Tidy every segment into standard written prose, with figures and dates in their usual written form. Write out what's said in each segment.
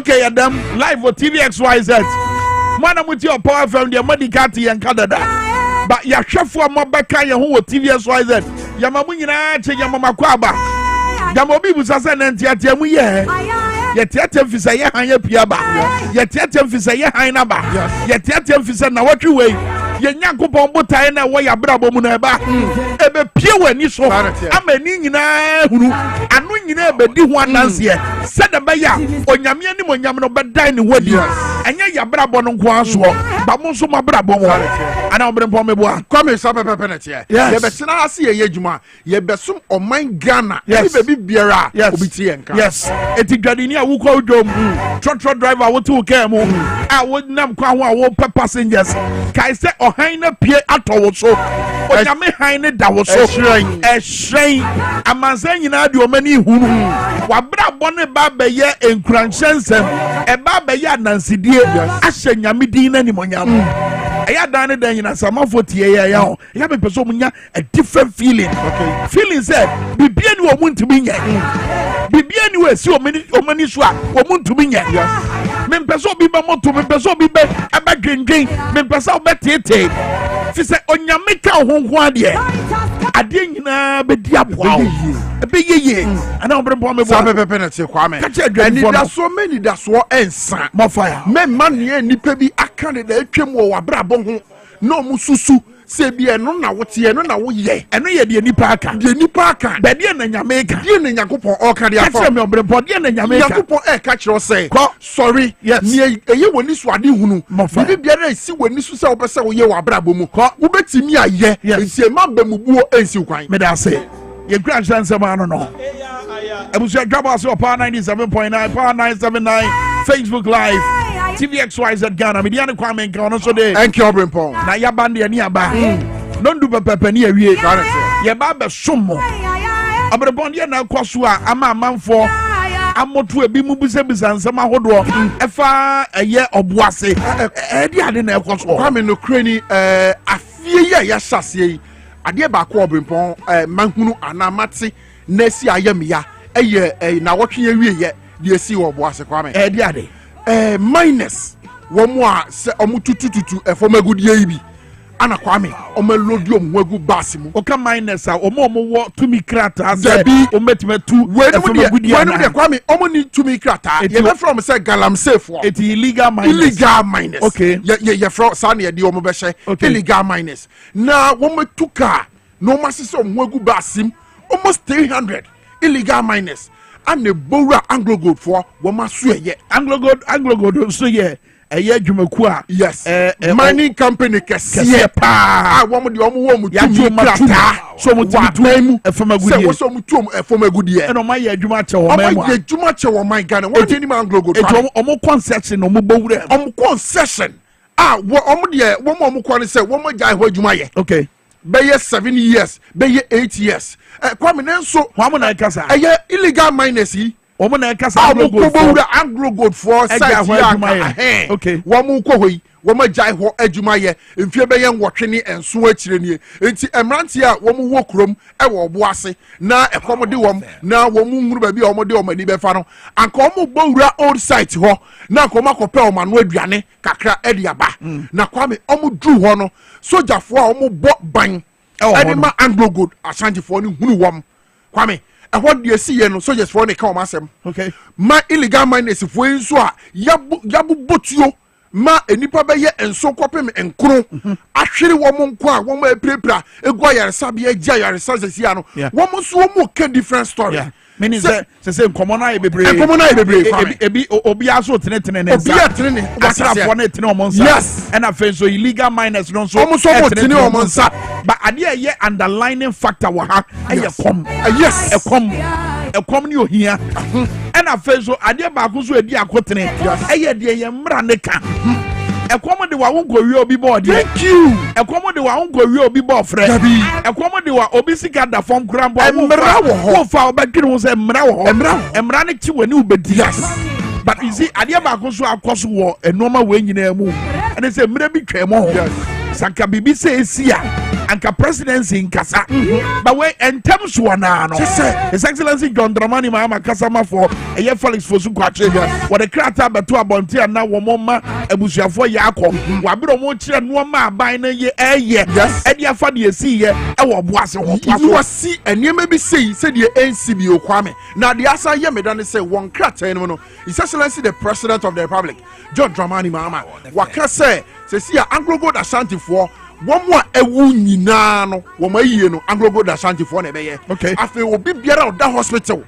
Okay, Adam, live for TVXYZ. Man, I'm with your power from the Medicati and Canada. But your chef for my back, who was TVXYZ. Yamamina, Yamakwaba. Yamobi was a son and Tiamu, yet Tiatem is a Yahaya Piaba. Yet Tiatem is a Yahainaba. Yet Tiatem is a Nawatu way. Yanko Pombo Taina, why a brabo munaba. Ebe pure ni so. I'm a nina who and when you never do one dance here. Said a baya on Yamiani when Yamano bad dining with you. And ya brabo no guaso, but most my brabo. And I'll bring Pomebo. Come in some penalty. Yes, but I see a yejuma. Ye besum or mine Ghana. Yes, baby Biera. Yes, yes. Etigradinia who called Dome. Trotro driver would to Camo. I would not come one passengers. Kai said, oh, Haina Pierre at all so. Or Yame Haine that was so a shame. A man saying, you know, do many who Wabra Bonne Baba ye and Cranshansem. A Baba ya Nancy dear. Ashen Yamidina Nimonyam. I had done it then in a summer 40 years. You have a person a different feeling. Okay. Feeling said, be bien you want to be here. Be bien you so many swap or want to be here. Yes. Men person be moto, men person be about drinking, men person better. She said, on your make out one year. I didn't be diabo. A big year. And I'm going to penalty. And there are so many that's what ends. More fire. Men money and nipebi a candidate came over Brabon. No mususu. Say be no na what ye no na wo ye eno ye de nipa aka be de na nyameka de na yakopon o ka de afa me obrepon de na nyameka yakopon e ka kire say sorry yes ne eye woni so ade hunu bi biara si woni so say wo pese wo ye wo abrabo mu wo betimi aye ensie mamba mu buo ensi kwan me da say ye grand chance ma no ebusu DwaboAse Power 97.9 Power 979 Facebook Live TVXYZ Ghana Mediana Kwame Minkah so dey thank you Obrempon na ya band ya ni aba non do pepe ni awie ye ba be somo Obrempon ye na kwaso a ama amanfo amoto ebi mu bisa nsem ahodo efa eye Obuasi e di ade na ekwaso Kwame no krani afie ye ya hyase ade ba ko Obrempon manhunu anamate na si ayamia eye na wotwe ye wie ye de esi Obuasi Kwame e di ade minus one more say omutututu efomagudie ibi ana Kwame omelodium wegu basimu oka minus a omo to mi krata say ometimetu efomagudie when Kwame omo ni to mi krata ye be from say galamsey for it illegal minus okay ye from san ye di omo be hye illegal minus na wometuka no masese omwegu basim almost 300 illegal minus and the Bora Anglo Gold for Wama Suye Anglo Gold so ye a year Jumakua yes mining company Cassia pa one the omu so much from a good so from a good year and on my Jumacha or my Ghana what any Anglo Gold omo concession concession what omu dear one more quality say one more guy who Jumaye okay be 7 years be 8 years Kwame nenso wamo na kasa illegal miners yi wamo na kasa Anglo Gold for site ya okay wamo ko hoyi wamo jai ho adwumaye mfie be ye nwotwe ne enso akire nie enti emranti a wamo wo krom e wo Obuasi na ekomode wom na wamo nwuru ba bi a womode omani be fa no anka womo bowura old site ho na koma kope omano aduane kakra ediaba na Kwame omo dru ho no sojafo a omo bo ban Edima Anglo Gold Ashanti for ni hunu wom Kwame what do you see no soldiers for ne ka omasem okay ma illegal miners for nso a yabu botuo ma enipa be ye enso kopem enkro ahwere wom nko a wom aprepra egu ayaresa be agya ayaresa sesi ano wom so wom ka different story meaning say common na bebre ebi obi aso tenetene ne obi atenene asrafo na etene omonsa yes and afen so illegal miners no so etene omonsa but ade ye underlining factor wa ha eye kom yes ekom ni ohia and afen so ade ba ko so edi akotene eye de ye mra ne ka ekom de wa wonko wi obi board thank you ekom de wa wonko wi obi board frɛ ekom de wa obi sika da form krambo mra wo fa obadwene wo se mra wo mra ne chi wani ubedi yes but you see ade ba ko so akoso wo enoma we nyina mu and say mra bi twɛ mo sanka bibi se esia anka presidency in kasa but we in terms one no His Excellency John Dramani Mahama kasama for eye Felix Fosu Kwache what the krata beto abonte na wo moma abusuafo yakọ wabiro mo kire no ma aban na ye eye e dia fa de esi ye e wo Obuasi ho you see enema bi say the NCB Kwame na the asa ye meda ne say one krata no His Excellency the President of the Republic John Dramani Mahama waka say see Anglo Gold Ashanti for one more ewu nyina no wo mayiye no Anglo Gold Ashanti for na be ye afi obi biara o da hospital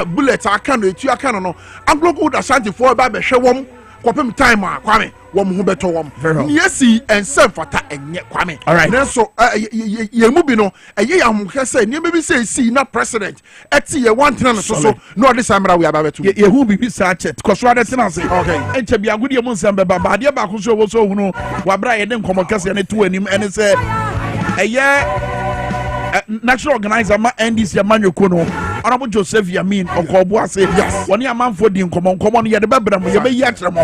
bullet aka no etu aka no Anglo Gold Ashanti for ba be hwe wom kopem time Kwame wom ho beto wom yesi ense fata enye Kwame nenso ye mu bi no eye ya hom kese ne be say si na president eti ye one thing so no this amra we ababetu ye hu bibi sa chat koso ade tena se enche bia gudi mu nsem beba ba ade ba ko so wo so hunu wabra ye de nkomo kese ne to anim ene se eye national organizer ma NDC amanyoko no Honorable Joseph Yamin Obuasi woni amanfo di nkomo no ye de bebra mo ye be yi atremo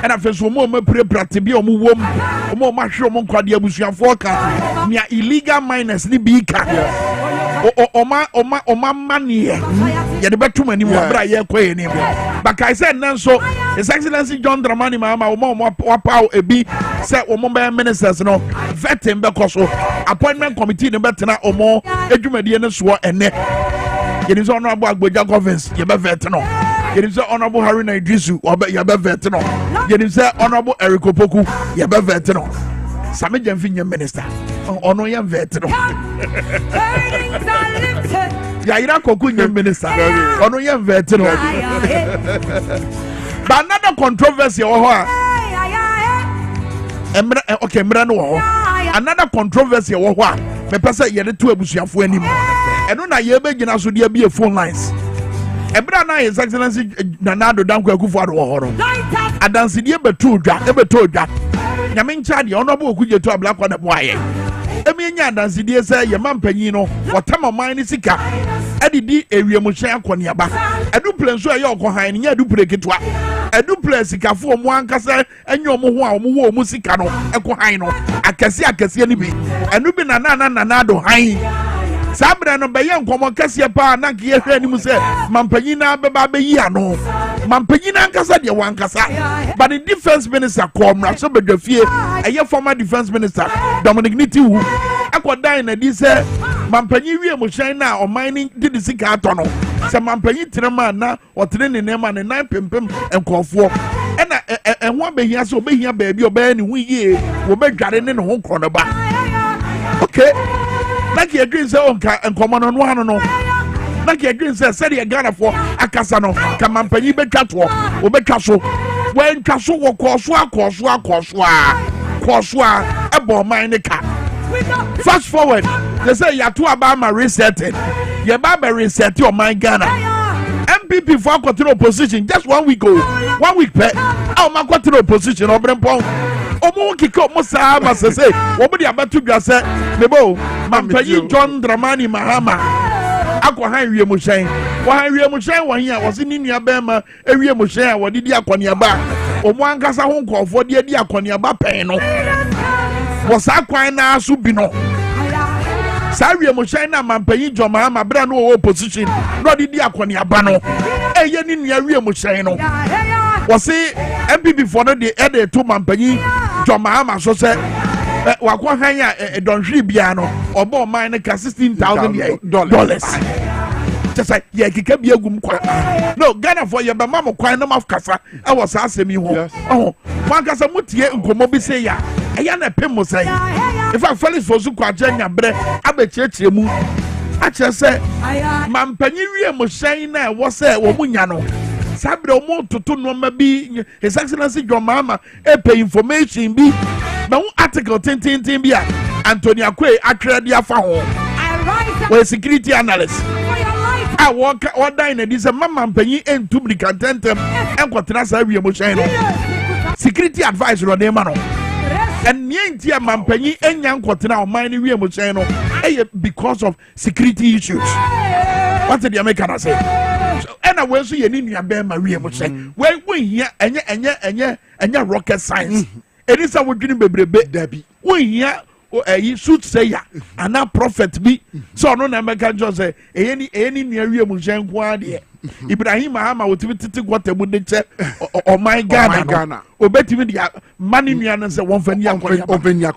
and I feel more prate bi omo wom omo ma hwe omo nkwade abusuafo ka nia illegal miners ni bi ka oma manie ye de betum ani mo bra ye koye ni but I said nanso His Excellency John Dramani Mahama omo wapao ebi say omo be ministers no vetting be koso appointment committee ne betena omo adwumadie ne so ene ye is Honorable Agboja Governance ye be vet no ye is Honorable Haruna Idrisu ye be vet no ye is Honorable Eric Opoku ye be vet no Sami Jemfi minister ono ye vet no ya ira koku nye minister ono ye vet no but another controversy okay mra no another controversy me pese ye de to abusuafo anim eno na ye be gina so de be phone lines ebra na His Excellency Nanado Danko Akufo-Addo horo adanse de beto dwa nyame ncha de ono bo okuje to ablakwa na boaye emi nya adanse de se ye mampanyi no wotama man ni sika edidi ewiemu hyen akoniaba edu plenso ye okohan nya edu preketwa edu plesikafo omo ankasa enye omo ho a omo wo omo sika no ekohan no akase ni bi enu bi na Nanado han sabra no be ye nkomo kase pa na ke ye hwe anim se mampanyi na beba be yi ano mampanyi na ankasa de wankasa but the defense minister komra so bedwafie eye former defense minister Dominic Nitiwu akodan na di se mampanyi wie mo hyen na o mining did sika ato no se mampanyi tinema na o tene ne nema ne nan pempem enkofo ena enho abehia se obehia baabi oba ne hu yie wo bedware ne ho krono ba okay like you dream say onka enkomo no hano no like you dream say said Ghana for akasa no ka mampanyi betwa to obetwa so wen twa so wo koso a ebo man ne ka fast forward they say you to Obama resetting you ba reset your mind Ghana MPP for continue opposition just 1 week ago 1 week pe how ma continue opposition obrempon omo kiko mo sa ma se omo dia batu dwa se mebo mampanyi John Dramani Mahama akọ han wie mo hyen wo han wie mo hyen wo hia wo se ni nua ba ma ewie mo hyen a wo di akoniaba omo ankasa ho nkofo de di akoniaba pen no wo sa kwan na aso bi no sa wie mo hyen na mampanyi John Mahama bra no wo opposition no di akoniaba no eye ni nua wie mo hyen no wo se MPP for no de e de to mampanyi John Mahama so se wakwa hanya donhwe bia no obo man ne ka $16,000 just like ye kika bia gum kwa no Ghana for ye ba mam kwan na mafkasa e wo sa asemi ho wan kasa mutie nkomo bi se ya eya na pem say in fact Felix Fosu Kwache nya bre abechechire mu a che se mampanyi wie mo hyen na wo se wo munya no sabre omo toto no ma bi His Excellency John Mahama pay information bi na article 10 bi a Anthony Akwe atwere dia fa ho we security analyst a what dine this mama mpanyi entum di contentem enkotena sa wie mo hyen no security advisor on dem no and nienti a mampanyi enya nkotena o man ni wie mo hyen no because of security issues what did the American say and I was ye ni nua be ma wie mo hyen we hia enye rocket science It is a wodwini bebrebe dabi. Wo hia suit say ya ana prophet bi so no na meka njo say eni nua mu hyen ko ade Ibrahim Mahama wotimi titi gwatamu de che o my Ghana obetimi dia mani nua no say won fani ankwa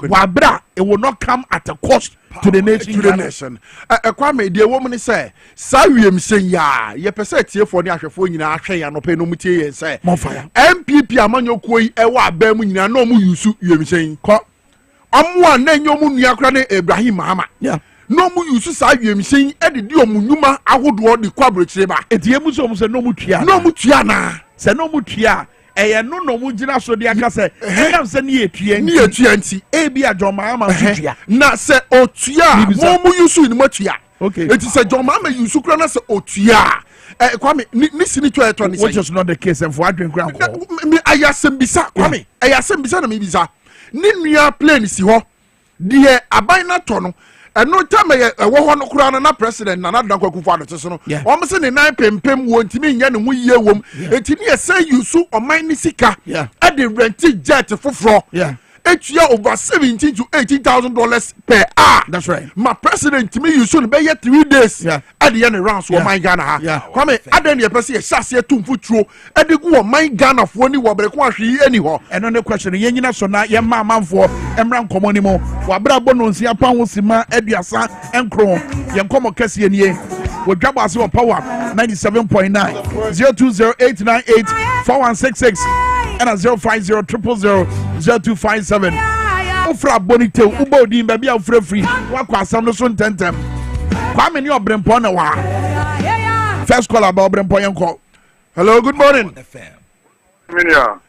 wa bra it will not come at a cost to the nation Kwame de wo mu say sa wiem sen ya ye pese tiefo ne ahwefo nyina ahwe ya no pe no mutie ye say MPP amanyoko yi e wa ba mu nyina no mu yusu wiem sen ko amwa na nyomu nua kra ne Ibrahim Mahama no mu yusu sa wiem sen e de omunyuma ahodo de kwabrechire ba etie mu so mu se no mu tua na se no mu tua eye no mu gina so de aka se enam se ne etua nti e bi John Mahama tua na se otua mo mu yusu ni matua okay eti se John Mahama yusu kra na se otua Kwame ni sini to eto ni say which is not the case and for adwen kra me ayasem bisa Kwame ayasem bisa na me bisa ni nua plane si ho de aban na to no eno tama ye wo ho no kura na president na dan kwakufu ado so no o mo se ne nan pempem wo ntimi nya ne ho yie wom enti ne say yusu oman ni sika at the rent jet foforo etua over $17,000 to $18,000 per hour. That's right. My president me you soon be 3 days. At the end rounds for my Ghana ha. Kwame aden ye pese ye sase tumfu tuo e de go my Ghana fo ni wo bere ko ahwe ani ho. And on the question ye nyina so na ye ma manfo emra nkomo ni mo. Wa bra bono nsia pa ho sima aduasa enkro ye nkomo kase nie. Wo DwaboAse on power 97.9 0208984166 and 050000257. Ufra bonite ubodi baby ufra free wakwa asam no so ntentem Kwame ni obrempo na wa first call about obrempo yenko. Hello, good morning. Minia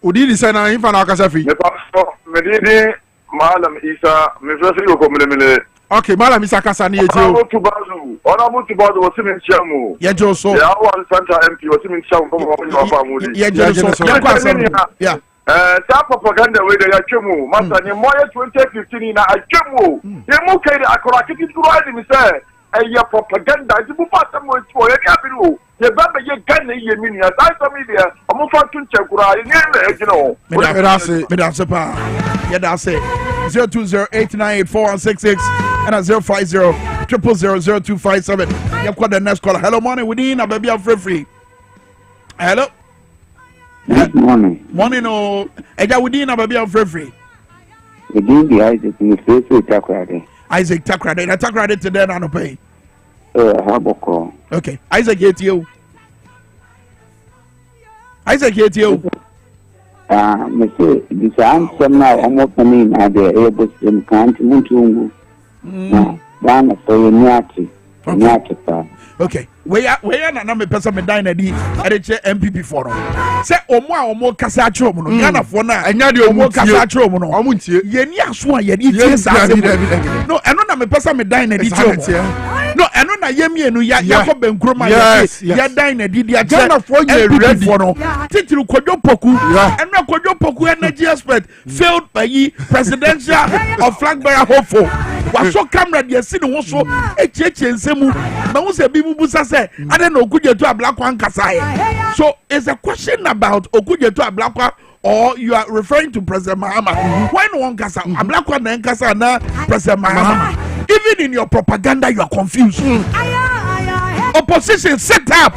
udidi sana infa na akasa fi me pastor medidi Malam Isa me frasi ko mele. Okay, Malam Isa kasa ni eje o ona mutu bazu wasimin chamu ye joso ya wan Santa MP wasimin chamu ko mo wa famuli ye joso ya kwa asam yeah that propaganda way they are chemu master ni moye 2015 na achemu ye mu kai da akora kiti kuro ni say ya propaganda ti bu pata mo ti o ye ka biru ye baba ye gan ye mini as I saw me there amu fa tun che kuro ye ne e gino me da se pa ye da se 0208984166 and 050000257. You have got the next caller. Hello, morning. Within a baby, I'm free. Hello. Good morning. Morning, oh, Eja within a baby, I'm free. Within the Isaac, in the face with Takrade. Isaac Takrade. I Takrade today, I don't pay. Haboko. Okay. Isaac, hate you. Isaac, hate you. Monsieur, this answer now, almost coming at the able to count Mutungu. One for Nyati. Okay. Where na me person me dine di ereche MPP for no. Say omo kasa achro mu no. Ghana for na enya de omo kasa achro mu no. Omo ntie. Ye ni aso a ye di tie sa. No, eno na me person me dine di tie. No, eno na ye mienu ya ko benkroma ya dine di dia Ghana for ye ready for no. Titiru Kwadwo Poku. Eno Kwadwo Poku energy expert failed by presidential of flag bearer hopeful. Waso camera de si no so echeche nsemu. Na wo se bi bubusa I don't know Okujeto Ablakwa Nkasai. So it's a question about Okujeto Ablakwa or you are referring to President Mahama. When one Kasa Ablakwa na Nkasa na President Mahama. Even in your propaganda you are confused. Opposition set up.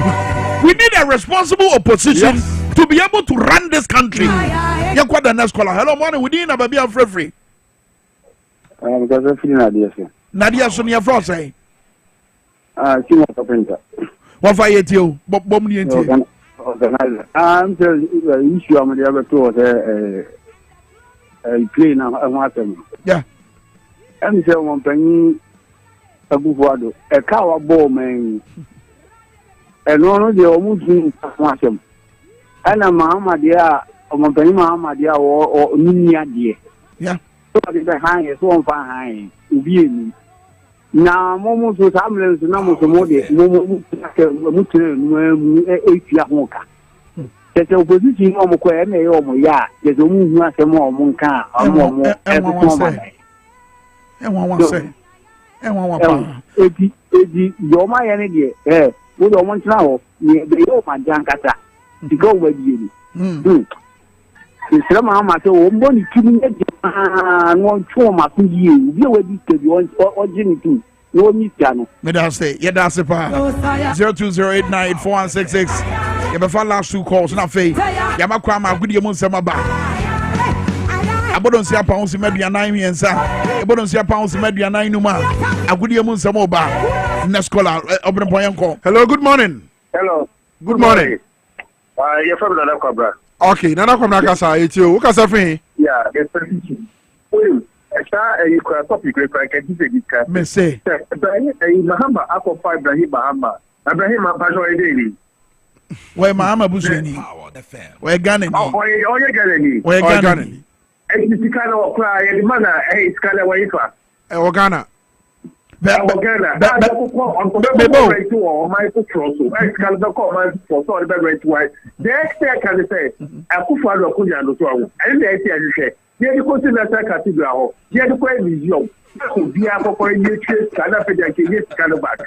We need a responsible opposition to be able to run this country. Yakwa the next caller. Hello morning, we need a baby of free. Because I'm feeling Nadia Sonia Frost say. Senior Printer. What for you? Bomb you organizer. I'm telling you, issue I'm the other two plane and happen. Yeah. And so one penny a good word, a cow ball man. And one of the almost him. And a Mahama dear, or my penny Mahama dear, or Minia dear. Yeah. So behind is one behind. Ubi. Na momo so ambulance na mo so mode momo mutre no efia hoka tete opposition no mo ko e na e o mo ya je so mu hu asem o mo nka o mo e so ma e won pa edi yo ma ye ne de wo do mo ntra ho ni de yo ma jan kata diga o ba die ni Sira Mahama say o mbo ni timi e no ncho ma so yi e bi we di ke bi o jini tu no ni tia no me da say ye da say pa 0208941666 ye be fa last two calls na fe ya makwa ma agudie mu nsem aba abodon sia pa onsi meduanan miensa abodon sia pa onsi meduanan numa agudie mu nsem oba next caller obren poyanko. Hello, good morning. Hello. Good morning. You're from Nana Kwabra. Okay, Nana Kwabra kasa etio. Wo kasa fin? Yeah, it's pretty. Well, you can topic great I can give you this. Me say. Mahama ako pa Ibrahim Mahama. Ibrahim Mahama daily. Where Mahama Buseni. Where Ghana. Oh, you Ghana. Where Ghana. It's kind of cry and man it's kind of way for. Ghana. Ghana. My so I can call my for so the right way. The expert can say Akufa Akunya no so. And the idea you say. Yeah, the question that I can figure out. Yeah, the question is young. Be a for you chase can I figure get kind of back.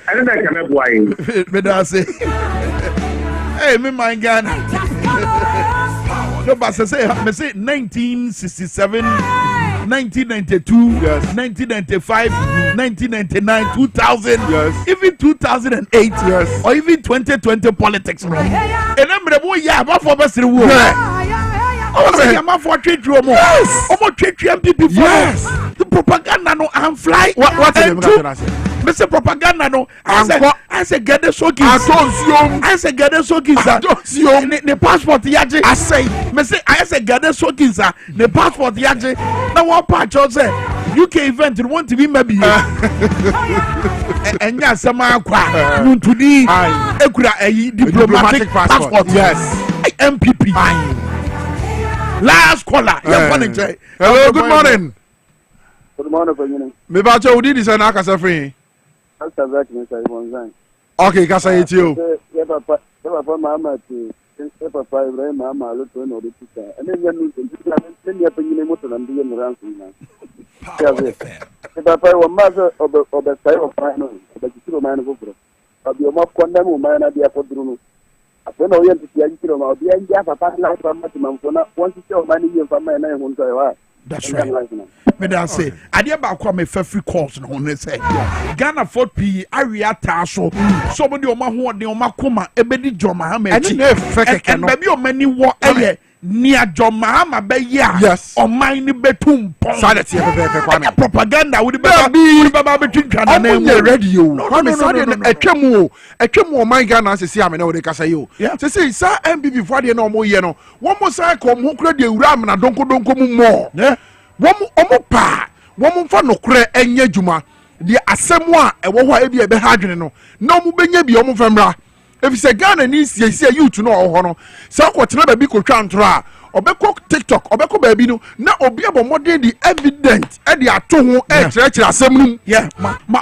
I don't know can why. Me da say. Hey, me my Ghana. No, but say 1967, 1992, yes. 1995, 1999, 2000, yes. Even 2008, yes. Or even 2020 politics. And I'm the boy, yeah, I'm for best reward. I'm for trade room. Yes. I'm for trade MPP. Yes. The propaganda no I'm fly. What Mr. Propaganda no I say get the soki. I say get the soki. The passport yaje. I say get the soki. The passport yaje. Now what part you say? UK event you want to be maybe. And ya sama kwa nuntudi ekura diplomatic passport. Yes. MPP. Last caller. Hello, good morning. Good morning. Me ba cho udi disa na kasa free. Okay, kasa etio. Papa Mama to Papa Ibrahim Mama lo to no pizza. And then you can you penny moto na ndiye mransu na. Papa wa mazo obe sai of final. Obe kiro mano gobro. Obi o ma konda mu ma na dia podruno. Apena oye nti ya kiro ma obi anja papa la pa ma mfona wanti se o mani ye fama na ehun to wa. That's right. Me da say adia ba kwa me free calls no ne say Ghana 4P area taso somebody o ma ho de o ma koma ebedi joma ha ma echi and baby o mani wo eye nia joma ma be ya o man ni betum pon sanity be Kwame propaganda we be twintwa na na radio Kwame sade etwemu o man Ghana se ame na we kasa yo se sa MPP fo de na o mo ye no wo mo sai ko mo kura de ewura am na donko mu mo Womu pa womu fa nokure enye djuma de asemu a ewo ho e bi e be ha adwene no na omu benya bi omu famra efise Ghana ni siesie youth no ho no sa kwotena ba bi kotwa ntro a obekọ TikTok obekọ ba bi no na obi abomode di evident e de ato ho e kire asemu num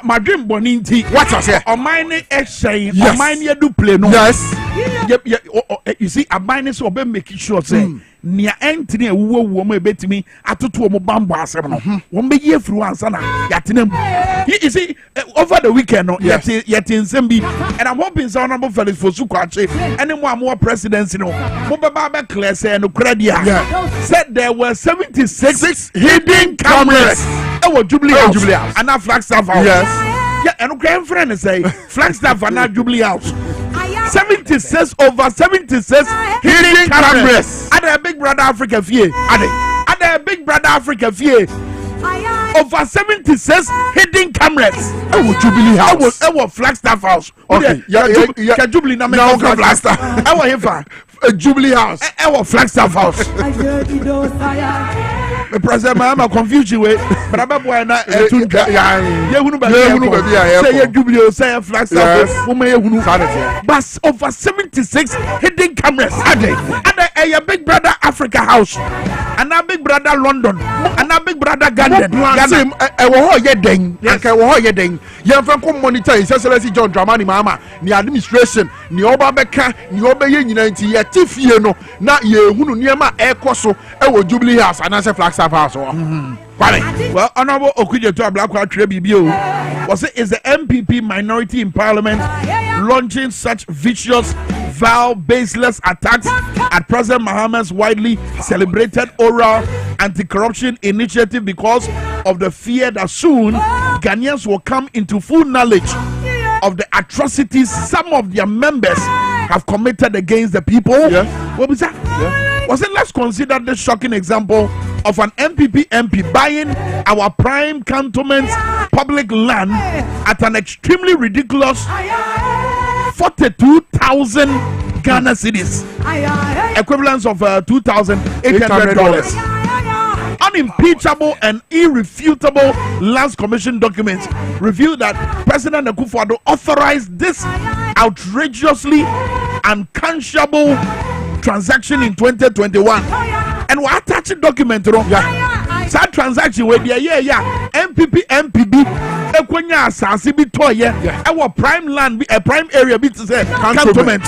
ma dream boni nti what I say o mine e hyen o mine e do play no yes you see a mine so obe make sure say nia entine ewuwo mo ebetimi atoto mo bambo asem no won be ye fru ansa na yatenam you see over the weekend no yatin sembi and I'm hoping so honorable Felix Fosu Kwache any more presidency no mo be ba clear say no credit said there were 76 hidden cameras e Jubilee House and a Flagstaff House yeah and grand friend say Flagstaff and Jubilee House 76 over 76 hidden cameras. At Big Brother Africa Fie. At Big Brother Africa Fie. Over 76 hidden cameras. Jubilee House. Flagstaff House. Okay. Yeah. Jubilee na me Flagstaff. Jubilee House. Flagstaff House. The president I'm confused you with, but I'm boy na tunja. Say Jubilee say Flagstaff. But over 76 hidden cameras. A Big Brother Africa House, and a Big Brother London, and a Big Brother Ghana. Monitor His Excellency John Dramani Mahama, the administration, ni oba beka, ni oba ye nyina nti ye tifie no na ye hunu niema ekoso e Jubilee House and answer Flagstaff House. Well, Honorable Okujeto Ablakwa Trebibio was it is the MPP minority in Parliament launching such vicious vile, baseless attacks at President Mohammed's widely celebrated oral anti-corruption initiative because of the fear that soon Ghanaians will come into full knowledge of the atrocities some of their members have committed against the people. What was that? Was it? Let's consider this shocking example of an MPP MP buying our prime cantonment's public land at an extremely ridiculous 42,000 Ghana cedis, equivalents of $2,800. Unimpeachable and irrefutable Lands Commission documents reveal that President Akufo-Addo authorized this outrageously unconscionable transaction in 2021, and we're attaching document wrong. That transaction where MPP MPB ekwenya asase bi toye our prime land a prime area bi to say cantonment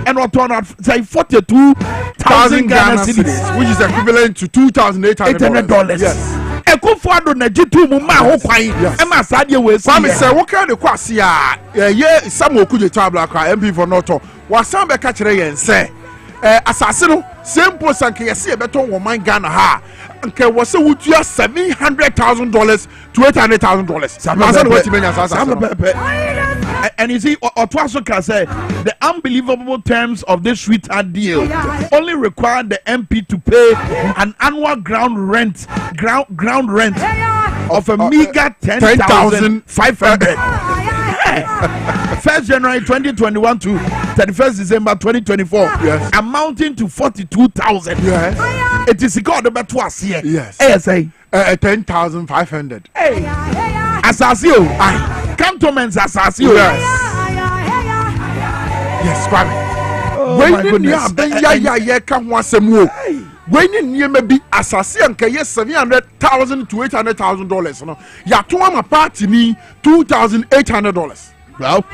and what on say 42,000 Ghana cedis, which is equivalent to $2,800. Yes. Akufo-Addo na jitu mu ma ho kwan e ma saade we Kwame say wo kan de kwase a ye Samuel Kuje tabla kwa MP for Noto wasan be ka kire yen say asase no simple sanke yesi e beton wo man Ghana ha nke wose wutua $700,000 to $800,000. And you see, Otwaso can say the unbelievable terms of this sweetheart deal only require the MP to pay an annual ground rent of a meager 10,500. 1st January 2021 to 31st December 2024, amounting to 42,000. It is called about twice here. Yes. ASA 10,500. Hey, Asasio. Cantonments Asasio. Yes, Kwame. Oh my goodness. When you may be assassin, $700,000 to $800,000. No, ya to my party me $2,800. Well,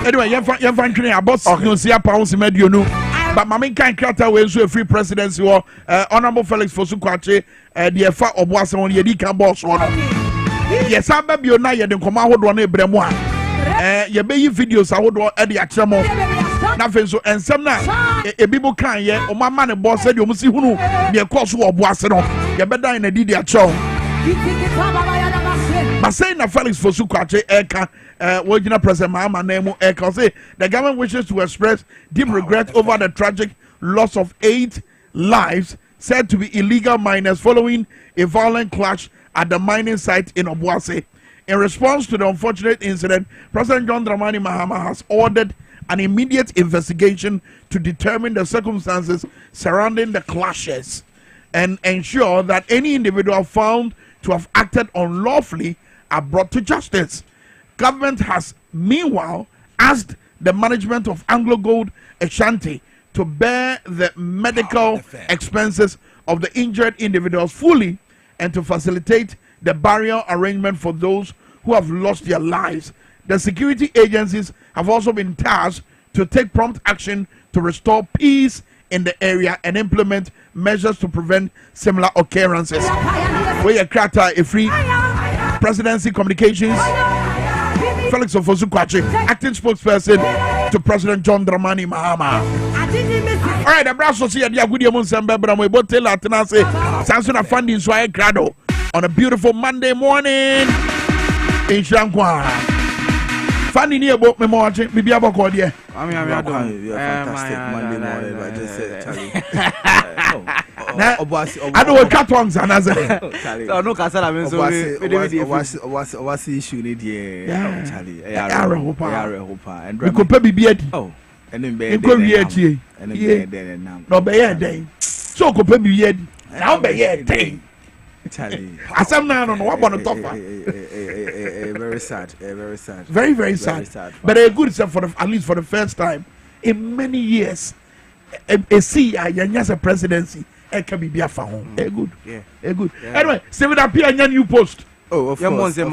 anyway, you're finding a boss no see a pounds in medio no. But Kwame Minkah we so a free presidency or Honorable Felix Fosu-Kwakye the fa Obuasi on ye di kan boss one. Yes, I be na ye den koma hodo na ebremu a. Ye be yi videos ahodo e de akyeremo. Na fe so ensem na ebibo kan ye o mama ne boss e de o musi hunu ne course Obuasi no. Ye be dan na di akyeremo. But saying that Felix Fosu-Kwakye eka Wajina President Mahama Nemu eka say the government wishes to express deep regret over the tragic loss of 8 lives said to be illegal miners following a violent clash at the mining site in Obuasi. In response to the unfortunate incident, President John Dramani Mahama has ordered an immediate investigation to determine the circumstances surrounding the clashes and ensure that any individual found to have acted unlawfully are brought to justice. Government has meanwhile asked the management of Anglo Gold Ashanti to bear the medical expenses of the injured individuals fully and to facilitate the burial arrangement for those who have lost their lives. The security agencies have also been tasked to take prompt action to restore peace in the area and implement measures to prevent similar occurrences. We are Krata a free presidency communications. Felix Fosu-Kwakye, acting spokesperson to President John Dramani Mahama. All right, the brass was here. Good evening, Sambabra. We both tell Atenase Samson funding so I grado on a beautiful Monday morning in Shankwa. Funny near about me watching. Maybe I'm going there. I'm fantastic Monday morning. I just said, Charlie. I know what cartons and as a no castle. Obuasi issue need Charlie. And we could be beard. Oh, and then be no be day. So could be beard. Now be day. Charlie. As I'm now on what on top. Very sad. Very sad. Very sad. But a good step for at least for the first time in many years. A see a presidency. It can be a phone. Good. Yeah. Good. Anyway, save it up here and new post. Oh, of course. Very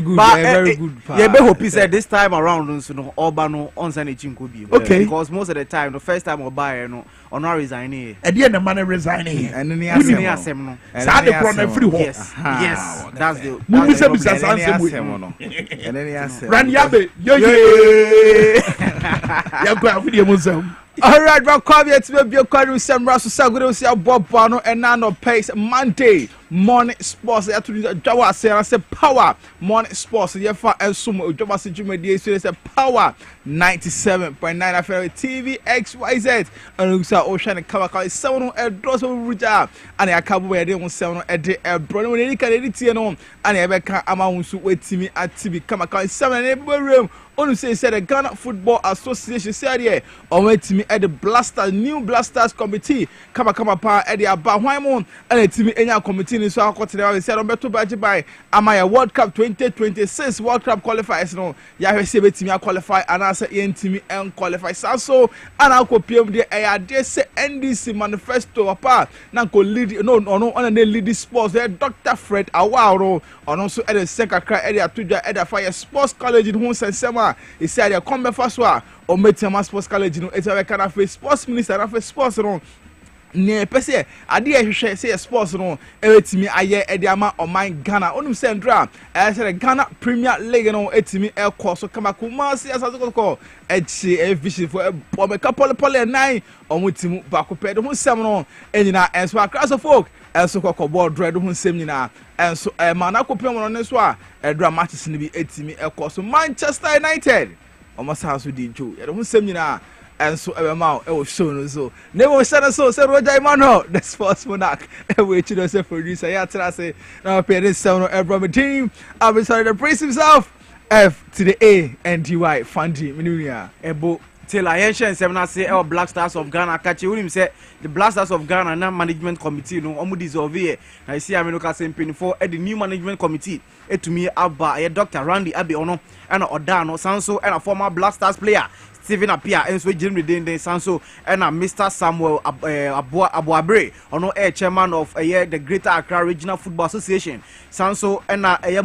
good. Very good. Yeah, but hope he said this time around, so no Obano on Sanity could be. Okay. Because most of the time, the first time I buy, no, or not resigning. At the end, the money resigning. And then he has him. Sad from free home. Yes. That's the. And then he has Run Yabe. Yakwa afidi emusam. All right, we're coming to be a quarter some Russell Saguro, see Bob Bono, and Nano Pace Monday morning sports. They are to DwaboAse, I said power morning sports. Yefa and Sumo, DwaboAse Juma DA, so it's power 97.9 FM TV XYZ. And we saw Ocean and Kawaka 7 and Dross of Ruja, and I can't wear them 7 at the Bruno, and any kind of Tiano, and I can't amount to wait to me at TV Kamaka 7 in every room. Onu say said the Ghana Football Association said here on wait to me at the Blasters new Blasters committee kama pa at the Abahwaimon and the team enya committee in so akotire said on beto baji by Amaya World Cup 2026 World Cup qualifiers no ya hwese betimi qualify and answer yen team and qualify so and akopiem de dey say NDC manifesto apa na ko lead no on the lead sports there Dr. Fred Awaro on also at the secretary at the atuja at the fire sports college in Hunsensema. He said, "I come first one or meet my sports college. No, it's a kind of sports minister and a sports no. Ne pese ade a hwehwe say sports no etimi aye ediama o man Ghana onum sendra I said Ghana Premier League no etimi e course so kama kuma si asazo ko echi vision for o me couple nine omutimu bakope de ho sem no enyina enso across of folk enso kokko board dread ho sem nyina enso mana kopem no ne so a edra matches ni bi etimi e course Manchester United almost has to di jo ye ho sem nyina and so Emma, it was shown so. Never said so, said Roger Mano, the sports monarch. And we should say producer, say, now pay this sound of team. I'll be sorry to praise himself. F to the A and DY Fundy, Minunia, Ebo. Till I mention seven, I say, our Black Stars of Ghana, catch you him say, the Black Stars of Ghana, now management committee, no, Omu dissolve here. I see I'm looking at penny for the new management committee. It to me, Abba, a Dr. Randy Abiono, and Odano, Sanso, and a former Black Stars player. Stephen Apia and so Jim Redende Sanso and Mr. Samuel Abuabre ono chairman of the Greater Accra Regional Football Association Sanso and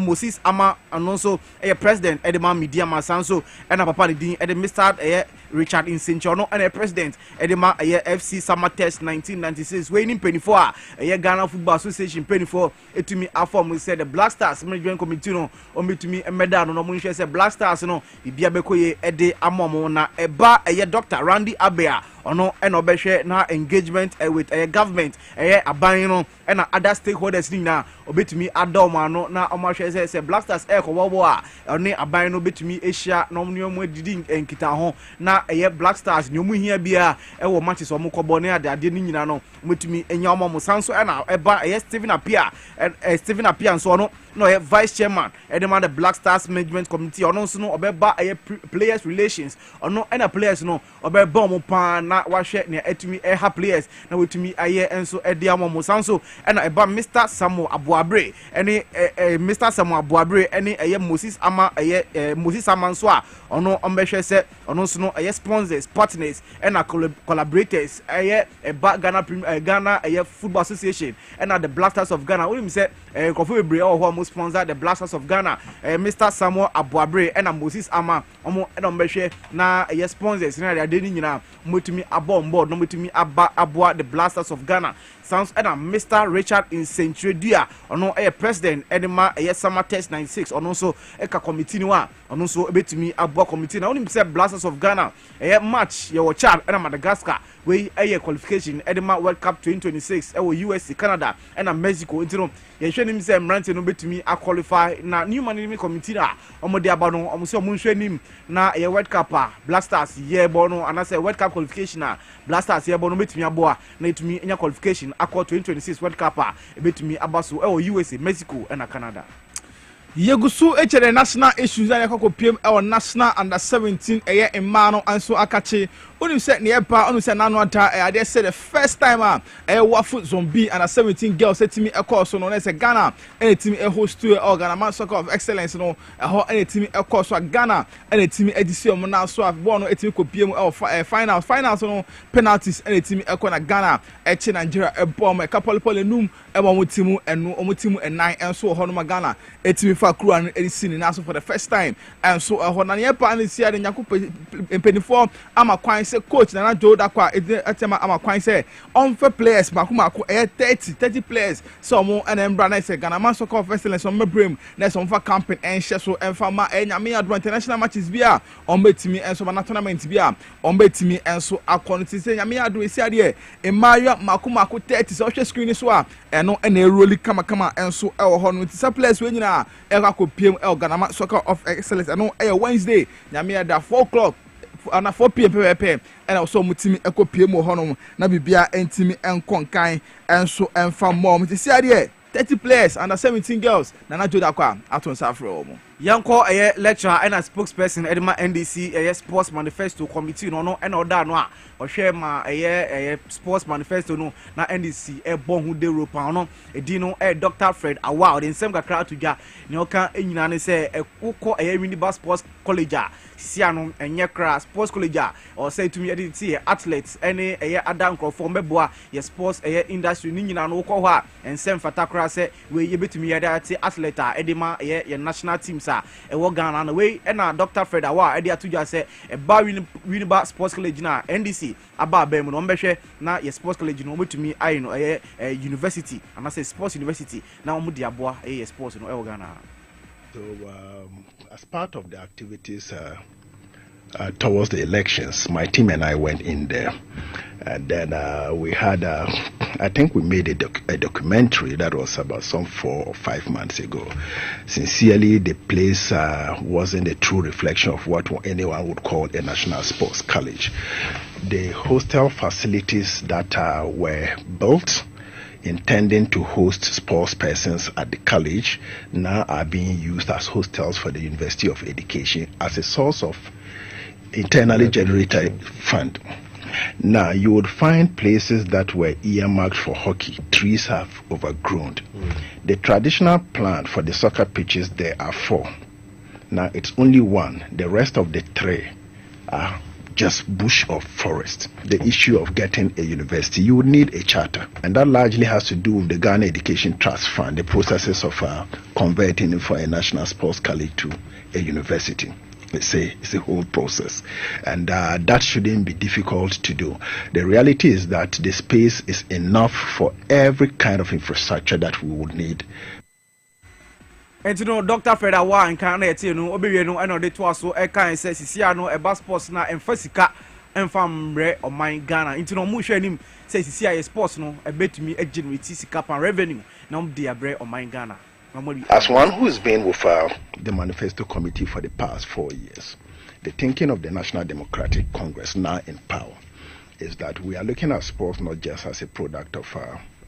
Moses Ama and also president Edema Mediama Sanso and Papa Din and Mr. Richard Insenchono and a president Edema FC Summer Test 1996 winning 24 Ghana Football Association 24 to me after we said the Black Stars management committee no omi to me medal no mo say Black Stars no bibia bekoye ede amomo na eba Dr. Randy Abea ono and obehwe na engagement with government aban no and other stakeholders ni na obetumi adoma no na omahwe say Black Stars kowowo a oni aban no betumi Asia no mu didi enkita ho na Black Stars ni omu hia bia wo matches omu kobo ne ade ni nyina no metumi enya omo sanso na eba Stephen Apia so no vice chairman the Black Stars management committee ono so no obeba players relations ono and players no obeba omo pan na wahwe ne etumi players na wetumi enso ediamo mo sanso and eba Mr. Samuel Abuabre any Mr. Samuel Abuabre any Moses Ama Moses Amanso a ono ombehwe se ono so no sponsors partners and collaborators eba Ghana Football Association and the Black Stars of Ghana we say Kofi Ebre who sponsor the Black Stars of Ghana Mr. Samuel Abuabre and Moses Ama omo edombehwe na sponsors na they dey nyina motumi abon board no motumi abua the Black Stars of Ghana sounds and Mr. Richard Insenchodia ono president edema Summer Test 96 ono so eka committee ni wa ono so ebetumi abua committee na oni say Black Stars of Ghana match your Chad and Madagascar we qualification edema World Cup 2026 USA Canada and Mexico intino ye hwe nim say mrante no betumi qualify na new management committee a omo de aba no omo say omo hwe nim na World Cup Black Stars ye bono and say World Cup qualification Black Stars ye bono betumi aboa na etumi enya qualification akọ 2026 World Cup betumi abaso USA Mexico and Canada. Yegusu the national issues and PM our national under 17 Emano and so Akachi. When you said nearby, on said Nanwata, they said the first time Wafu Zombie and a 17 girls said to me a course known as a Ghana, any team a host to Ghana Soccer of Excellence, no, any team a course for Ghana, any team edition now so I've won a team PM of finals no penalties, any team a corner Ghana, a Nigeria, a bomb, a couple of Polinum, a Mutimu and Mutimu and 9 and so Honoma Ghana, a team FIFA crew and seen in for the first time. And so Honania Pan is here in Yakup in Pennyform. I'm a quine say coach and I do that quite I'm a quine say on for players Makuma 30 players so more and then Brana say Ghana Man Soccer Festival and some brim next on for camping and Sheso and Fama and Yami international matches via on bet me and so an tournament via on bet me and so a quantity say Yami do is here in Maria Makuma 30 social screen so and no and a really kama and so our hon with some players when you know Eko PM El Ghana Soccer of Excellence and no Wednesday Yami at 4 o'clock and 4 p.m. and also mutimi Eko PM honum na bibia entimi enkonkan and so and for more to see here 30 players under 17 girls Nana Joda kwa aton safro mo Yanko a lecturer and a spokesperson Edema NDC a sports manifesto committee no and oda no or share ma a sports manifesto no na NDC a bon who de ropa no a dino a Dr. Fred award in some crowd to ja no can enyina say a kuko a Uniba Sports College Siano and Yakra Sports College or say to me edit athletes any a adam from meboa your sports a industry nina no ko ha and sem fatakra say we ye betumi that athlete Edema a national teams e wo Ghana na we na Dr. Fred Awa e dia tuja say e ba Uniba Sports College na NDC aba ba mu no mbehwe na ye sports college no betumi ayi no e university and I say sports university na omu di aboa e sports no e wo Ghana. So as part of the activities towards the elections, my team and I went in there, and then we had, I think we made a documentary that was about some 4 or 5 months ago. Sincerely, the place wasn't a true reflection of what anyone would call a national sports college. The hostel facilities that were built intending to host sports persons at the college now are being used as hostels for the University of Education as a source of internally generated fund. Now you would find places that were earmarked for hockey. Trees have overgrown. The traditional plan for the soccer pitches, there are 4. Now it's only 1. The rest of the 3 are just bush or forest. The issue of getting a university, you would need a charter, and that largely has to do with the Ghana Education Trust Fund, the processes of converting it for a national sports college to a university. It's a whole process, and that shouldn't be difficult to do. The reality is that the space is enough for every kind of infrastructure that we would need. And you know, Dr. Fred Awa and Canada, no, Obi, no, I know they to so I can say, Siciano, a bus sports na and Fasica and from Bre or my Ghana. Into no much him says Cicia sports no, a bet to me a generate cap and revenue. Now, dear Bre or my Ghana. As one who's been with the Manifesto Committee for the past 4 years, the thinking of the National Democratic Congress now in power is that we are looking at sports not just as a product of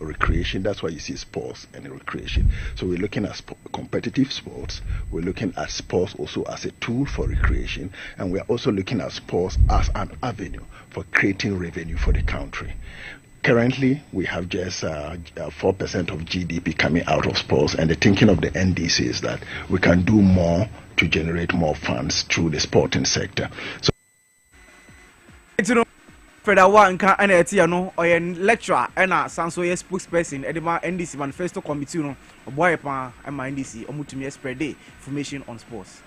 recreation. That's why you see sports and recreation. So we're looking at competitive sports. We're looking at sports also as a tool for recreation, and we're also looking at sports as an avenue for creating revenue for the country. Currently, we have just 4% of GDP coming out of sports, and the thinking of the NDC is that we can do more to generate more funds through the sporting sector. So, Fred Awa and Canada, or a lecturer and a Sansoye spokesperson, Edema NDC Manifesto Committee, or Boyapa and my NDC, or Mutumi spread day information on sports.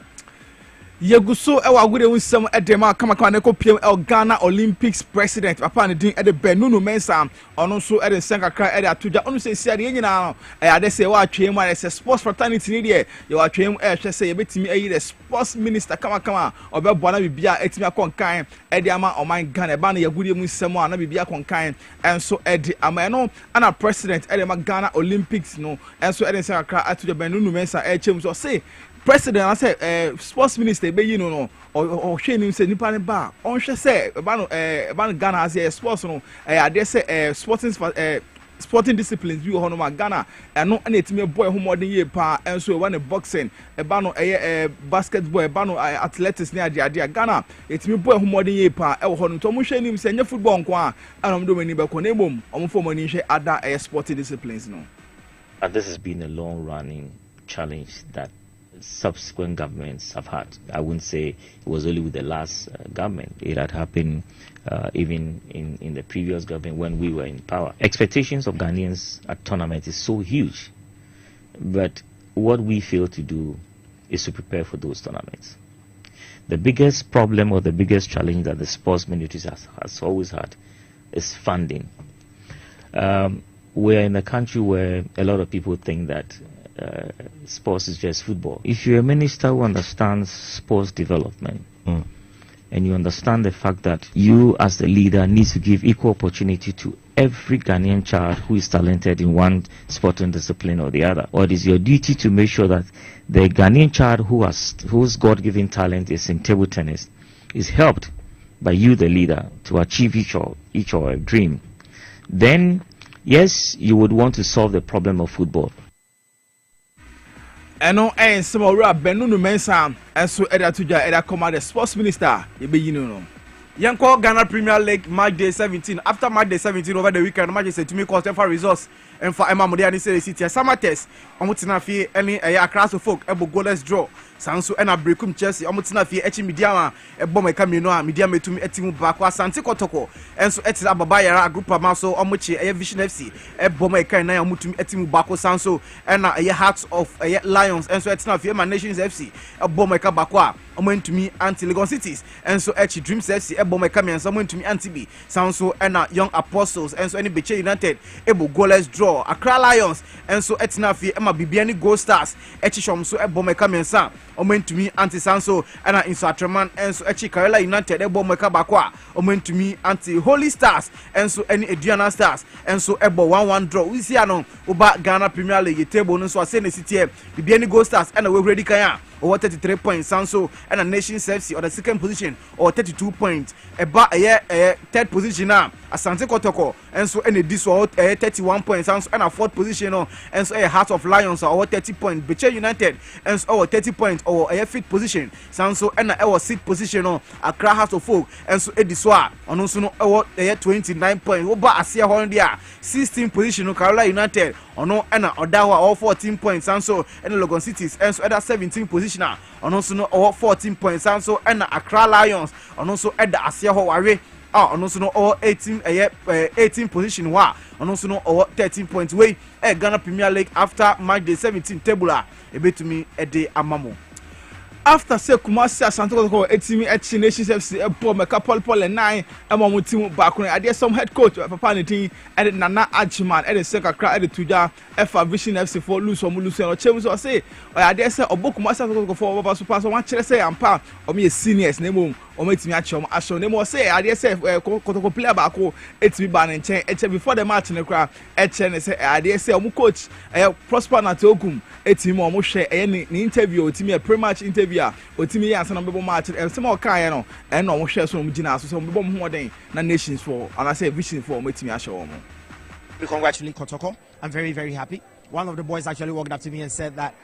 Yeguso ewa gude unsem edema kama kwa neko PM El Ghana Olympics president papa ne din ede Benunu Mensa ono so ede senka kra ede atuja ono se sia de nyina no ade se wa atwem ma se sports fraternity ni de ye wa atwem hwe se ye betimi ayi the sports minister kama obebo na bibia etimi akonkan ede ama oman Ghana e ba na yegude unsem na bibia akonkan enso ede ama no ana president ede ma Ghana Olympics no enso ede senka kra atuja Benunu Mensa e chem so say president I say sports minister be you know or hwe say nipa ne ba on hwe say ba no Ghana as sports no ade say sporting disciplines bi ho no ma Ghana no na etime boy ho modern ye pa enso e one boxing e ba no basketball e ba no athletics ne ade Ghana etime boy ho modern ye pa e ho no to mo hwe nim say nya football nko a anom do mani be ko na ebom omo fo mani hwe ada sporting disciplines no. And this has been a long running challenge that subsequent governments have had. I wouldn't say it was only with the last government. It had happened even in the previous government when we were in power. Expectations of Ghanaians at tournament is so huge, but what we fail to do is to prepare for those tournaments. The biggest problem or the biggest challenge that the sports community has always had is funding. We're in a country where a lot of people think that sports is just football. If you're a minister who understands sports development, and you understand the fact that you as the leader need to give equal opportunity to every Ghanaian child who is talented in one sporting discipline or the other, or it is your duty to make sure that the Ghanaian child whose God-given talent is in table tennis is helped by you, the leader, to achieve each or a dream, then yes, you would want to solve the problem of football. Eno some Benunu Mensa and so Eda Tuja Eda Command the sports minister, you be Yanko Ghana Premier League match day 17. After match day 17 over the weekend, match said to me quarter for results and for Emma Modiani City. Summer test, Omutina Fee, any a class of folk, able goalless draw. Sanso and a breakum Chelsea, Omutina Fee, Echi Midiama, a bomber Camino, Midiame to me, Etimu Bakwa, Santi Kotoko, and so Etis Ababaya, a group of Maso, Omuchi, a Vision FC, a bomber Kana, Mutum Etimu Bako Sanso, and a Hearts of Lions, and so Etina Fee, Nations FC, a bomber Kabakwa, Omen to me anti Legon Cities, and so Echi Dreams FC, a bomber coming, and someone to me anti B, Sanso and Young Apostles, and so any Beche United, able goalless draw, Accra Lions, and so Etina Fee, Emma Bibiani Gold Stars, Echi Shom, so a bomber coming, Sam. Omen to me anti Sanso and in Satraman and so Echi Karela United Ebo Mekabakwa Omen to me anti Holy Stars and so any Adriana Stars and so Ebo 1-1 draw. We see anon Oba Ghana Premier League table no so Sene City Bibiani Gold Stars and we ready kaya over 33 points Sanso and a Nations FC or the second position or 32 points Eba third position now Asante Kotoko and so any this or 31 points Sanso and a fourth position and so a Heart of Lions or 30 points Beche United and so 30 points or a fifth position Sanso and our sixth position Accra Heart of Folk and so Ediswa on also no 29 points Oba Asia Hondia 16 position Kerala United on no and Odawa all 14 points Sanso and Logan Cities and so at 17 position on also no 14 points Sanso and Accra Lions on also at the Asia Hawari on also no 18 position wa on also no 13 points way Ghana Premier League after match day 17 table a bit to me a day amamo. After say Kumasi Asante Kotoko etimi Echi Nations FC ebo meka Paul and 9 ema mu team back on ade some head coach papa netin and Nana Ajiman and Seka Kra and Tuja Efa Vision FC for lose no chem so say ade say obo Kumasi Asante Kotoko for over super so wan kire say ampa o me seniors na mum o metimi achom aso na mo say ade say Kotoko player back etimi ba ne nchen eche before the match ne kra eche ne say ade say o coach Prosper na Togum etimi o mo hwe ni interview otimi pre-match interview otimi yansa na bebo match some o kan no e no mo hwe so mo gina so bebo mo hoden na Nations for and I say Vision for mo etimi ahwe mo. We congratulate Kotoko. I'm very, very happy. One of the boys actually walked up to me and said that,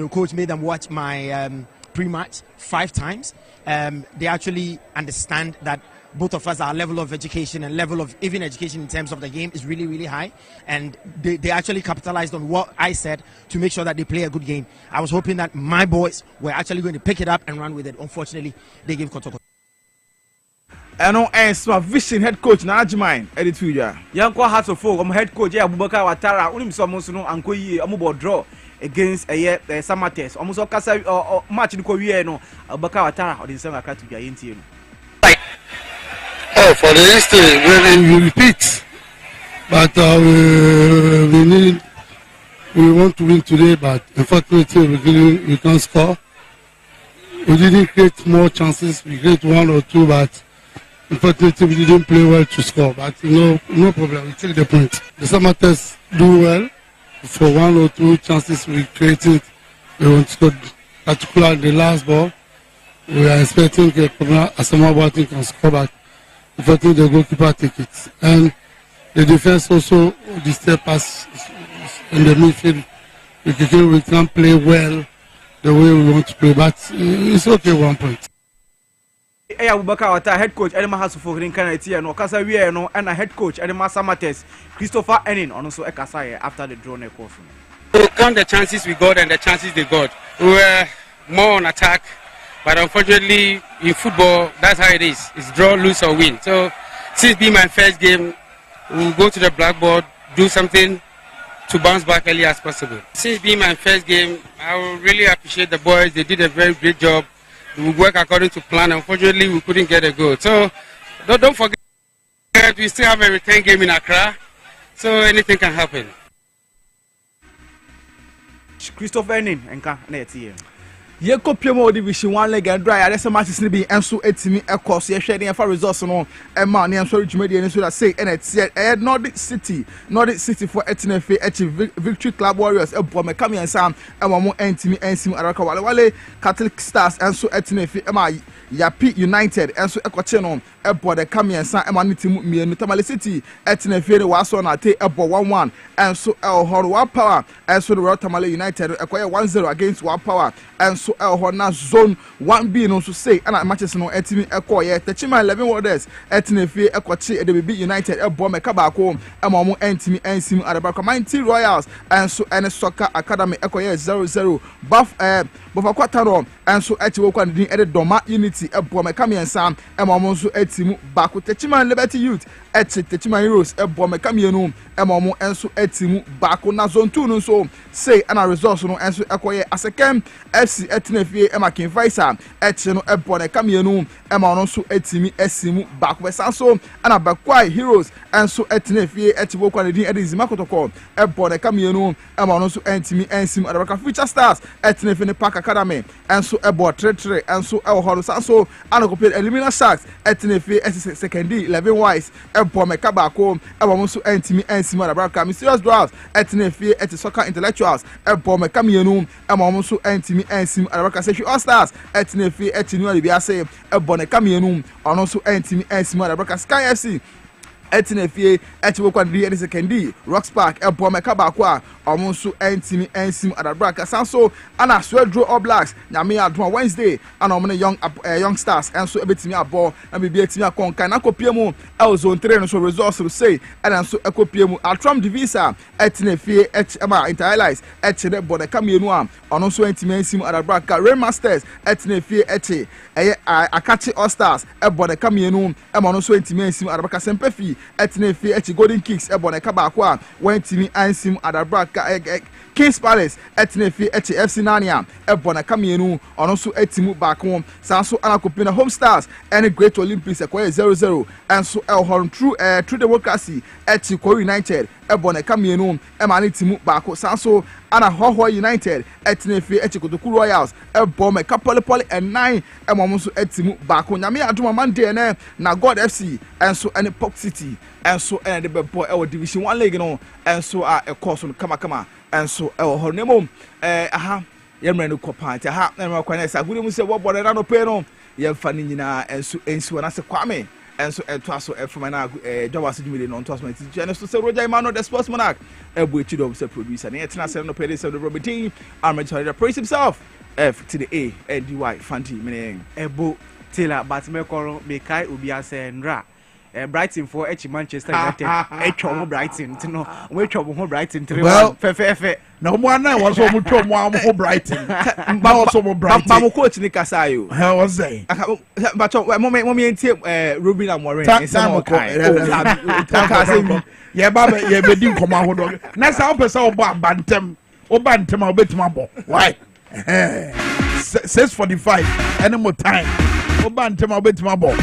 coach made them watch my pre-match 5 times. They actually understand that both of us, our level of education and level of even education in terms of the game is really, really high. And they actually capitalized on what I said to make sure that they play a good game. I was hoping that my boys were actually going to pick it up and run with it. Unfortunately, they gave Kotoko. Eno Smart Vision head coach na Ajiman edit fuja. Yanko Hearts of Folk head coach Abubakar Watara unim so mo no anko yi omo draw against Samates. Almost kasa match ni ko wie no Abubakar Watara odin sem aka to bia yentie no. Oh, for the history, we repeat. But we want to win today, but unfortunately we can't score. We didn't create more chances. We create 1 or 2, but unfortunately we didn't play well to score. But no problem. We take the point. The Samates do well for 1 or 2 chances we created. We want to score, particularly the last ball. We are expecting Asamoah Boateng can score, but unfortunately the goalkeeper take it. And the defense also disturb us in the midfield. We can't play well the way we want to play, but it's okay 1 point. Abubakar Watara head coach Edema Hearts of Folk in Canada no kasa wie no and a head coach Edema Samates Christopher Enin also ekasa after the draw neck off. To count the chances we got and the chances they got. We were more on attack, but unfortunately in football that's how it is. It's draw, lose or win. So since being my first game, we'll go to the blackboard, do something to bounce back early as possible. Since being my first game, I will really appreciate the boys. They did a very great job. We work according to plan. Unfortunately, we couldn't get a goal. So don't forget, we still have a return game in Accra. So anything can happen. Christopher Enin, Enka, Netia. Yeko Piemo Division 1 leg and dry. I guess matches be and so etimi a course. You're shedding for results on a man. I'm sorry to media and so that say and it's Nordic City for Etinefe Victory Club Warriors. A bomb coming and Sam and one more entimi and sim Araka Wale Catholic Stars and so Etinefe Yapi United and so Equachenon. A boy the coming and Sam Emaniti me and Tamale City Etinefe was on a take a 1-1 and so El Horror Power and so the Royal Tamale United acquire 1-0 against War Power and so El Horna Zone 1B no so say and matches no etimi ekoye Techima 11 Warders Etinefe Ekwachi DB United a bomb Kabako Amamu Entimi Ensim Adabaka Mighty Royals and so and Soccer Academy ekoye 0-0 Buff Bofakwatano and so Etiwokwan din edit Doma Unity a bomb Kamian Sam Amamu so etimu Baku Techima Liberty Youth Techima Heroes a bomb Kamianum Amamu and so etimu Baku na Zone 2 no so say and a resource no and so ekoye as a camp FC Etinefe Emma King Faisa Etino Ebone Kamienu Emma no so etimi esimu back so and Abakwai Heroes and so Etinefe Etiwo Kwanedi Edizima Kotoko Ebone Kamienu Emma no so entimi ensim Adabaka Future Stars Etinefe Park Academy and so Ebo Tretre and so El Horo so and compared Elimina Sharks Etinefe second 11 wise Ebome Kabako Emma so entimi ensim Adabaka Mysterious Dwarfs Etinefe Eti Soccer Intellectuals Ebome Kamienu Emma so entimi ensim Araka Seshi All Stars Etinefe Etinu Alibiase Ebone Kamienum ono so entimi ensim Araka Sky FC Etinefe Etiwokwa Ndi Sekendi Rocks Park Ebome Kabakwa omo so entimi ensim Araka Sanso ana Swedro All Blacks nyame adoma Wednesday ana omo young stars and so ebetimi abo na bibia etimi akonkan na kopiemu El Zone 3 no so results to say and so ekopiemu Atram Divisa Etinefe Ema Interallies Etine Bone Kamienu am ono so entimi ensim Araka Rain Masters Etinefe Eti Akachi All Stars Ebone Kamienu ema no so entimi ensim Araka Sempefi Etinefe Eti Golden Kings Ebone Kabakwa wentimi ensim Araka Kings Palace Etinefe Eti FC Nania Ebone Kamienu ono so etimu back home sanso anakopina Home Stars and Great Olympics ekwaye 0-0 and so El Horn True Democracy Eti Ko United Ebone Kamienu emani timu back sanso ana Hoho United Etinefe Eti Kotoku Royals Ebome Kapole and 9 emomo so etimu back nyame adoma Monday na God FC and so any Pop City and so and the boy our Division 1 league no and so a course on kama and so El Hornemo yemre no kopant na ma kwana sa gudi mu se wo bode na no pe no ye fa ni nyina ensu na se Kwame enso eto aso from na DwaboAse dumile no nto aso ma ti so se Roger Emmanuel the sports monarch ebu echi do se producer na yetena se no pe se the Robertin Armage to praise himself F to the A ADY Fanti meaning Ebo Taylor Batmekoro Mekai Obuasi Ndra Brighton for Manchester United Echo Brighton no we trouble ho Brighton 3-1 fe na mo ana was so mo twa mo Brighton ba was so mo Brighton ba mo coach ni kasayo how was they but mo entie Ruben Amorim esa ye ba ye be din koma ho do na sa o pesa o ba bantem obetima bo why 6:45 any more time obantem obetima bo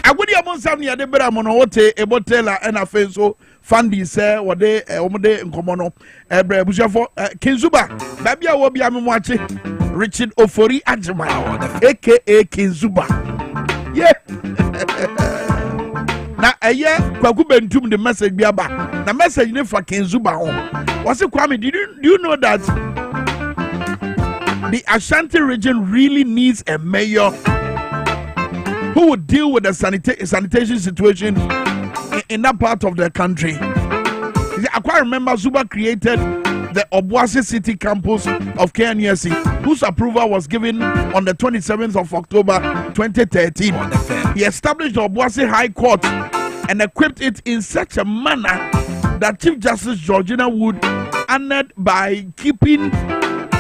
agudi amonsam ne ade bera mo no wote ebotela na fenso fandi se wode omode nkomo no ebra bushafo Kinzuba babia wo bia me mo ache Richard Ofori Ajima aka Kinzuba yeah na eye kwaku bentum the message bi aba na message ne for Kinzuba ho was it Kwame do you know that the Ashanti region really needs a mayor who would deal with the sanitation situation in that part of the country? I quite remember Zuba created the Obuasi City campus of KNUST, whose approval was given on the 27th of October 2013. He established the Obuasi High Court and equipped it in such a manner that Chief Justice Georgina Wood honored by keeping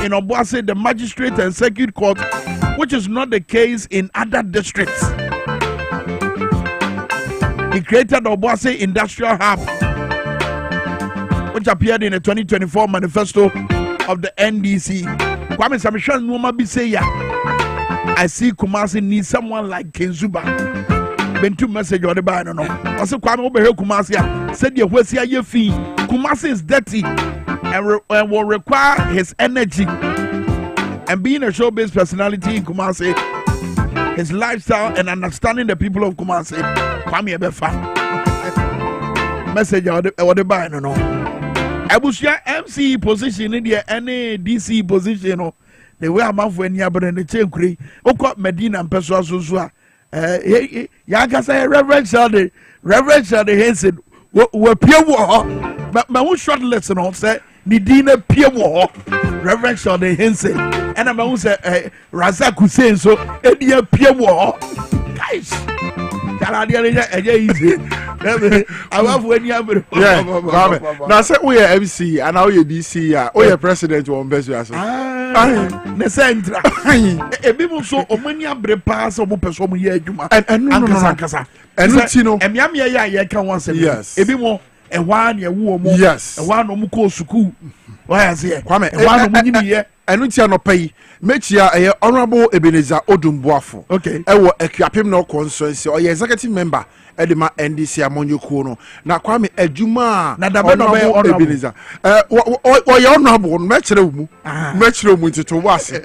in Obuasi the magistrate and circuit court, which is not the case in other districts. He created the Obuasi Industrial Hub, which appeared in the 2024 manifesto of the NDC. Kwame Samishan Numa Biseya. I see Kumasi needs someone like Kenzuba. Been two message on the bar, no. Also, Kwame over here, Kumasi said, "Where's your fee? Kumasi is dirty and will require his energy." And being a showbiz personality in Kumasi, his lifestyle and understanding the people of Kumasi, Kwame Ebefa. Message or the buy no. I will share MC position in the any DC position. The way I'm off when you have been in the chain, Oko Medina and Pessoa Susua. Yaga say Reverend Shade Henson. We're pure war, but my own short lesson on say. Nidina pure war, Reverend Shade Henson, and I'm also Razak Hussein, so Edia pure war. Guys, I love when you have now say we are MC and now you DC, or your president will best as the center. A people so Omania brepas or Mupesom Yajuma and Ankasa. And Yamia can once yes. A bit more. And one year woman, yes, and one omuko suku. Why is here? Kwame, and one of here, and which are not pay. Make ya a honorable Ebenezer Odumboafo. Okay, I will equip him no concerns or executive member Edema NDC Amonyo Kono. Now, Kwame Ejuma, Honorable Ebenezer. Or your honorable Metro into Towasi.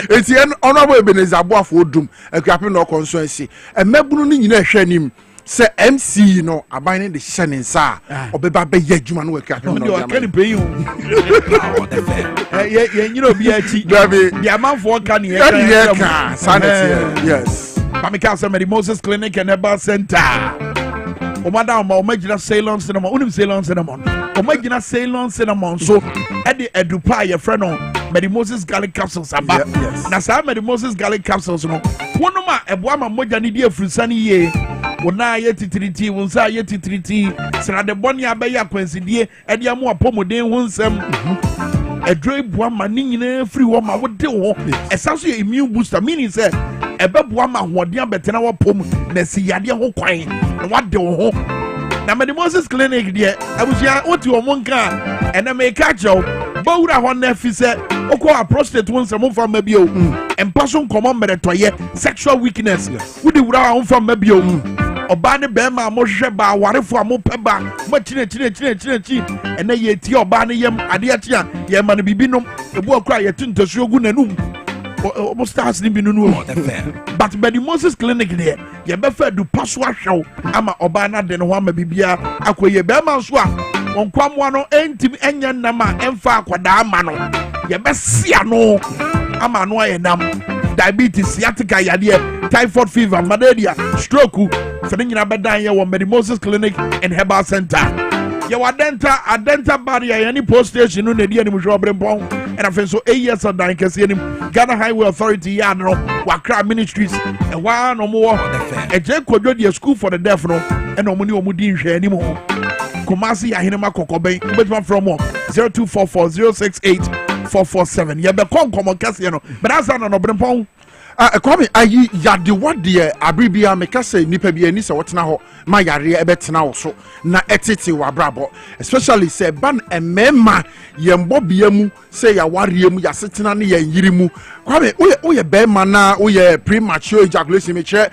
It's the honorable Ebenezer Boafo Odum, equip him no concerns. And Mebuni in a shenim. Say MC, you know, abiding the shining sir, or be baby Yajuman work at him. You can pay you. You know, be a cheap baby. The amount for can you sanity? Yes. Pamika Samedi Moses Clinic and Herbal Center. O madam, o majina Ceylon cinnamon, unim Ceylon cinnamon. O majina Ceylon cinnamon. So, at the Edupa, your friend on Medi Moses garlic capsules. Yes. Now, some Medi Moses garlic capsules. No, one of my Ebuama Mojani dear Frusani ye. Wona yeti triti wonsa yeti triti sra de boni abeya kwansidie e de mo apomoden wonsam edroi boa ma ni nyina free wo ma wode wo esaso ye immune booster meaning say ebeboa ma hoden abetena wo pom na siyade ho kwan na wade wo ho na Medi Moses Clinic de abusia oti wo monka ena me ka jow bawura ho na fi se okwa prostate wonsam from mabio empaso nkomo meretoye sexual weakness wudi wura ho from mabio Obani Bema Mosheba, Warifua Mopeba, Machine, and they yet your Bani Yam Adiatia, Yaman Bibinum, the boy cry a tint to Shogun and almost starts living in but Medi Moses Clinic there, you better do password show. Ama Obana then Wama Bibia, Aqua Bema Swa, on Quamwano, Entim Enyan Nama, Enfa Quadamano, you best see no Ama no diabetes, sciatica, yadia, typhoid fever, malaria, stroke. So then you have a Medi Moses Clinic and Herbal Center. You are Adenta barrier, any post station on the Dian and I feel so 8 years of dying. Ghana Highway Authority, Yano, Wakra Ministries, and one or more. A Jake could go to school for the deaf, and no money or Mudin anymore. Kumasi, Ahinema Kokobe, but from 0244 068 447. You have the Concomo Cassiano, but that's not an open. Kwame ayi yade wode abribia meka say nipa bia ni se wotena ho ma yare ebetena wo so na etete wabrabo especially say ban emema yembo bia mu say ya ware mu ya setena ne yan yiri mu Kwame oye be ma na oye premature ejaculation me che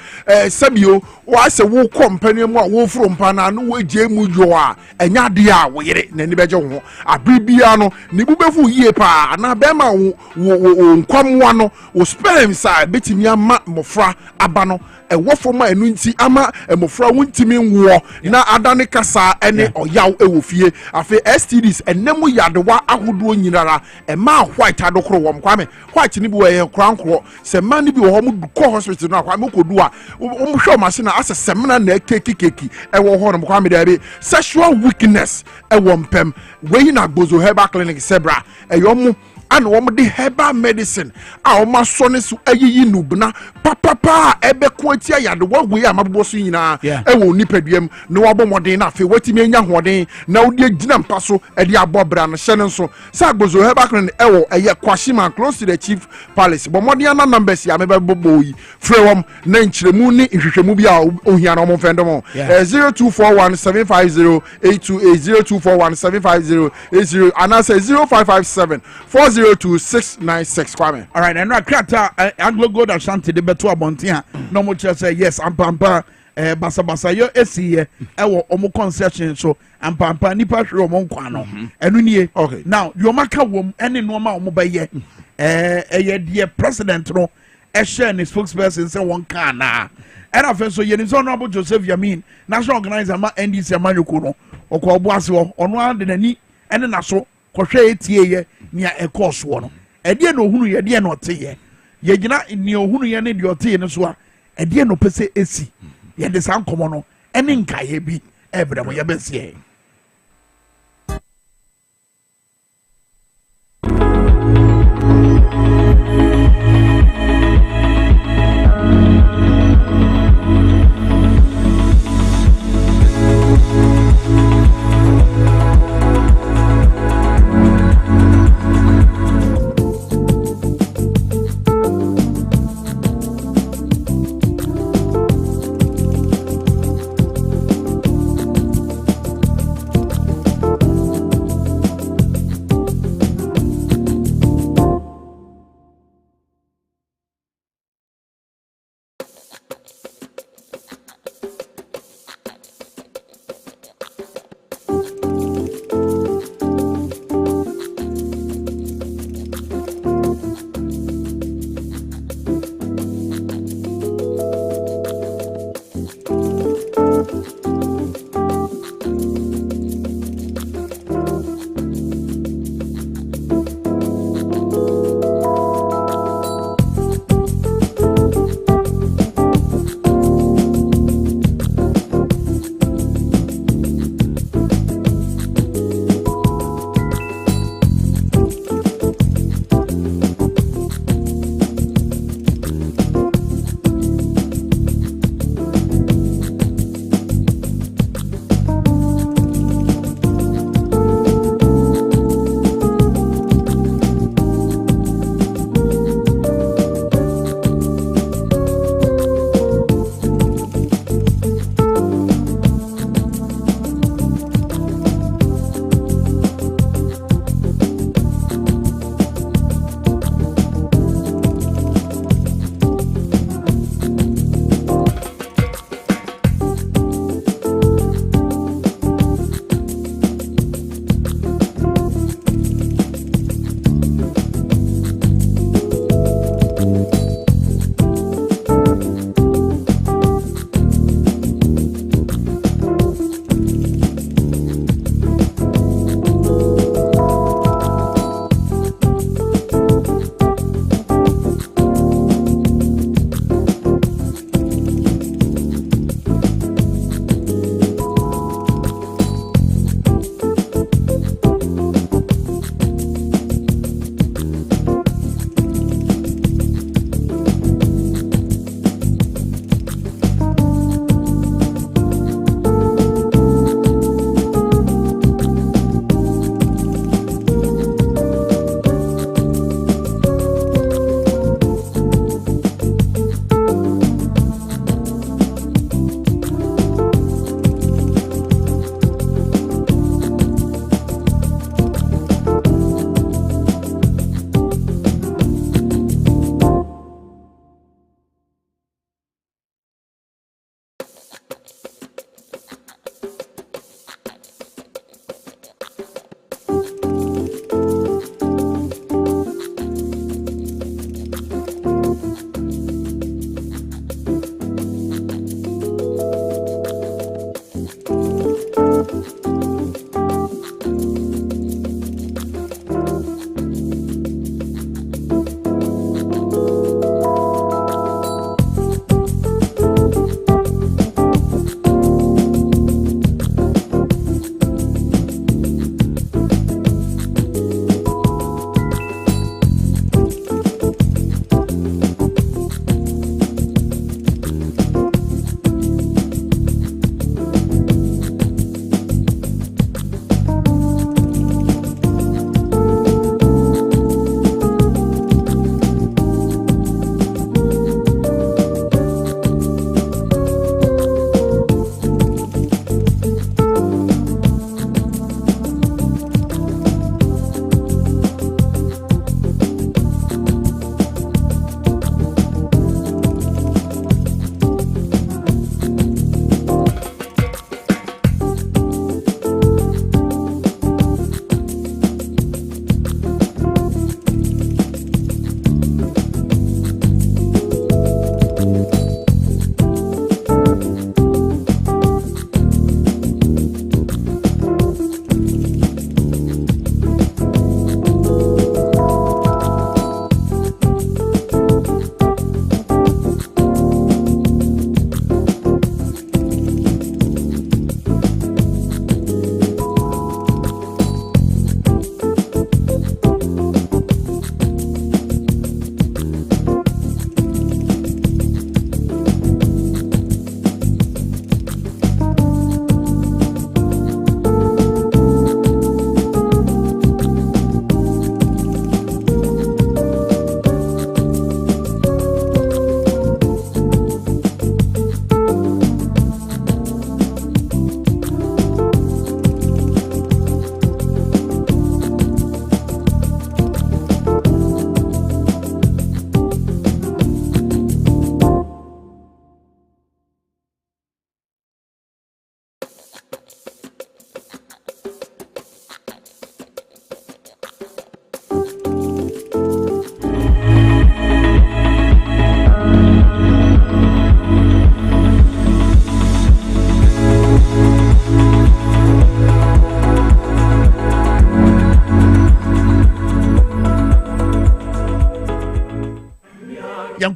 sabio wa se wo company mu a wo furo mpa na no wo je mu yo a enya de a wo yire na ni beje ho abribia no ni bu befu yie pa na be ma wo nkwamwa no wo sperm side betimi ama mofra abano ewo foma enu nti ama mofra wontimi nwo na adane kasa ene oyaw ewo fie afi STDs enemu yadewa ahodo nyinara ema white adokoro wom Kwame white ni bi we krankro se man ni bi wo mu ko hospital na Kwame kodu a hwe machine ase semna na keki ewo ho no Kwame da bi sexual weakness ewo mpem we na Gbozo Herbal Clinic sebra eyomu and wɔn de herbal medicine a wɔn asɔ ne so ayiyi nubna papapa a ɛbɛko atia yadewa wei a mabobɔ so nyinaa ɛwɔ nipadua mu na wabɔ mmɔden na afei watumi anya ahoɔden na wode gyina mpa so ɛde abɔ bra no hyɛ ne nso sɛ agbozo herbal clinic ɛwɔ ɛyɛ kwashima close to the chief palace bɔ mmɔden ana numbers a mebɛbɔ yi frɛ wɔm na nkyerɛmu ne nhwehwɛmu bi a ohia na ɔmo mfɛn dɔm 0241 750 828 0241 750 80 anaasɛ 0557 402 696 Kwame. All right, and Krata Anglo Gold Ashanti de beto abontia no mo say yes ampampa basa yo esi ewo omo concession so ampampa nipa hwe omo nkwa no enu nie. Okay, now you maka wom ene no ma omo baye the president no share ne spokesperson say one can na and afen so yeni so no Joseph Yamin national organizer ma NDC amanyoko no okwa Obuasi wo ono ade nani ene na so kohwe etie ye nia ekos wo no ɛdeɛ no ohunu yɛ deɛ no ɔte yɛ gyina ne ohunu yɛ ne deɛ ɔte yɛ no so a ɛdeɛ no pɛsɛ esi yɛ de san kɔmɔ no ɛne nkaeɛ bi ɛbrɛ mo yɛ bɛsiɛ.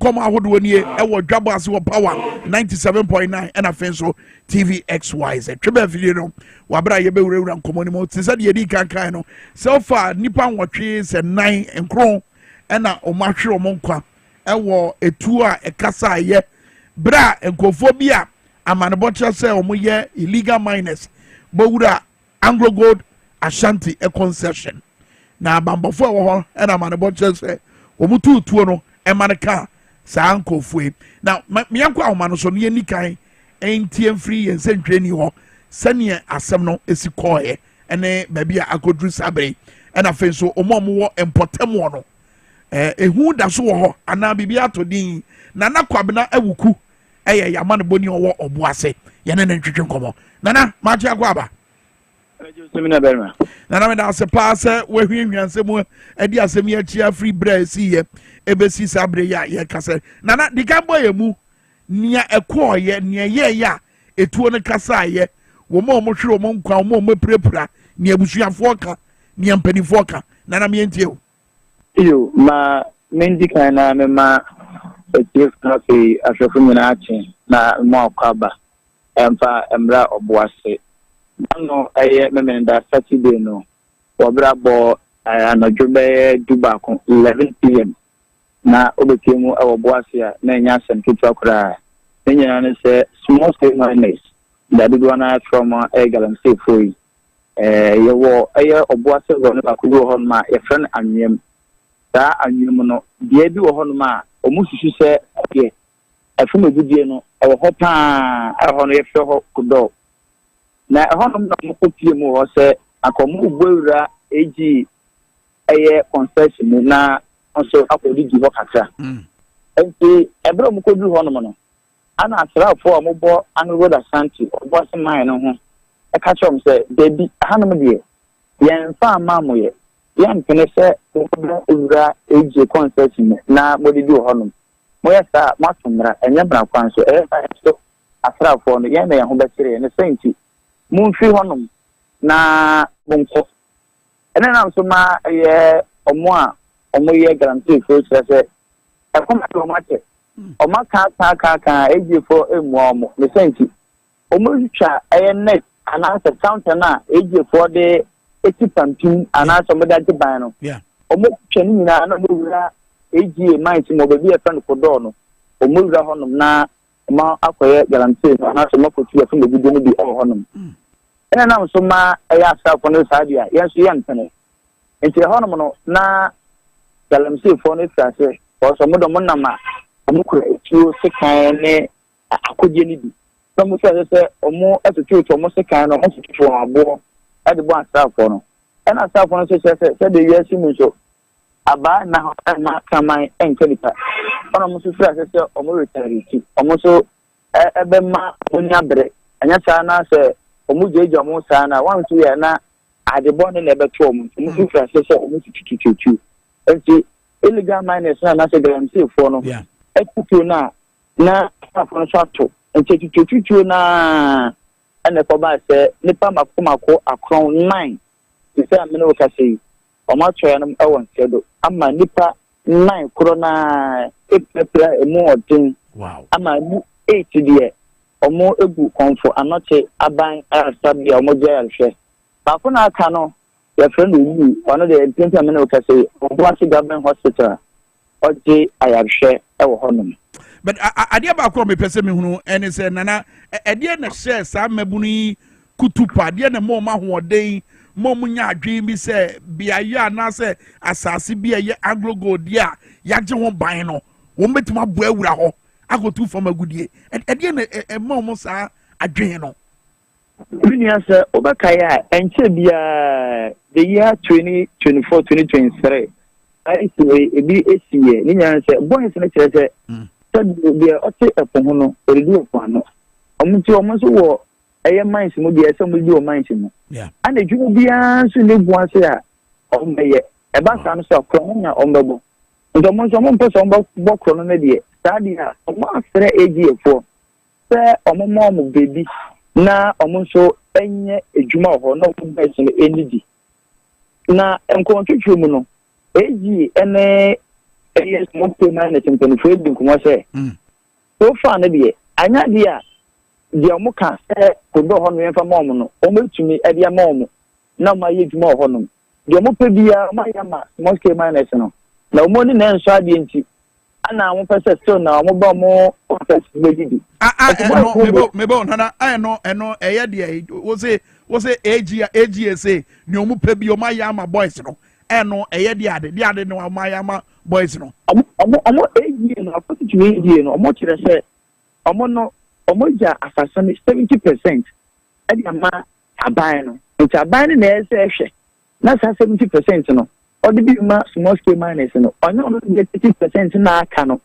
nkɔmɔ ahodoɔ nie ɛwɔ DwaboAse wɔ power 97.9 ɛna afei nso TVXYZ twɛbɛ afidie no wabra yɛbɛwurawura nkɔmɔ no mu te sɛ deɛ yɛdi kankan no sɛ wofa nnipa nwɔtwe sɛ 9 nkron ɛna ɔmo ahwere ɔmo nkwa ɛwɔ etuo a ɛkasa ayɛ bra nkɔfoɔ bi a amanebɔ kyerɛ sɛ ɔmo yɛ illegal miners bɔwura Anglo Gold Ashanti concession na bambɔfoɔ wɔ hɔ ɛna amanebɔ kyerɛ sɛ ɔmo tutuo no ɛma no ka saa nkɔfoɔ na meɛnkɔ ahoma no so no yɛni kan ɛntie mfiri yɛn nsɛntwerɛni hɔ sɛneɛ asɛm no ɛsi kɔɔɛ ɛne baabi a akɔduru saa bere ɛna afei nso ɔmo a ɔmowɔ mpɔtam no ehu da so wɔ hɔ anaa biribi ato din nana kwabena awuku ɛyɛ yama no boni ɔwɔ Obuasi yɛne ne ntwetwe nkɔmɔ nana maakye akɔ aba nana meda ase paa sɛ wahwiahwia nsɛm adi asɛm yi akyi afiri berɛ a ɛsiyɛ ɛbɛsi saa berɛ yi a yɛkasɛ nana de ka bɔ yɛ mu nea ɛkɔɔyɛ nea yɛyɛ a ɛtuo no kasaayɛ wɔn a wɔhwere wɔn nkwa wɔn a wɔapirapira nea abusuafoɔ ka nea mpanimfoɔ ka nana meɛntie o iyo ma mendi kan na mema etie kafe ahwefo nyinaa akye na mo akwaba emfa emra Obuasi no eye memenda Saturday no wobra bo anadwo be dubako 11 pm na obetiemu e Obuasi a na nya asem ketu akora nyina ne se small scale miners da dodo na from galamsey foi yewo eye Obuasi go ne bakugo ho ma ye friend anwem da anwum no bia bi wo hono ma omususu se ye afum agudie no e wo ho pa e ho no ye fɛ ho kudo na e ho no mo kopie mu ho se akomu ubowura eji eye concession na also akodi gi ho kakra enti ebro mo kodu ho no no ana asrafo mo bo Anglo Ashanti Obuasi mine no ho e ka chom se debi hanom de yen fa ma mo ye yan kene se ura eje concession na modidi honum moya sa matumra enya bra kwan so so asrafo no yan na yan ho bekire ne senti munfi honum na bonko ene na so ma ye omo ye guarantee for se e koma to mate oma ka eje fo emu omo ne senti omo twa eye net ana se counter na eje fo de eti pampin ana so meda de ban no omo twani nyina na mowura egie mind mo be bi e fan ko do no omo wura honom na ma akoye guarantee ana so makotu e fan be bi no bi o honom ena na so ma eya asafo no sadia yenso ye ntene enti honom no na galamsey fo no fiase o so mo do mo na ma omo kura etuo sekan ne akoje ni bi so mo se omo etutu omo sekan no mo tutu abo ade bo asafo no ena asafo no se de yesi mu so aba na na kaman enkelipa ono mo so fiase se omo retire ti omo so ebe ma onya bere anya cha na se omo jeje omo sa na wan tu ya na ade bo ne na beto omo mo so fiase se omo tutututu enti illegal miners na se guarantee fo no ekutu na asafo no so enti tutututu na ene ko ba se nipa makomako akron 9 ti se amene wo kase o ma twa no e won sedo ama nipa 9 kro na epepra emu odin ama mu 8 die omo egu konfo anoche aban asabia omo je alhwe ba ko na aka no ya friend wu ono de penti amene wo kase Obuasi government hospital oje ayarhwe e wo honom. But adia ba ko me pese me hunu ene se nana adia na share sa mabuni kutupa adia na mo ma hoden mo munya adwen bi se biaye na se asase bia ye Anglo Gold dia yaje ho ban no wo metima bo awura ho agotu fam agudie adia na mo sa adwen no dunia se obakaya enche bia the year 2024 2023 ai se ebi esiye ni nya se boy se na kire se bia ote epo no oridi epo ano omuti omo so wo eye mines mu bia se mu di o mines mu ana dwumu bia so le buase a omeye eba sa no so kro nya ombebo ndo mo so mo mpo so mbo kro no na die sadi a omo afre eji efo se omo mo bebi na omo so enye edwuma ho na omo ba se enidi na enkontwetwe mu no eji ene yes, most minus and penetrate in commercial. So far, maybe I know the Omuka could go on for moment, almost to me at the moment. Now my age more honum. The Omopia, my yama, most minus no money and sardine. And now, person still now, more maybe. Mebo, Nana, I know, was it AGSA, Nyomu Pebio, my yama boys, no. I know a yadi no my yama boys, no. I'm not 8 years, I put it to 8 years, or much I said, I'm no, Omoja assassin 70%. And your man, a buying, which are buying in that's 70%, no. Or the big small scale miners, no. I know get 50% in our cano.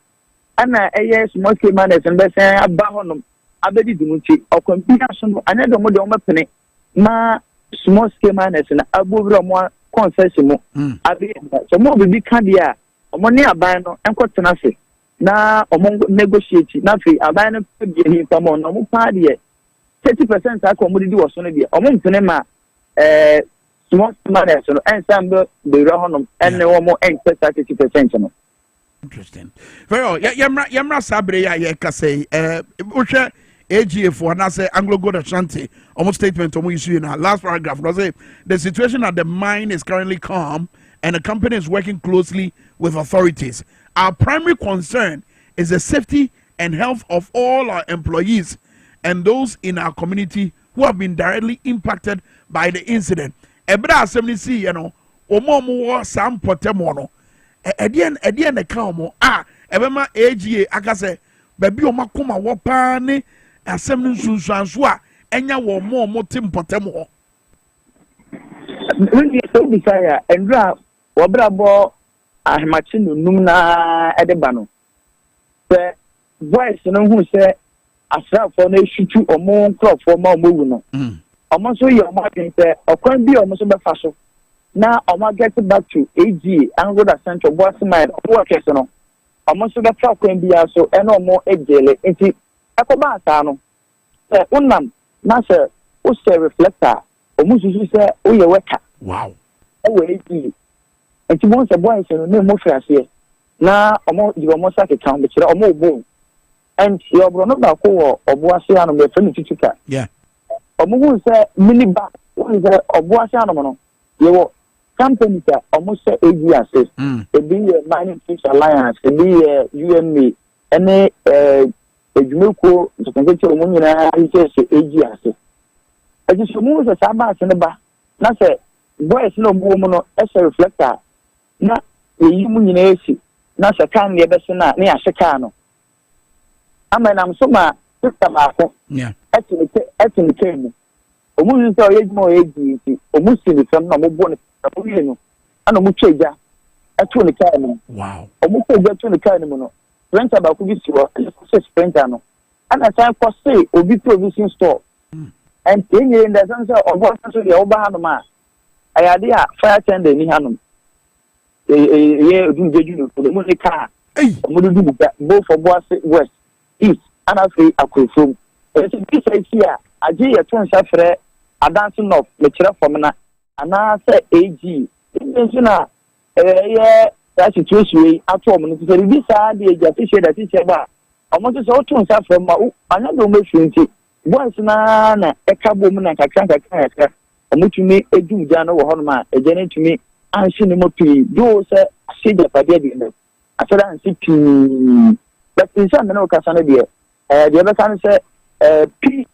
And a small scale miners and best say about them. I bet it didn't or combination another model penny. Ma small scale miners and above more concession. I be so more big candia. Money a buying and quite tenacity. Now among negotiating, nothing. A buying a come on, no party. 30% I commodity was on the among Penema. Small miners and some the Rohanum and no more and 30%. Interesting. Very well. Yamra Sabre, I can say, Usha AGA for Nasa Anglo Gold Ashanti, almost statement on issue in our last paragraph. The situation at the mine is currently calm and the company is working closely with authorities. Our primary concern is the safety and health of all our employees and those in our community who have been directly impacted by the incident. Ebra assembly see, omo sam potemono. Edian the count ebema AGA akase baby omakoma wopa ne assembly sunsuansua enya wo mo tim potemo. Really so desire endra wobrabo ahmachi num na edeba no. Se voice no hu se asrafo na shutu omo crofo ma omo no. Omo so ye omo adin se okwan bi omo so befa so. Now I'ma get back to AG and go to Central Obuasi mine workers no. Omo so befa kwan bi aso e no mo ejele enti akoba asano. Se unam na se o se reflector omo susu se o ye worker. Wow. E we AG. Enti mo se boy se no na mo frase. Na omo di omo sa ke kan be kire omo obo. And your bro no ba ko Obuasi anu be fe ni tutuka. Yeah. Omo hu se mini ba hu se Obuasi anu no. Yewo companies are almost AGS. It be a mining fish alliance, it be a UMA, any Jumiko, the convention woman, he says AGS. As you move as a sabbath in the bar, not say, boys no woman as a reflector, not the human, not a kind near Bessina, near Chicano. I mean, I'm so much system. Yeah, at the table. Omu nso age more age, omu si the from no born. And a muchaja at 20 kind. Wow. A muchaja 20 kind of no. Rent about Kubis, Sprintano. And as I could say, Obi provision store. And in the answer of what to the Obama. I had the fire tender in Hanum. A year do for the money car. Both for Obuasi West, East, and I say I could film. It's a piece here. I did a transfer a dancing of the chair for me. And I say AG, that situation at home. This idea that is about. I want to say, to from my another mission. Once na a cabo woman and a cancer, and which me a do Jano Honma, a generate to me, and Shinimopi, do say, see the Paddy. I said, I'm sick. But in some no Casanabia, the other time said, peace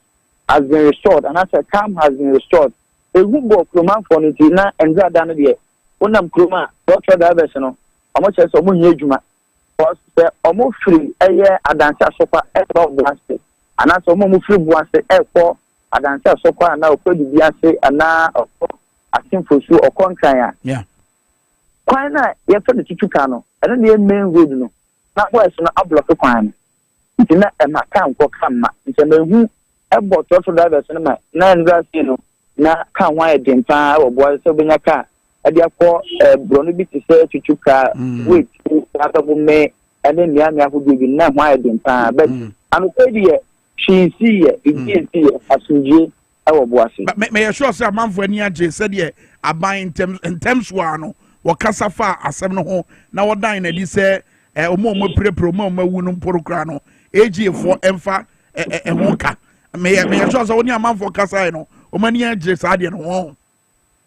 has been restored, and I said, calm has been restored. A woman Kroma for Nitina and Zadana dear. Unam Kroma, Dr. Daversano, how much as a moon yejuma was almost free a year a dancer sofa at Bob and as a moment free once the airport a dancer sofa and now put the Biase and now a simple shoe or contract. Yeah. Quite not, you have the Chichucano, and then the main road no. Not worse than a block of crime. It's not a Macam for Kama. It's a man who bought Dr. Daversano, nine grass, you know. Na kan wa edin pa obo so benya ka ade akọ bronu bi ti se chuchuka wait atabo me ene nia nia ho bi na wa edin pa but anu pedi she see it asunje Obuasi me sure say amanfo ani age said ye aban in terms wa no wakasa fa asɛm no ho na wɔdan na di sɛ ɔmo prepare ɔmo wu no mporo no AG4 ɛmfa ɛho ka me sure sɛ wɔne amanfo kasa no ɔmo ani agye saa deɛ no ho.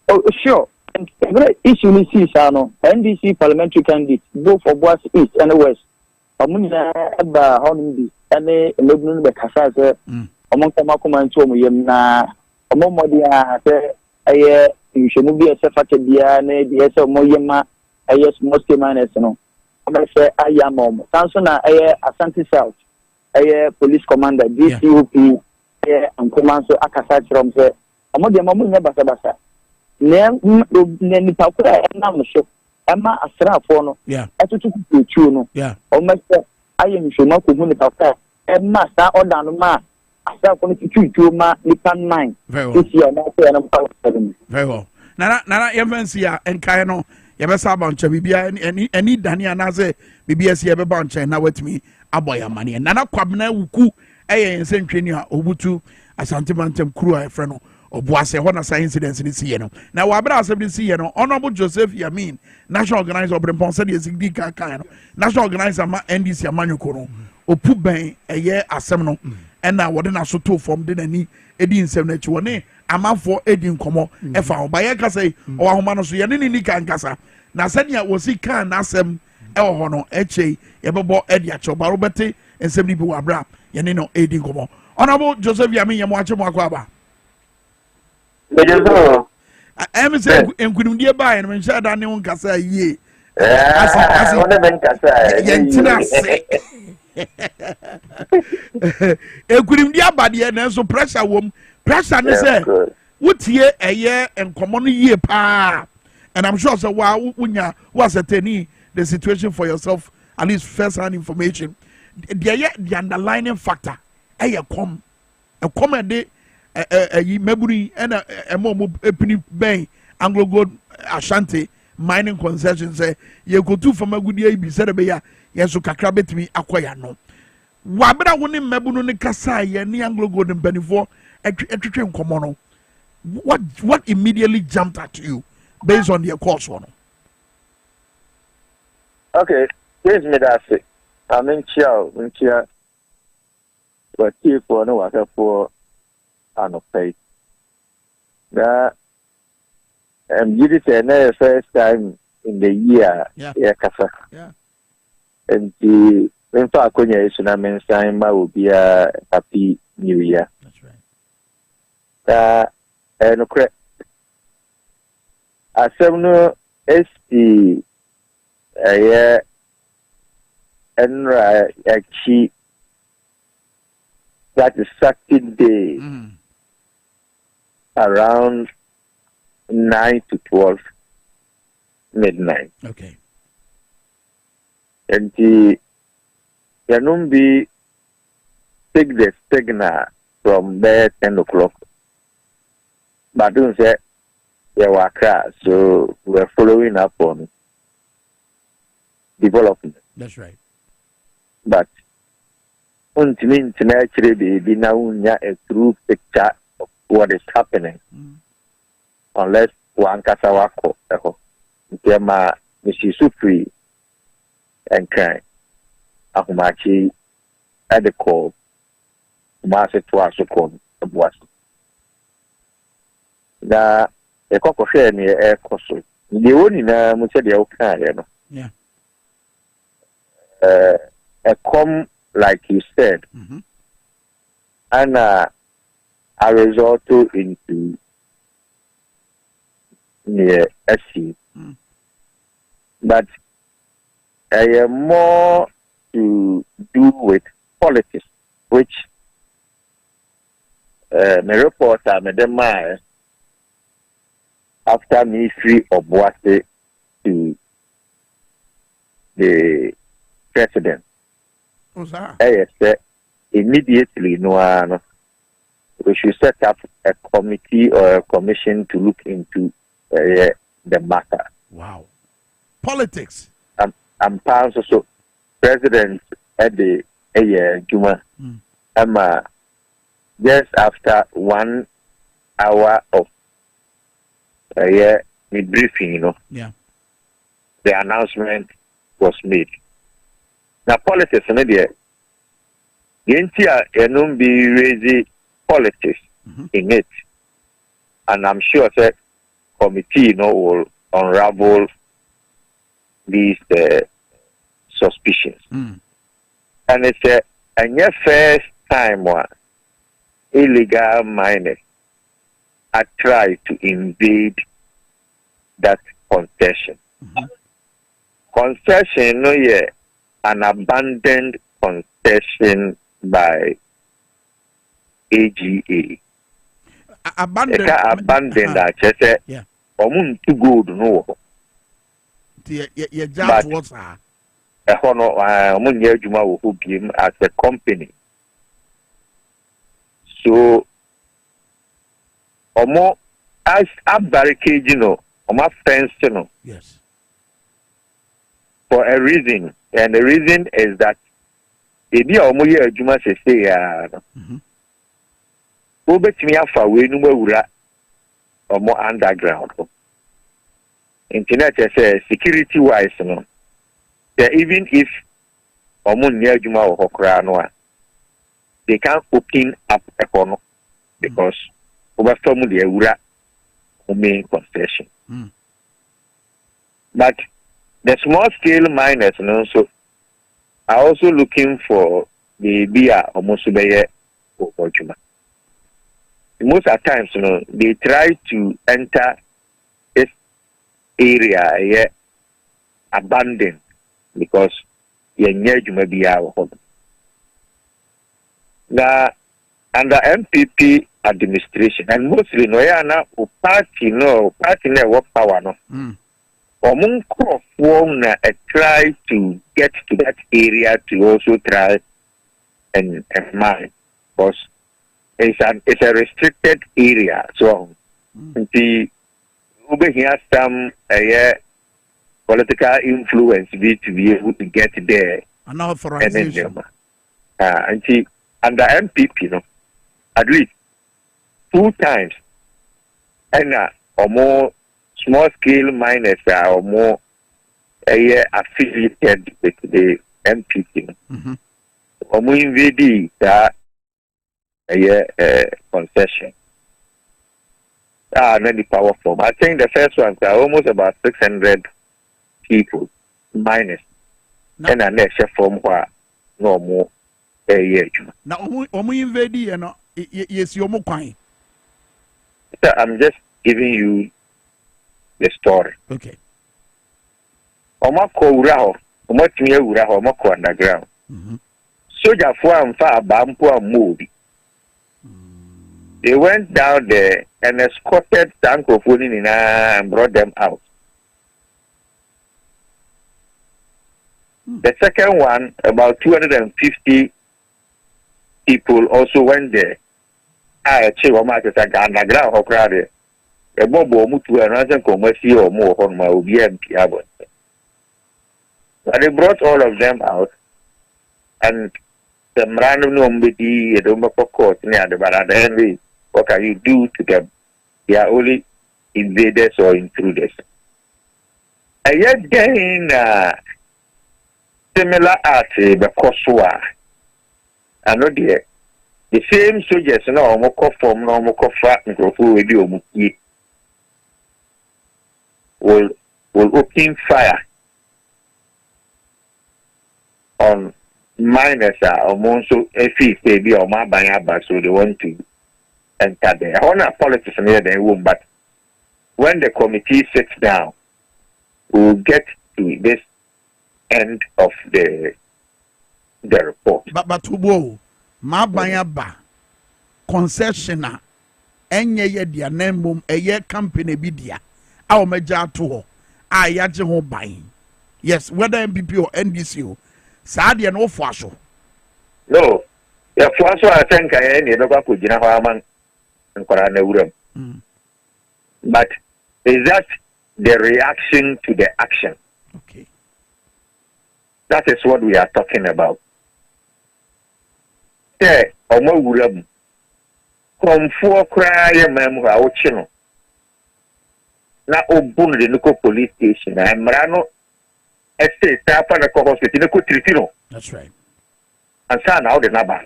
Oh, sure. And issue ni see no NDC parliamentary candidate both for Obuasi East and West. Amuna eba honim bi ene emebunu be kasa se omon kama kuma nti omo yem na omo modi a se eye nhwemu bi ese fata bia na bi ese omo yema eye small scale miners no. Omo se ayama omo. Sanso na eye Asante South eye police commander DCOP eye ankoma so akasa kirom se omo de omo nya basa ne nipa kura nam so ema asrafo no etutu kutuo no o mese aye nhwema ko hu nipa kura ema sa order no ma asrafo no tutuo ma nipa 9 this year na so na mpa very well nana yefansi a enkae no yebesa abancha bibia eni dani anaze bibia si yebeba ancha na watimi aboya mane nana kwabna wuku eye nsentweni a obutu Asante Mantem kru a efre no Obuasi ho na sa incidents ni siye no na wabra asem ni siye no Honorable Joseph Yamin national organizer Obrempon said yes di kan no national organizer ma NDC amanyoko no opu ben eye asem no na wode na so to form de nani edi nsem na chi woni amanfo edi nkomo efa oba ye kasa o ahoma no so ye ne ni kan kasa na sania wosi kan na asem ewo ho no eche ye bebo edi acho ba robete nsem ni bi wabra ye ne no edi nkomo Honorable Joseph Yamin ye mo ache mo akwa I'm saying, and couldn't you buy and when shut down in Cassa ye? As couldn't you buy the end so pressure womb pressure what year a year and common year pa and I'm sure so wow when you was at any the situation for yourself at least first hand information the underlying factor a come meburi ena emo epini ben Anglo Gold Ashanti mining concession say ye go to from agudi bi say be ya yeso kakra betimi akoya no wabra woni mebunu ne kasa ye ne Anglo Gold mpanifo etwetwe nkomo no what immediately jumped at you based on your course one. Okay, here's me that say I'm in chia but if for no was for ano pay. That you did say first time in the year, kasa. Yeah. And the in fact, when you means time will be a happy new year. That's right. And okay. As no ST and actually that is Saturday. Around 9 to 12 midnight. Okay. And the Yanumbi take the signal from there 10 o'clock. But don't say there were cars, so we're following up on development. That's right. But until actually be now a true picture of what is happening unless one kasawako tema Mrs. Free and kind Ahumachi at the call Masa to us called Obuasi. Na a cock of hair near air coastal. The only Musadia Okano. Yeah. A com like you said. And I resort to into near SC. But I am more to do with politics, which my reporter, Madam after me free Obuasi to the president. I said immediately no we should set up a committee or a commission to look into the matter. Wow. Politics. I'm also president at the Juma. Just after 1 hour of briefing, Yeah. the announcement was made. Now, politics, the entire be raising politics in it. And I'm sure that committee will unravel these suspicions. And it's a first time one illegal miners are trying to invade that concession. Concession, an abandoned concession by AGA. Abandoned that just to go to know. But as a company. So as a barricade, fence, yes, for a reason, and the reason is that if you are Juma say, more underground. Internet says security wise, even if near Juma or Hokranoa, they can't open up a corner because over family main concession. But the small scale miners so are also looking for the beer or Mosubeye or Juma. Most at times, they try to enter this area abandoned because you're near Juma beer or home. Now, under MPP administration, and mostly party network power try to get to that area to also try and mine because it's a restricted area. So the over here some political influence to be able to get there. An authorization. And under MPP, at least 2 times, and or more small scale miners are more affiliated with the MPP. Or more invade concession. Very powerful. I think the first ones are almost about 600 people, minus. And a next from where no more. Now, invade yes, you're more quiet. I'm just giving you the story. Okay. Omako Uraho, Omotimia Uraho, Omako underground. Soldier for far Bampo movie. They went down there and escorted Tankophone and brought them out. The second one, about 250 people also went there. I underground how crowded. A bobo mutu and answer commercial or more on my OBM. But they brought all of them out and the random nobody a Domako court near the Barada. What can you do to them? They are only invaders or intruders. And yet then similar art the Kosua. I know the same soldiers no moko form no moko fat microphone with you will open fire on miners or monso if they be or my banyaba so they want to enter there. I want to politics near the room, but when the committee sits down, we'll get to this end of the report. But whoa, my banyaba concessioner, enye ye dia nembum eye company bidia. Our major to I yaje ho buying. Yes, whether MPP or NDC, Sadia no fasho. No, yeah, Fasho, I think I any never could you know and Korana. But is that the reaction to the action? Okay. That is what we are talking about. There, Omo Wuram. From 4 cry, ma'am, now, Obun the local police station, and Marano estate after the hospital no ko tritino. That's right. And so now the number.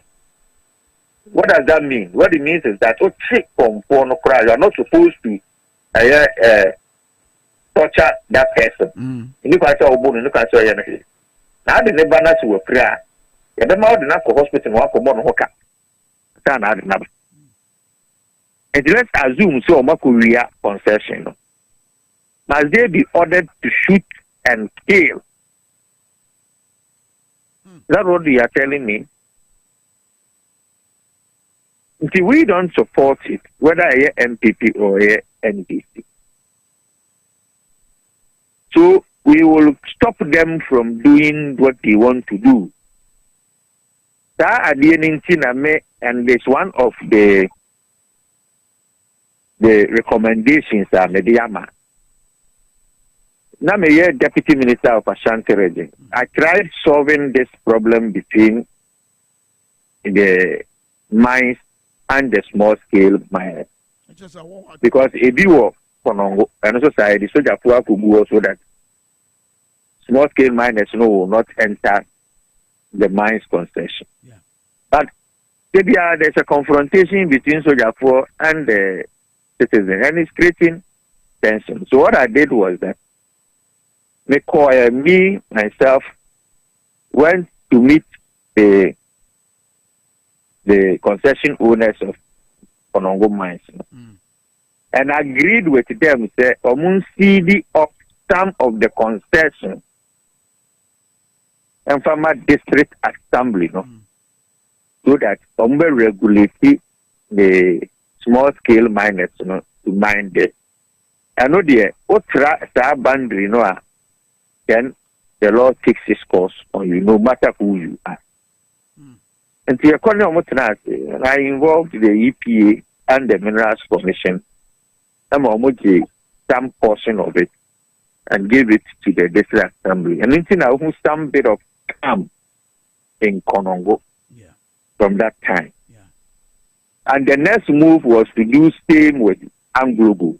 What does that mean? What it means is that you are not supposed to torture that person. You can't say you can't say anything. Now the neighbor not to cry. You don't know the hospital one for more hoka. And let's assume so much Korea concession. Must they be ordered to shoot and kill? That's what you are telling me. Until we don't support it, whether a MPP or a NDC. So we will stop them from doing what they want to do. And there's one of the recommendations that Mediama. Now, I'm a deputy minister of Ashanti region. I tried solving this problem between the mines and the small scale miners. Because if you were Konongo and society, so that also that small scale miners will not enter the mines concession. Yeah. But there's a confrontation between Sojapo and the citizen, and it's creating tension. So what I did was that me myself went to meet the concession owners of Konongo mines, and agreed with them say CD of some of the concession and Farmer District Assembly, so that regulate the small scale miners, to mine there. I know the otra boundary, then the law takes its course on you, no matter who you are. And to I involved the EPA and the Minerals Commission, some portion of it, and gave it to the District Assembly. And it's some bit of calm in Konongo from that time. Yeah. And the next move was to do same with Anglo.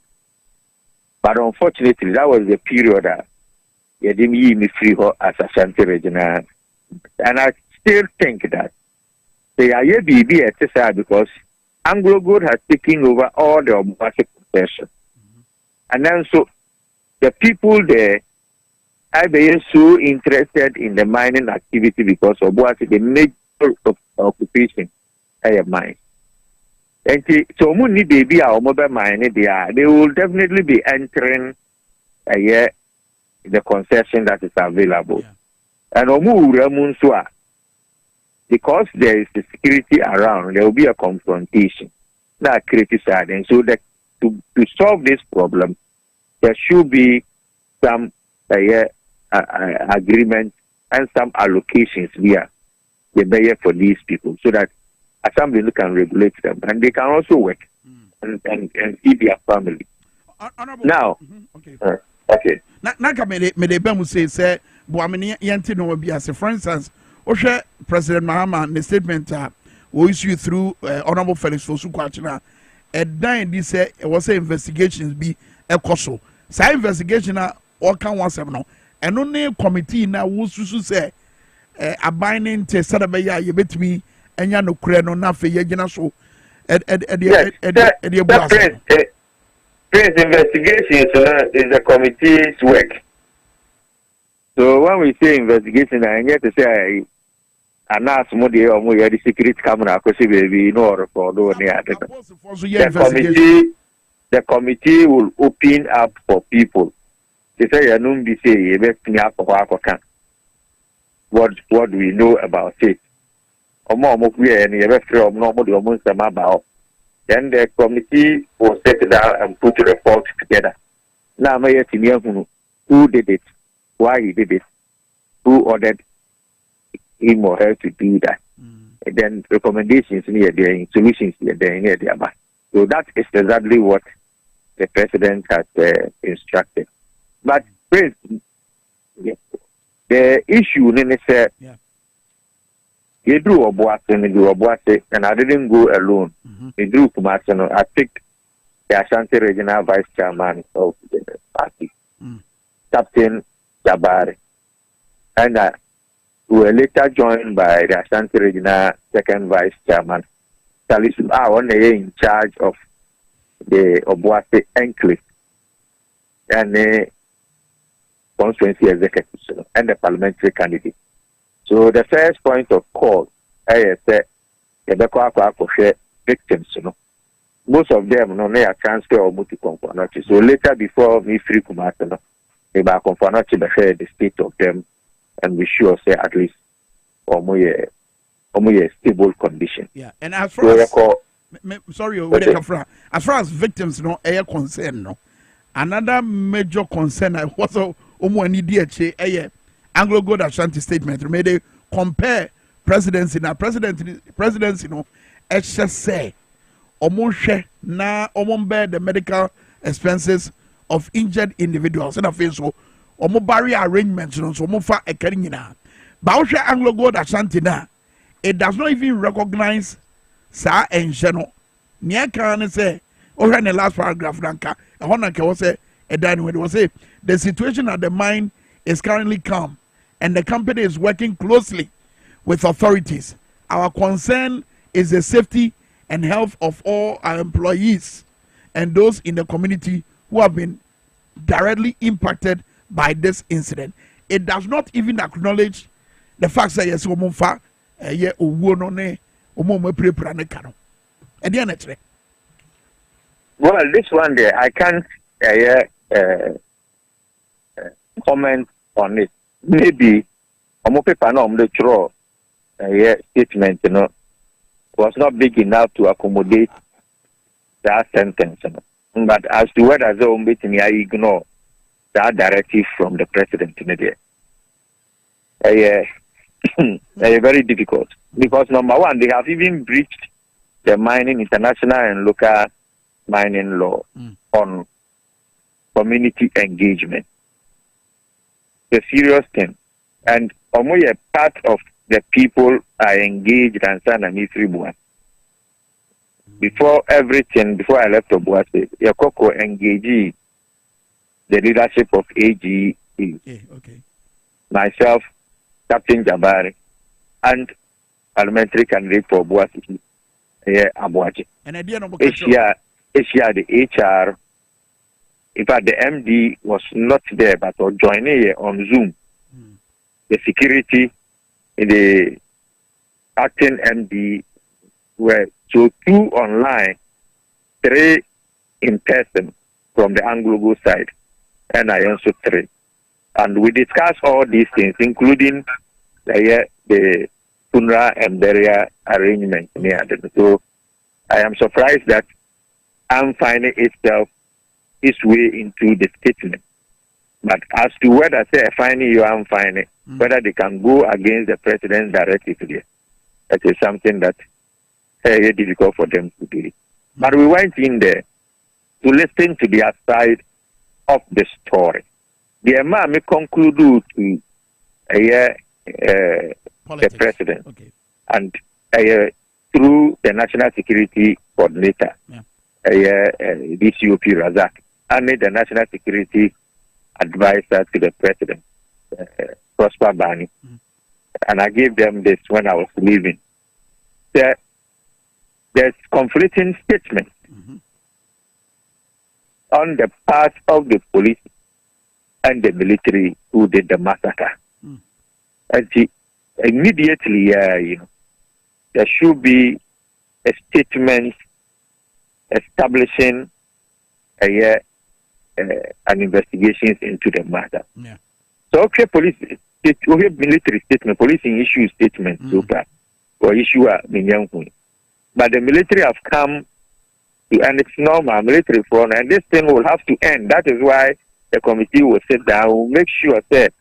But unfortunately, that was the period that you didn't give me free as Ashanti regional. And I still think that they are here because Anglo Gold has taken over all the Obuasi concessions. And then so the people there are so interested in the mining activity because Obuasi, the major occupation is mine. And so many baby are mobile mining they will definitely be entering the concession that is available. And because there is the security around, there will be a confrontation. That creates sad. And so that to solve this problem, there should be some agreement and some allocations via the mayor for these people, so that assembly can regulate them and they can also work and feed their family. Now, okay. Naka me say Boamini Yanti no be as for instance, Oshe President Mahama the statement we issue through Honorable Felix Fosu-Kwachina, and then this was investigations be a coso. Sa investigation or can one seven and only committee now was to say a binding to Sadabeya you bet me and ya no creno na fe yegina so Prince investigation is the committee's work. So when we say investigation, I get to say ask somebody or more the secret camera because baby no for the committee will open up for people. They say what do we know about it? Then the committee will sit down and put a report together. Now, who did it, why he did it, who ordered him or her to do that. And then recommendations near there, solutions near there. So that is exactly what the president has instructed. But the issue is he drew Obuasi, and I didn't go alone. He drew Kumasano. I picked the Ashanti Regional Vice Chairman of the party, Captain Jabari. and we were later joined by the Ashanti Regional Second Vice Chairman, Salisu Awoneye, in charge of the Obuasi Enclave and the constituency executive and the parliamentary candidate. So the first point of call, I said, the victims, most of them they are transferred or moved to Konfanochi. So later, before me free Kumasi, they are Konfanochi the state of them, and we sure say at least a stable condition. Yeah, and as far as as far as victims are concerned, another major concern I was Anglo Gold Ashanti statement. May they compare presidency now. Presidency, say na bear the medical expenses of injured individuals. And I feel so. Barrier arrangements, so fa a carrying. But Anglo Gold Ashanti na, it does not even recognize sa and Shano. Near can say, or in the last paragraph, Ranka, a honor was say, a dining when it was say, the situation at the mine is currently calm, and the company is working closely with authorities. Our concern is the safety and health of all our employees and those in the community who have been directly impacted by this incident. It does not even acknowledge the fact that yes, well, this one there, I can't comment on it. Maybe the statement, was not big enough to accommodate that sentence. But as to whether I ignore that directive from the president, very difficult. Because number one, they have even breached the mining international and local mining law on community engagement. It's a serious thing. And only a part of the people are engaged and sign a free one. Before everything, before I left Obuasi, Yakoko engaged the leadership of AGE, myself, Captain Jabari, and parliamentary candidate for Obuasi, Abuaji. Asia, the HR, in fact, the MD was not there, but was joining on Zoom. The security, the acting MD were so 2 online, 3 in person from the Anglo side, and I also 3. And we discussed all these things, including the funeral and burial arrangement. So I am surprised that I'm finding itself its way into the statement. But as to whether say finding you am finding, whether they can go against the president directly today, that is something that is very difficult for them to do. But we went in there to listen to their side of the story. The man conclude to the president and through the national security coordinator, DCOP Razak, and the national security advisor to the president, Prosper Bani. And I gave them this when I was leaving. There's conflicting statements on the part of the police and the military who did the massacre. And immediately, there should be a statement establishing an investigation into the matter. So, okay, police, military statement, policing issue statement, or issue a Minyanhui. But the military have come to, and it's normal, military front, and this thing will have to end. That is why the committee will sit down, will make sure that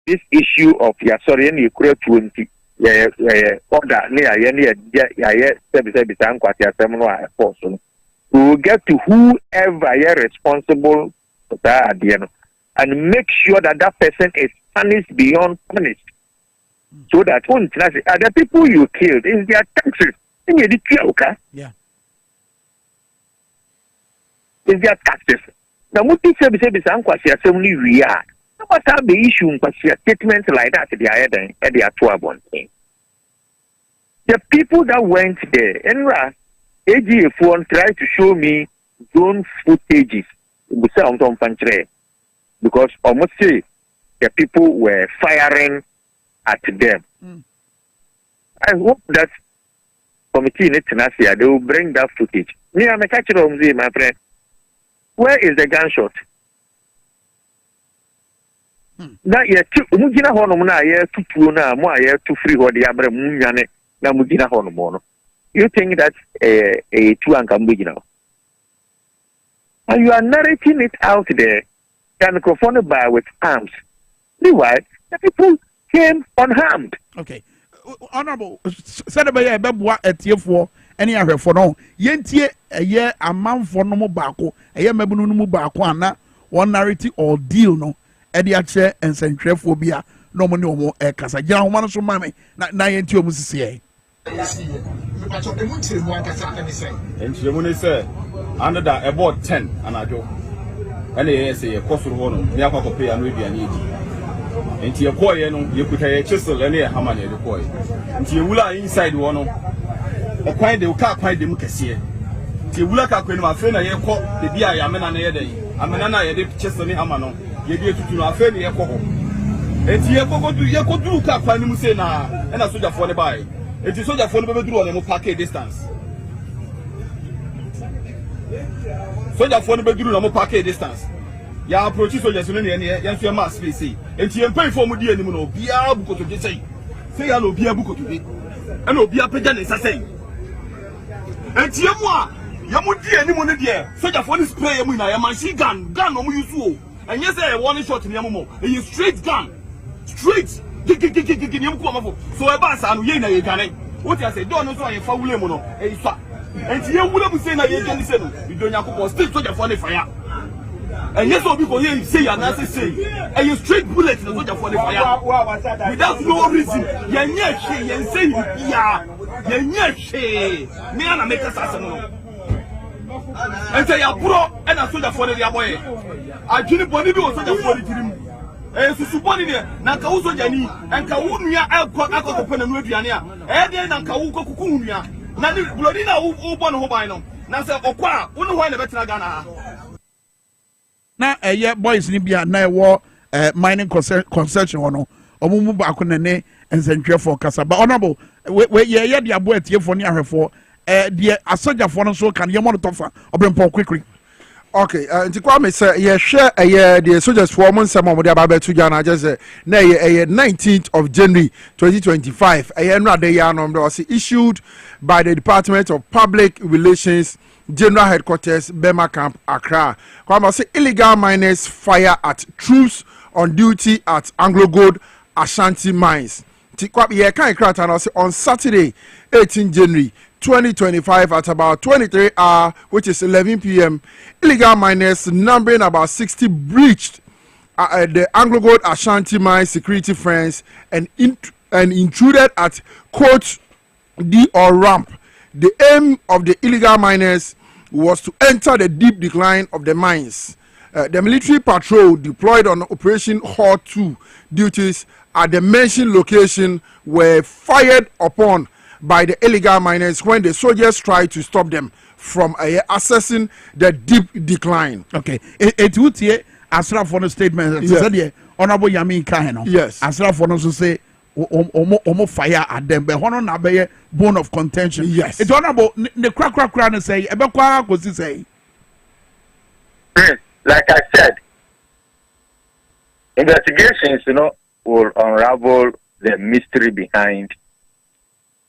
this issue of Yasori and Ukraine 20 order we will get to whoever is responsible for that at the end, and make sure that that person is punished beyond punished. So that when the people you killed is their taxes. Yeah. Is their taxes. Now, what is the we are? No matter the issue, but statements like that, they are two about things. The people that went there, and AGF one tried to show me drone footages. Because almost say the people were firing at them. I hope that committee in Tunisia they will bring that footage. Me, I'm a catcher of my friend. Where is the gunshot? Na ye mugina hono na ye tutu na mo aye tu free ho de abre munyane na mugina hono mo no. You think that two and mugina? And you are narrating it out there, can microphone by with arms. Meanwhile, the people came unharmed. Okay. Honorable, said about a beboa at year for any other for no. Yentie a year a man for no mobako, a year mebunu mubakwana, one narrative or deal no, Ediache and Centrophobia, no more a Casajan, one so mammy, not nine to Mussie. And she only said, under that about 10 and I do. And they say a cost of one, near Papa pay and maybe an and to your boy, you could have a chisel and a hammer the boy. And to your inside one, a quite the car quite the Mucasia. To you look at when my friend I caught the dear Yaman and a day. I mean, I did chisel hammer, you did to our friend here. And to your go to your do car find Musena and a soldier for the buy. It is soldier for the bedroom on a packet distance. Soldier for the bedroom on a packet distance. Ya approach soldiers in any answer mass PC. And you pay for Mudi and Muno, be a book to say. Say, I will be a book to be. And will be a pagan is a saying. And Tiamwa, Yamudi and Nimon dear, soldier for this play, I machine gun on you. And yes, I want a shot in Yamumo, a straight gun. Straight. So a bass and Yena Yagane. What I say, don't know so I found Lemono, a fat. And you wouldn't say that you don't have still soldier for the fire. And yes, all people here say and I say, and you straight bullets in the soldier for the fire. Without no reason, Yanyashi and say, yeah, Yanyashi, me and I make us as and say, I pro and a soldier for the boy. I didn't want to do a soldier for the dream. Susuboni ne na ka uso jani enka wunua akọ na nuaduane a ede na nka wuko kukunua na ni blodi na wo no ho ban no na se okọ a wo no ho na betena Ghana ha na boys ni bia na ewo mining concession no omumu ba ko ne ensentwe for kasaba honorable we ye de abo atie for ni ahwefo de asoja for no so kan ye mo no tofa obrempo quickly. Okay, nti Kwame say ye share the soldiers for months some of the Ababa to Ghana just na 19th of January 2025 another year number was issued by the Department of Public Relations General Headquarters Bema Camp Accra. Kwame say illegal miners fire at troops on duty at Anglo Gold Ashanti mines. Nti Kwame ye kan krata say on Saturday 18 January 2025 at about 23 hours, which is 11 p.m. illegal miners numbering about 60 breached the Anglo Gold Ashanti mine security fence and intruded at Coach D or ramp. The aim of the illegal miners was to enter the deep decline of the mines. The military patrol deployed on Operation Hall 2 duties at the mentioned location were fired upon by the illegal miners when the soldiers tried to stop them from assessing the deep decline. Okay. It would say Asra for the statement. Yes. Honorable Kwame Minkah. Yes. Asra for no say omo fire at them. But hono na be bone of contention. Yes. It's honorable the crack and say ebe kwa go say. Like I said, investigations, will unravel the mystery behind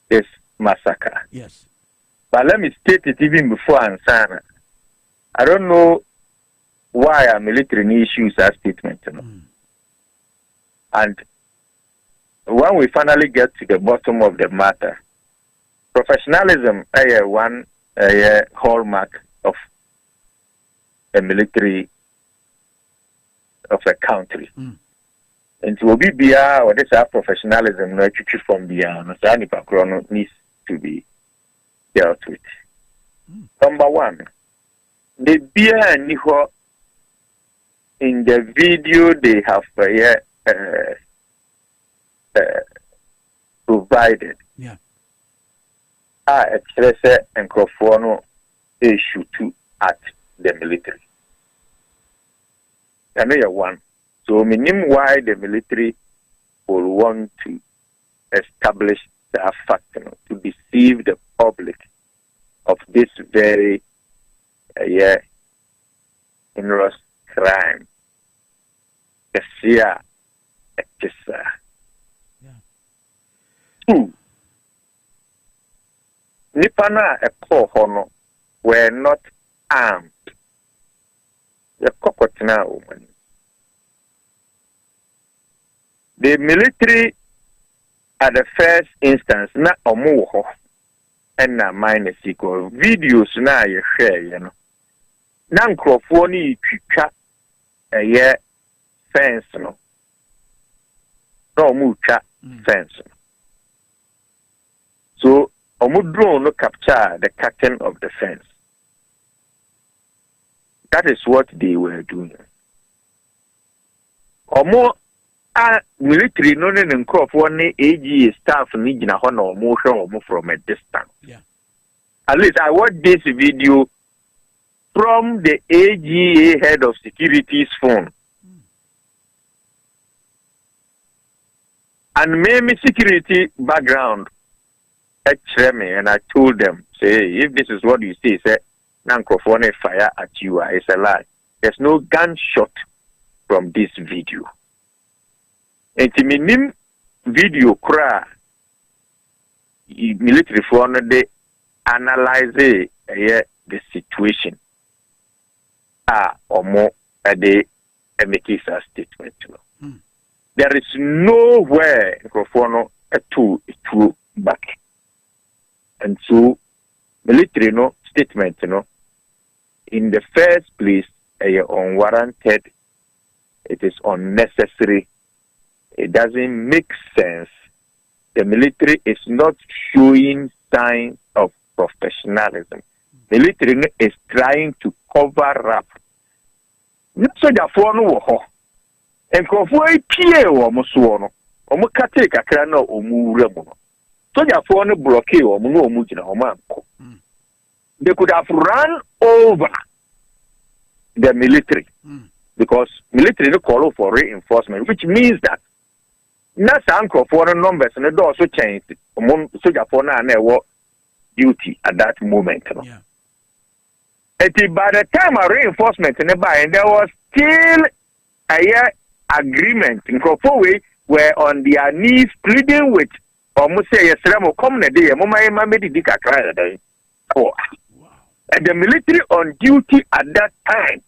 this massacre. Yes. But let me state it even before Ansana. I don't know why our military issues a statement. And when we finally get to the bottom of the matter, professionalism is one hallmark of a military of a country. And to be bia or this professionalism no from beyond needs to be dealt with. Number one, the beer and niho in the video they have provided. Yeah. Express and Crofono issue to at the military. I know one. So meaning why the military will want to establish that fact, to deceive the public of this very heinous crime. Yeah. Two. Nipana a Hono were not armed. The cocotina woman. The military at the first instance not omuho and na minus equal videos na you share, you know. Nan crofoni chicha a year fence no. No mucha fence. So Omudro no capture the captain of the fence. That is what they were doing. Omo military no ne crop one AG staff ni gina ho na omo hwe omo from a distance. Yeah. At least I watched this video from the AGA head of security's phone. And maybe security background me, and I told them, say, if this is what you say, say, Nankrofone fire at you, it's a lie. There's no gunshot from this video. And to me, video cry, military phone, they analyze the situation. Or more, they make a statement. There is nowhere Nankrofone to back. And so, military statement, in the first place, unwarranted, it is unnecessary, it doesn't make sense. The military is not showing signs of professionalism. Military is trying to cover up. So therefore, no, and Kofu Pierre or Musuono, or Mukate Kakrano or Muramono. So therefore, no blockade or no mujina or manco. They could have run over the military because military no call for reinforcement, which means that Nasa uncle for numbers and the door also changed. So therefore, now duty at that moment. Yeah. By the time of reinforcement in the buy, and there was still a agreement in Crawford were on their knees pleading with almost say yes, come a day, and the military on duty at that time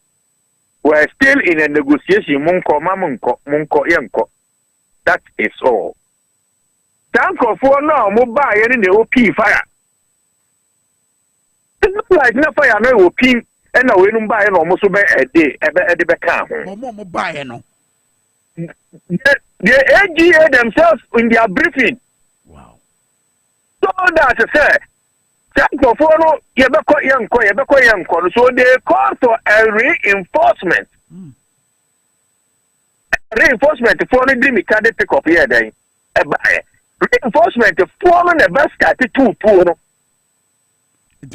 were still in a negotiation. Munko. That is all. Thank you for now, mobile in the OP fire. It's not like no fire, no OP, and no winning by almost a day, at the back. The AGA themselves in their briefing. Wow. So that's a fair. So they call for a reinforcement. Reinforcement for the dream can pick up here then. Reinforcement following the best at 2.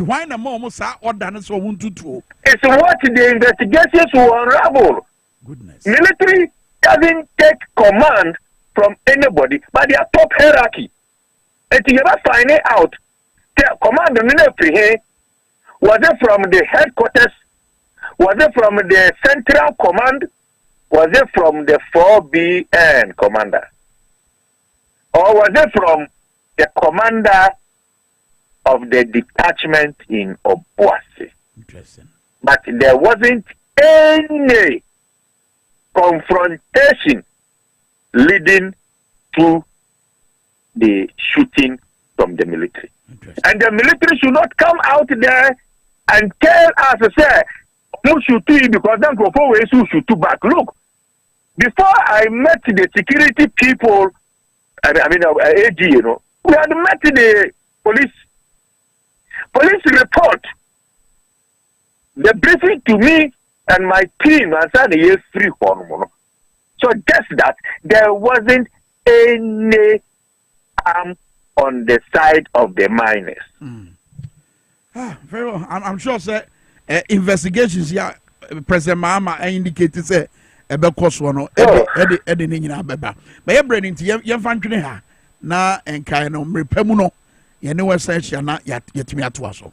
Why no more or done so won't do? It's what the investigations will unravel. Goodness. Military doesn't take command from anybody, but their top hierarchy. And you never find it out. The command was it from the headquarters? Was it from the central command? Was it from the 4BN commander? Or was it from the commander of the detachment in Obuasi? Interesting. But there wasn't any confrontation leading to the shooting from the military. And the military should not come out there and tell us, say, who shoot you because then go forward, who shoot you back. Look, before I met the security people, AG, we had met the police report. The briefing to me and my team and said the free one. So just that there wasn't any harm on the side of the miners. Very well. I'm sure, sir. Investigations here, President Mahama indicated say ebe koso no ede ne nyina beba. But ye brain nti ye fantwene ha na enkai no mrepam no ye ne wese na yetimi ato so.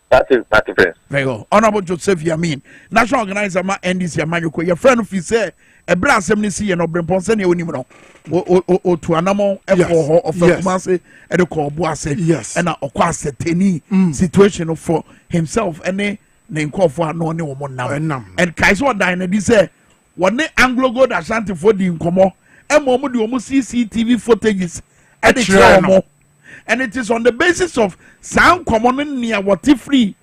That is party friends. Very well. Honorable Joseph Yamin, national organizer ma NDC amanyoko. Your friend fi say ebra asem ni si ye no brempon se ne onim no. O to anamo efo of Obuasi e de ko Obuasi. Yes. And okwa seteni situation for himself and ne nkofo ano ne wo nam. And kaiso dan na di say wone Anglo Gold Ashanti for di nkomo e mo di omo CCTV footages e de kire. And it is on the basis of sound common near what free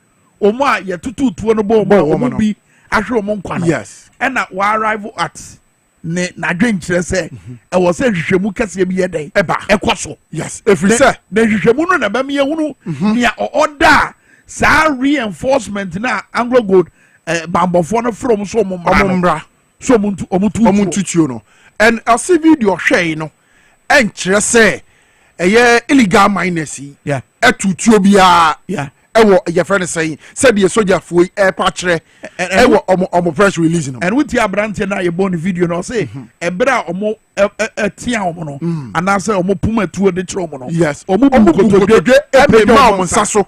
Oma ye tutu no bo be actual monkwano. Yes. And that we arrive at ne na drink say I was say hwehwemu kase bi ye den eba ekwaso. Yes. If we say the hwehwemu no na ba me hunu near order sa reinforcement na Anglo Gold bambofo no from so omumbra so omututuo no. And a video hwe no enkyere say illegal miners etutuo bia ewo your friend saying said the soldier foi patchere ewo omo press release no and with your brand na ye born video no say ebra omo tia omo no and say omo puma tuo de kire omo no yes omo bunkotodwe epe ma omo nsa so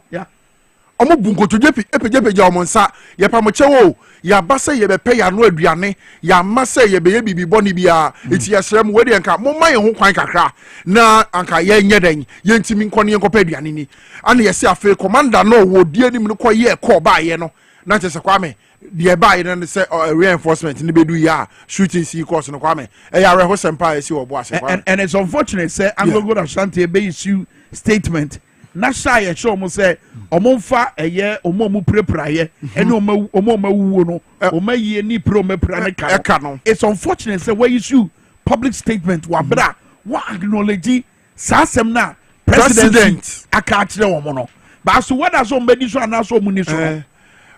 omo bunkotodwe epejepeja omo nsa ye pa mo chewo ya basa ye be pe ya no aduane ya masa ye be ye bibi boni bia eti ya srem we de nka mo ma ye ho kwan kakra na anka ye nye den ye ntimi nkone ye nkopa aduane ni ana ye se afi commander no wo die ni mu ko ye ko ba ye no na chese Kwame the ba ye no say reinforcement ni bedu ya shooting see course no Kwame e ya reho sempa e si Obuasi Kwame and it's unfortunate say Anglo Gold Ashanti be issue statement na shy e show mo say omomfa eye omomu prepraye ene omomu no omayi ni pro mepra ne ka no. It's unfortunate say we issue public statement wa bra wa acknowledge sasem na president aka kire wo no ba so whether so mbedi so na so mu ni so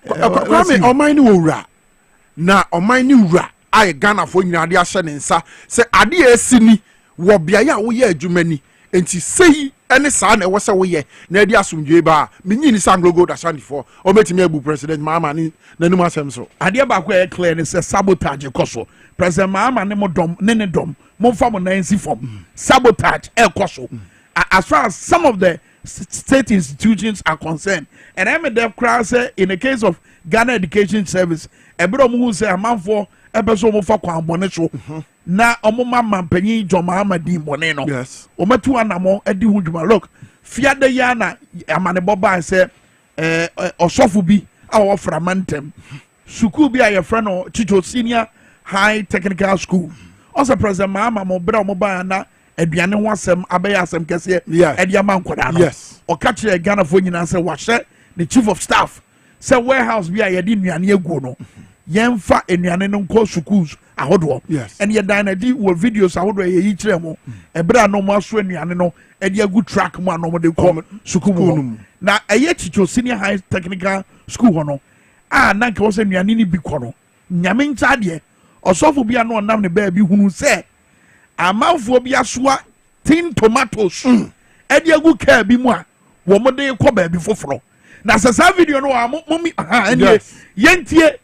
Kwame oman ni wura na oman ni wura ai Ghana fo nyina de ahye ne nsa say ade esini wo bia ya wo ye adwumani enti sei ene sa na wo se wo ye na adi asomdwe ba menyi ni Anglo Gold Ashanti for o metimi abu president Mahama ni nanum asem so ade ba ko e clear ni say sabotage koso president Mahama ne modom ne dom mo fa mo nansi form sabotage e koso as far as some of the state institutions are concerned and I'm the crowd say in the case of Ghana Education Service ebro mo say amanfo ebeso mo fa kwa bone so na omoma mampanyi John Mahama di bone no yes omatu anamo edi hu dwuma look fiade ya na amane boba say osofo bi a wo fra mantem school bi a ye fra no Chicho Senior High Technical School also president Mahama mo bra mo ba na aduane ho asem abaya asem kese edi amankoda no yes o ka kire Ghana fo nyina say wahye the chief of staff say warehouse bi a ye di nuane aguo no yemfa enuane no nko schools ahodo and ye dan adi wo videos ahodo ye yi kire mo ebra no mo aso enuane no edi agu track mo no mo de ko school mo na eye Chicho Senior High Technical School ho no na nke wo se enuane ni bi ko no nyame ncha de osofo bia no nam ne ba bi hunu se amanfo bia soa tin tomatoes edi agu car bi mu a wo mo de ko ba bi foforo na sasa video no mo ene yentie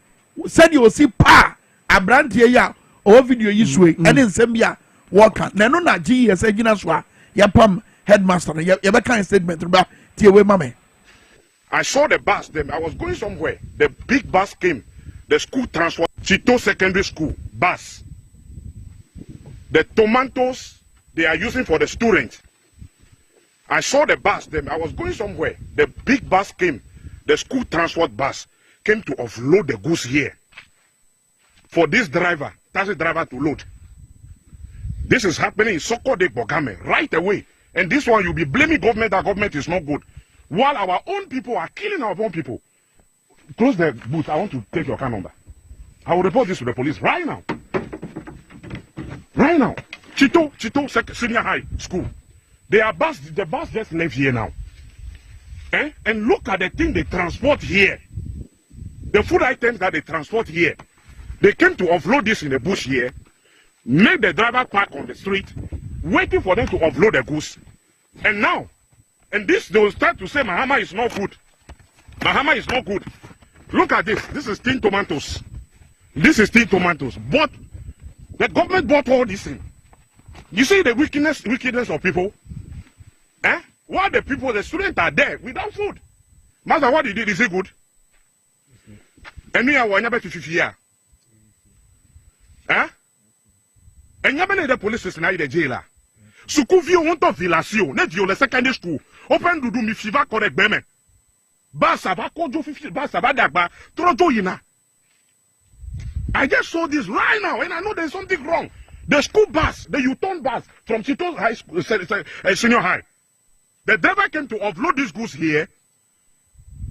said you see pa abrantie ya o video yi suwe ene nsem bia worker na no na GS agina so a yapam headmaster ya be kan statement ba tie we mame. I saw the bus then I was going somewhere the big bus came the school transport Chito Secondary School bus the tomatoes they are using for the students. I saw the bus then I was going somewhere the big bus came the school transport bus came to offload the goods here for this driver, taxi driver to load. This is happening in Sokode Bogame right away. And this one, you'll be blaming government, that government is not good. While our own people are killing our own people. Close the booth. I want to take your car number. I will report this to the police right now. Right now. Chito Senior High School. The bus just left here now. And look at the thing they transport here. the food items that they transport here, they came to offload this in the bush here, make the driver park on the street, waiting for them to offload the goods. And now, and this, they will start to say Mahama is not good. Mahama is not good. Look at this. This is tin tomatoes. This is tin tomatoes. But the government bought all this in. You see the wickedness of people? Eh? Why the people, the students are there without food? Master, what he did, is it good? And we are one to 50 years. Eh? And you have the police is now the jailer. Sukuvio want of Villasio, net you the secondary school. Open to do me fever correct beme. Basaba kojo 50 basaba dagba trojo yina. I just saw this right now and I know there's something wrong. The school bus, the U-turn bus from Chito High School, Senior High. The driver came to offload these goods here,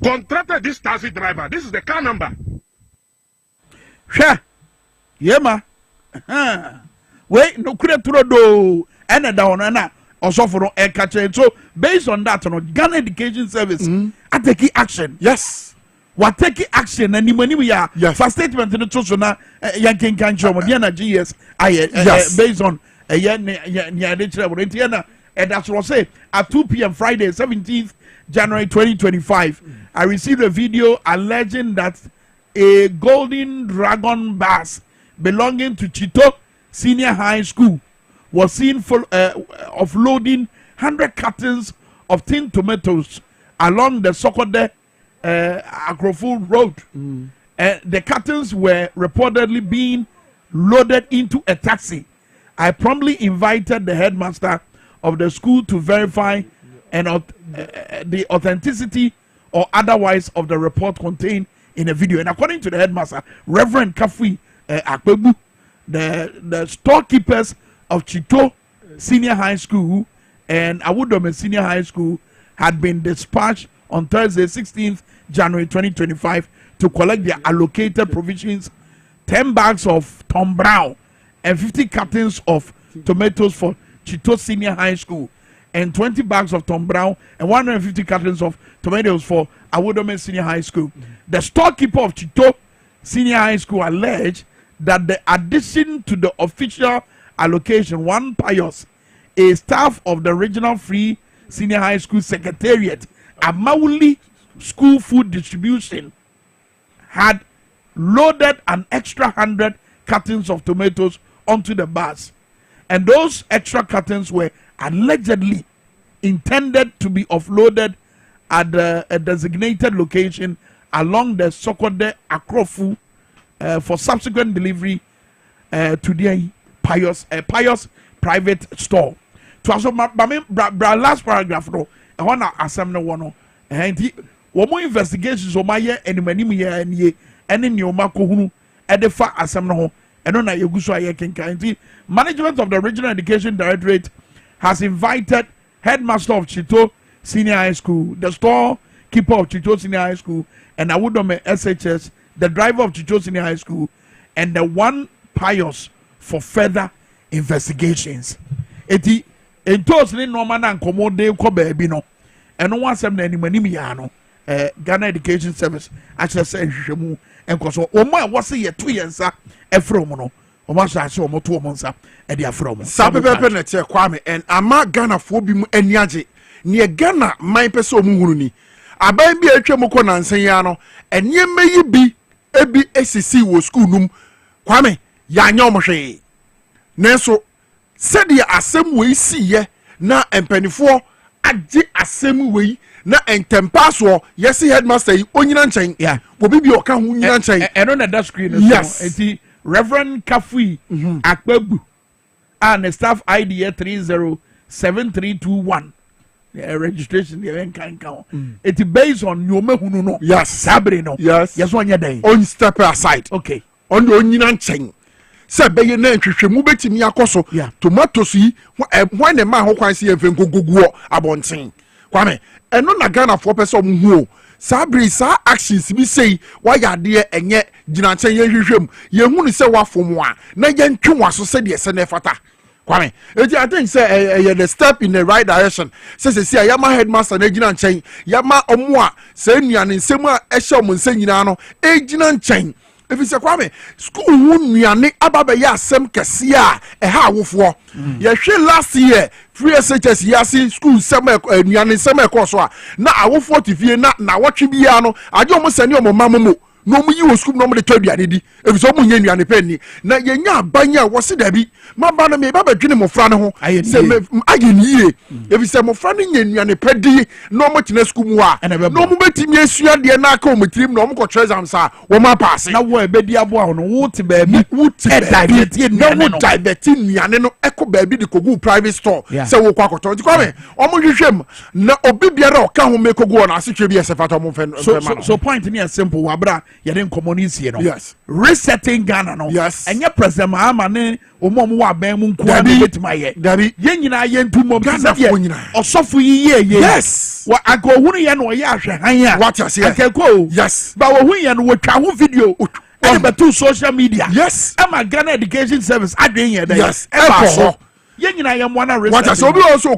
contracted this taxi driver. This is the car number. Sure. Yeah, ma. Wait, no credit to do. And down and also for a catcher. So based on that, Ghana Education Service, I take action. Yes. What take action and the we are for statement in the social yanking can show Diana GS. Based on a Indiana, and that's what I say at 2 p.m. Friday, 17th January 2025. I received a video alleging that a golden dragon bus belonging to Chito Senior High School was seen full offloading 100 cartons of tin tomatoes along the Sokode Akrofu Road. The cartons were reportedly being loaded into a taxi. I promptly invited the headmaster of the school to verify and the authenticity or otherwise of the report contained in the video. And according to the headmaster, Reverend Kafui Akpebu, the storekeepers of Chito Senior High School and Awudome Senior High School had been dispatched on Thursday, 16th January 2025 to collect their allocated provisions, 10 bags of Tom Brown and 50 cartons of tomatoes for Chito Senior High School and 20 bags of Tom Brown and 150 cartons of tomatoes for Awudome Senior High School. The storekeeper of Chito Senior High School alleged that the addition to the official allocation, one Pius, a staff of the Regional Free Senior High School Secretariat, Amauli School Food Distribution, had loaded an extra 100 cartons of tomatoes onto the bus. And those extra cartons were allegedly intended to be offloaded at a designated location along the Sokode Akrofu for subsequent delivery to the Pius private store. To also last paragraph no, I want to assemble one. And one more investigations on my year and many year and ye and in your Makohunu at the far assembly. And on a management of the Regional Education Directorate has invited headmaster of Chito Senior High School, the storekeeper of Chito Senior High School, and Awudome SHS, the driver of Chito Senior High School, and the one Pius for further investigations. Eti entos ni normal na nkomode ko baabi no. Eno wansem na animanim ya no. Ghana Education Service actually say hwehwemu enkoso omo a wose ye to yensa efro mu no. Omo so ase omo to omo nsa e de afro mu. Sabebepe na che Kwame en ama Ghana fo bi mu aniage. Ne Ghana man pese omu hunu ni. Aban bi atwam ko nansen ya no. Eniem yi bi ebi esisi wo school num. Kwame ya nya omo hwe. Nenso sɛdeɛ asɛm wei siye na empanifo agye asɛm wei na entempaaso yesi headmaster yi onyina nkyɛn ya obi bi ɔka ho nyina nkyɛn ɛno na da screen no yes enti Reverend Kafui Akpebu and staff ID 307321 registration the kan it based on nyoma hunu no yes sabre no yes onye den on step aside okay on onyina nkyɛn se beye na nhwehwemu betimi akoso tomatoes yi when the man ho kwan se yemfe nkogoguo abonten Kwame eno na Ghana for person hu sabri sa actions bi sei wa yade enye gina nchen ye hwehwem ye hu ni se wa fom a na ye ntwe waso se de se ne fata Kwame, I think say the step in the right direction. Says see Yama headmaster na gina nchen. Yama omwa say nuane nsem a ehye omonse nyina no egina nchen. If you say Kwame, school won nuane ababe ya asem kese a eha awofo. Ye hwe last year free SHS yasi school sem nuane sem ekọ so a na awofo tifie na wotwe bia no aje omosani omomamo no mu yi wo school no mu de twaduane di ebiso mu nya nuane pani na yenya abanya wo se dabi maba no me ba badwene mofra ne ho se ayeniye ebise mofra ne nya nuane padi no mu tena school mu a no mu betimi asua de na aka o mutirim no mu ko exam sa wo ma pass na wo ebedi abo a no wo te ba bi divert nuane no divert nuane no eko ba bi de kogu private store se wo kwa koto nti kwame o mu hwehwem na obi biara o ka ho me kogu na asehwe bi esefata mo fen so point ni simple wabra yɛde nkɔmmɔ no nsie no yes resetting Ghana no yes ɛnyɛ president Mahama ne ɔmo wɔ abɛn mu nkoa ne bɛtumi ayɛ dabi yɛn nyinaa yɛntu mmɔm Ghana fo nyinaa ɔsɔfo yi yie yes wɔ anka ohunu yɛ no ɔyɛ ahwɛ han a what you say akɛkɔ yes ba ohunu yɛ no wɔtwa ho video ɛde bɛto social media yes ɛma Ghana Education Service adwen yɛ dɛ yes ɛba hɔ yɛn nyinaa yɛ mmoa na resetting what you say obi also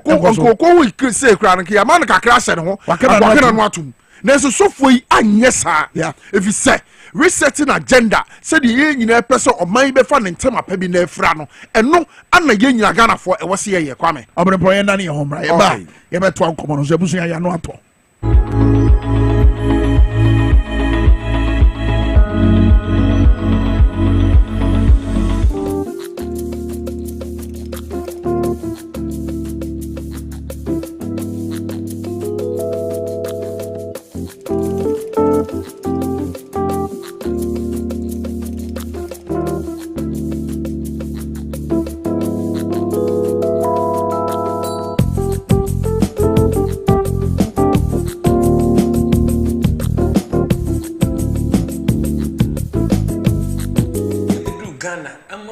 ko we say kra no ke ama no kakra hyɛ ne ho wakena no atum nanso sofo yi anyɛ saa if you say resetting agenda said the nyina pese oman be fa ne ntema pa bi na afra no eno ana ye nyina Ghana fo e wo se ye Kwame obrempo ye na ne ho mra ye ba ye beto ankomo no so ebusu ya no ato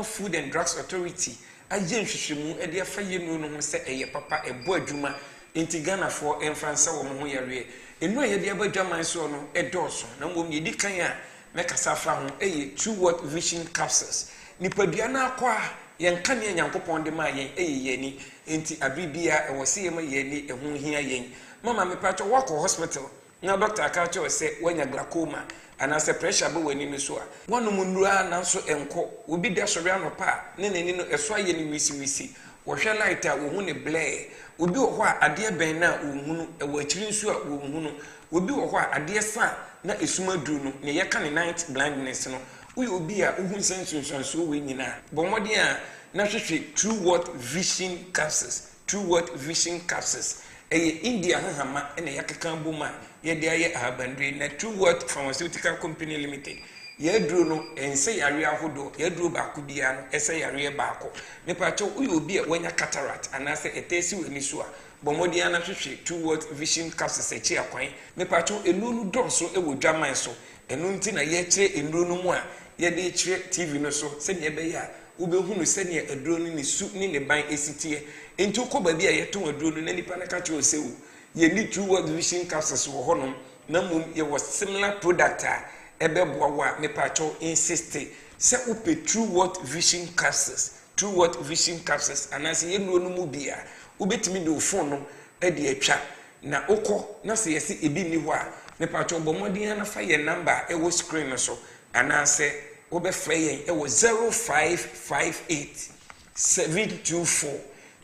Food and Drugs Authority agye nhwehwemu e de afa yenu no ho se eye papa ebo adwuma enti Ghana for emfransa wo ho yare enu ye de abadwaman so no e dɔɔso na mbom ye dikan a mekasa fa ho eye 2 word vision capsules nipadua na akɔ a yen ka ne nyankopɔn de ma yen eye yeni enti abibia e wo se yema yeni e ho hia yen mama me pacho walk hospital na doctor aka cho se wanya glaucoma anase pressure be wani no so a wonu munura na so enko obi da sori anopa ne nani no eso aye ni wisi wo hwe light a wo hu ne blare obi wo ho a ade ben na wo hunu e wo akiri nso a wo hunu obi wo ho a ade sa na esuma duru no ne ye ka ne night blindness no uyi obi a wo hu sensunsunso we nyina bomodi a na hwehwe 2 word vision capsules 2 word vision capsules eye India hahama ene yakeka boma ye de aye ahabandre na 2 word pharmaceutical company limited ye duro no ense yare ahodo ye duro ba ko bia no ese yare ba ko me pa cho uyi obi a wanya cataract anase etesi wani so a bomodi ana hwehwe 2 word vision capsules echi akwan me pa cho enu nu donso e wo dwaman so enu nti na ye kire enu nu mu a ye de kire TV no so se ne be ya ubehunu se ne aduro ni su ni ne ban esitie enti ukoba bia ye to aduro na nipa na ka cho sewu ye ni 2 word vision capsules wo honom na mum ye was similar product a ebeboa wa me pa cho insist se upe 2 word vision capsules 2 word vision capsules anase ye nuo no mu bia ubetimi de phone no e de atwa na ukọ na se yesi ebi ni ho a me pa cho bomodin na fa ye number e wo screen no so anase obe frey e wo 0558 724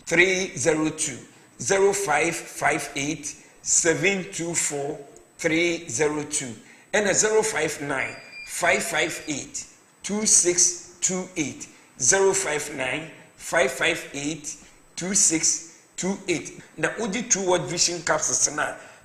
302 0558 724 302 and 059 558 2628 059 558 2628 na odi 2 word vision capsules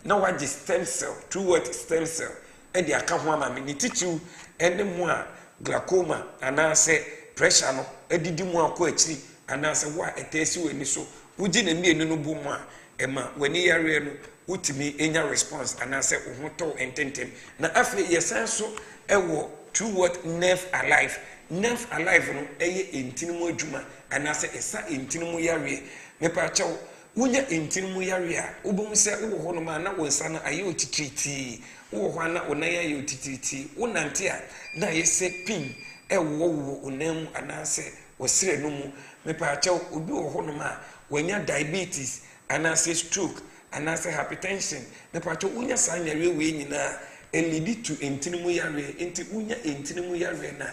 na waji stem cell 2 word stem cell e di aka ho ama me ni titu ene mu a glaucoma anase pressure no edidi mu akọ akiri anase wa etesi we ni so uji na mienu no bu mu a ema wani yare no utimi enya response anase uhoto ententem na afi yesanso ewo 2 word nerve alive no eye entinimu adwuma anase esa entinimu yare me pa chawo unya entinimu yare a ubom se wo ho no ma na wonsa na aye otitriti wo ho na onaya aye otitriti wonante a na yese pin ewo onam anase wɔsrɛ no mu mepaakyɛw obi wɔ hɔ nom a wɔanya diabetes anaasɛ stroke anaasɛ hypertension mepaakyɛw wonya saa nyareɛ wei nyinaa ɛlidi to ntinimu yareɛ nti wonya ntinimu yareɛ na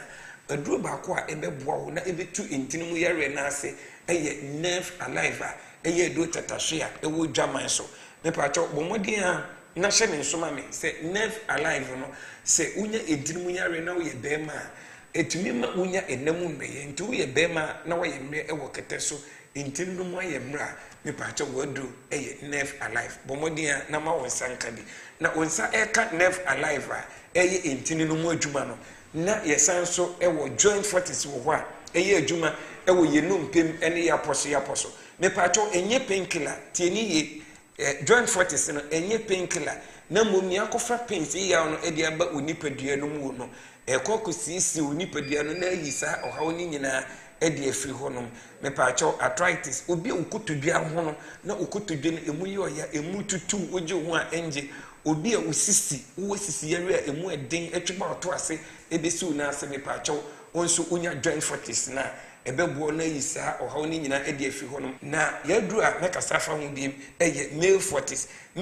aduro baako a ɛbɛboa wo na ɛbɛtu ntinimu yareɛ na ase ɛyɛ nerve alive a ɛyɛ aduro tatahwe a ɛwɔ dwaman so mepaakyɛw bɔmmɔden a na hyɛ ne nsoma me sɛ nerve alive no sɛ wonya ntinimu yareɛ na woyɛ bɛrima a etumi ma wonya enamu mbɛyɛ nti woyɛ bɛrima na wɔyɛ mmerɛ ɛwɔ kɛtɛ so ntini no mu ayɛ mmerɛ a mepaakyɛw wɔaduro ɛyɛ nerve alive bɔmmɔden a na ma wɔn nsa nka bi na wɔn nsa ɛka nerve alive a ɛyɛ ntini no mu adwuma no na yɛsan so ɛwɔ joint fortis wɔ hɔ a ɛyɛ adwuma ɛwɔ yɛnum mpem ɛne yɛapɔ so mepaakyɛw ɛnyɛ painkiller tie ne yie joint fortis no ɛnyɛ painkiller na mmom nea akɔfa pains yɛ no ɛde aba onipadua no mu no ɛkɔ kɔsiesie onipadua no na ayi saa ɔhaw no nyinaa ɛde afiri hɔ nom mepaakyɛw arthritis obi a wokotodua ho no na wokotodua no ɛmu yɛ ɔya ɛmu tutu wogye ho a ɛngye obi a wosisi wowɔ sisi yare a ɛmu ɛden atweba ɔto ase ɛbɛsi wo no ase mepaakyɛw wo nso wonya joint fortis na ɛbɛboɔ no ayi saa ɔhaw no nyinaa ɛde afiri hɔ nom na yɛaduru a mɛkasa fa ho biom ɛyɛ male fortis no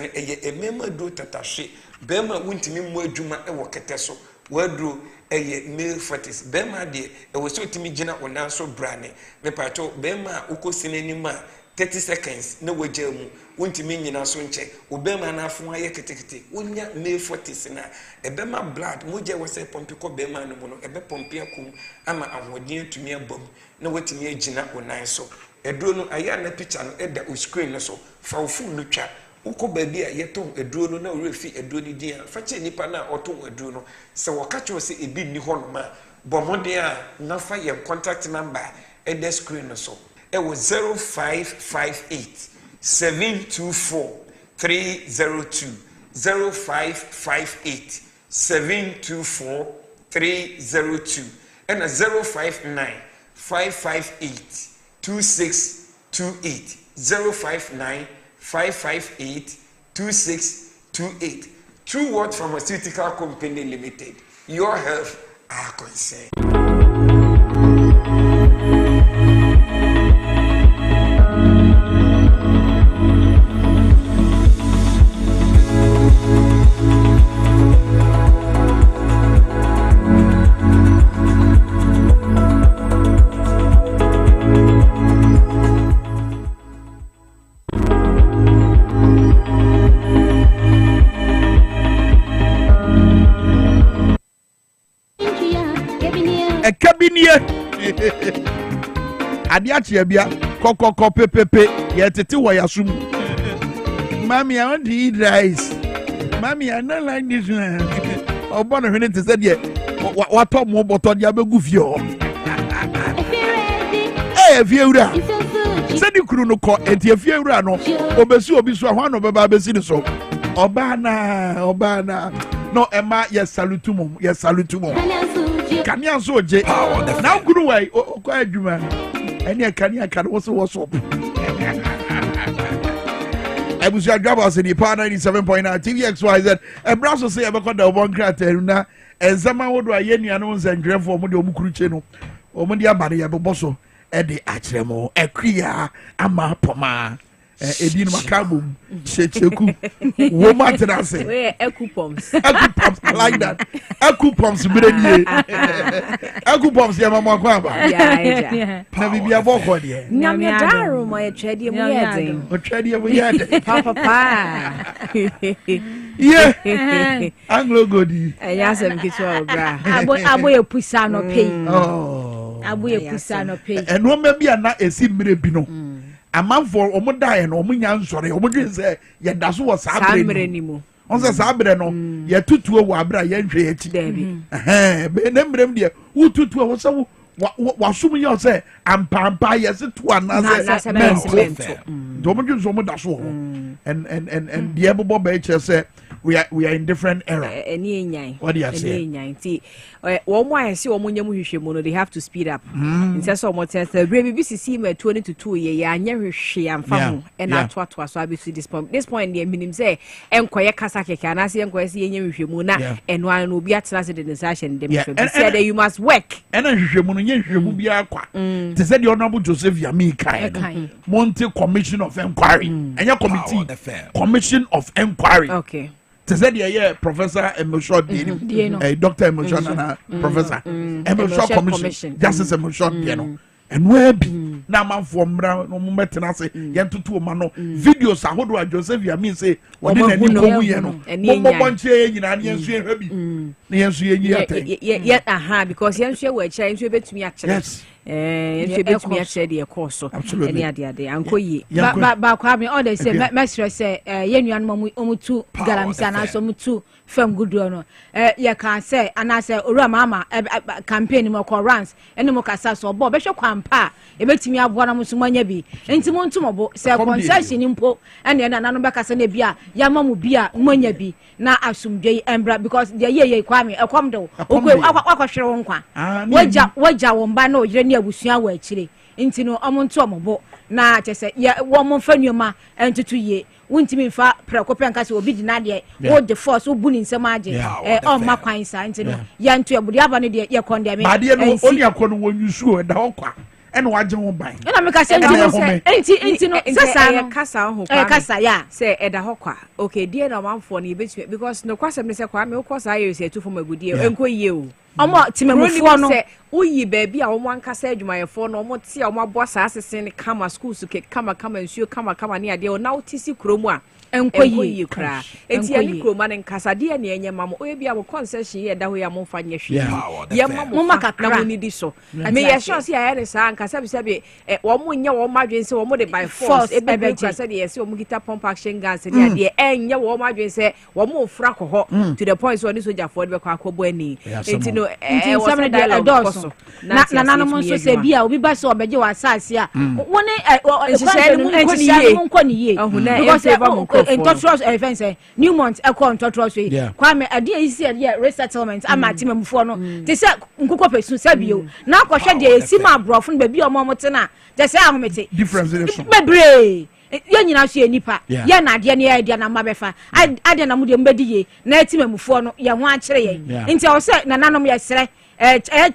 ɛyɛ ɛmɛma duro tatahwe bɛrima a wontumi mmɔ adwuma ɛwɔ kɛtɛ so waduro ɛyɛ male fortis bɛrima deɛ ɛwɔ sɛ otumi gyina wo nan so brane mepaakyɛw bɛrima a wokɔsi n'anim a 30 seconds na wagya mu wontumi nyina so nkyɛ wo bɛrima no afo ayɛ ketekete wonya male fortis na ɛbɛma blood mogya wɔ sɛ pɔmpe kɔ bɛrima no mu no ɛbɛpɔmpe akom ama ahoɔden atumi abɔ mu na watumi agyina wo nan so ɛduro no ayɛ na picture no ɛda wo screen no so fa wo phone no twa wokɔ baabi a yɛtɔn aduro no na wɔrefi aduro no din a fa kyɛ nipa no a ɔtɔn aduro no sɛ wɔka kyerɛ sɛ ebi nni hɔ nom a bɔ mmɔden a na fa yɛn contact number ɛda screen no so ɛwɔ 0558 724 302 0558 724 302 ɛna 059 558 2628 059 558 2628 True Word Pharmaceutical Company Limited. Your health, our concern. Ade akyea bia kokoko pepepe ye tete wo yasum mami I want to eat rice mami I don't like this one obo no hwene te se de wato mo boto de abegu fie ho fie wura se di kuru no ko enti fie wura no obesi obi so ho no beba besi ni so oba na no ema yes salutumum kania so oje na kuru wai ko adwuma ene kania kan wo so Ebusu DwaboAse the power 97.9 TVXYZ ebraso say ebekọ da obon krater na enzama wodo ayenu no nzandwefo mo de omukuru no omo de abare ye beboso e de akyeremo ekria ama poma edin makabum checheku wo matrase we ekupoms I like that ekupoms birenie ekupoms ya mama kwa ba ya na bibia boko de nyame daro mo ye twede mu yeden o twede mu yeden papa yeah anglo godi eya sem kitwa obra abo ye pusa no pay abo ye pusa no pay eno ma bia na esi mire bi no amanfo omudae no omunya nsore omudwe se ye daso wo sabre ni mu onse sabre no ye tutuo wo abra ye nhwe echi be ne mrem de wo tutuo wo se wa sum ye se ampampa ye se to anase mento do omudwe so omudaso ho and the ebobo be che se we are in different era eni enyan what do you say eni enyan ti wo mo ayese wo mo nyam hwehwe mo no they have to speed up nse so mo tell say bre bi sisi ma 2022 ye ya anya hwehwe amfa ho and ato so abi to this point the minim say enkoye kasa keke anase enkoye se yenye hwehwe mo na eno an obi atena se de session dem so say that you must work ena hwehwe mo no enye hwemu bia kwa te said the honorable Joseph Yami kai Monte Commission of Inquiry enye committee Commission of Inquiry okay te said the Professor Emosho Dini Dr. Emosho na Professor Emosho Commission Justice Emosho Dini and where be na man from no metena say yentutu ma no videos ahodo a Joseph Yami say wodi na ni komu ye no mo bonche nyina na yensu ehwa bi na yensu yenyi ate ye aha because yensu e wa kira yensu betumi a kira yes yensu betumi a kira de course so any ade ankoyi ba Kwame all they say mestre say yenua no omutu galamsi na so mutu fam gudu no ye kan say ana say owura mama campaign mo ko runs ene mo kasa so bo be hwe kwampa e betimi aboa na mo so manya bi enti mo ntumobo say concession mpo ene na nanu be kasa na bia ya mamu bia manya bi na asumdwe embra because de ye Kwame ekom do akwa won kwa waja won ba na oyire ne abusua wa akire enti no omo ntumobo na chese ye wo mo fanuoma entutu ye wuntimi mfa prekope nka se obi dina de wo the force wo bu ni nsem age o ma kwan sa enti no ya ntu ebudi aba ne de ye condemn ba de no oni akono wonyusu da hokwa ene waje ho ban ena me ka se enti no sasa no kasa ho kwa kasa ya se eda hokwa okay die na manfo ne betu because no kwasem ne se kwa me wo sa ayo se tu fo magudie enko yie o omo timemfo no uyi baby a omo ankasa adwumayefo no omo ti a omo abo sa asese ne kama schools ke kama nsuo kama ne ade o na otisi kromu a enkoyi kra enti ya ni kroma ne nkasa de ne enye mamo o bia mo concession ye da ho ya mo fa nye hwe ye mamo makakra na mo ni di so me ye sure se ya ne sa nkasa bi se bi wo mo nye wo madwen se wo mo de by force e bebe nkasa de ye se wo mo gita pump action gas ne ade enye wo madwen se wo mo fra ko ho to the point so ni soja for be kwa akobo ani enti no wo se de adoso na no mo so se bia obi ba se obeje wa asase a woni mo nkoni ye because Intotros fence Newmont echo Intotros Kwame ade isi ade resettlement amatimemfo no te se nkukọ pesu sabio na akọhwe de esima abrofo no ba bi omomote na te se ahomete difference bebre ye nyina so enipa ye na ade ne ye ade na mabefa ade na mude mbedi ye na etimemfo no ye ho akere ye nti o se na nanom ye sere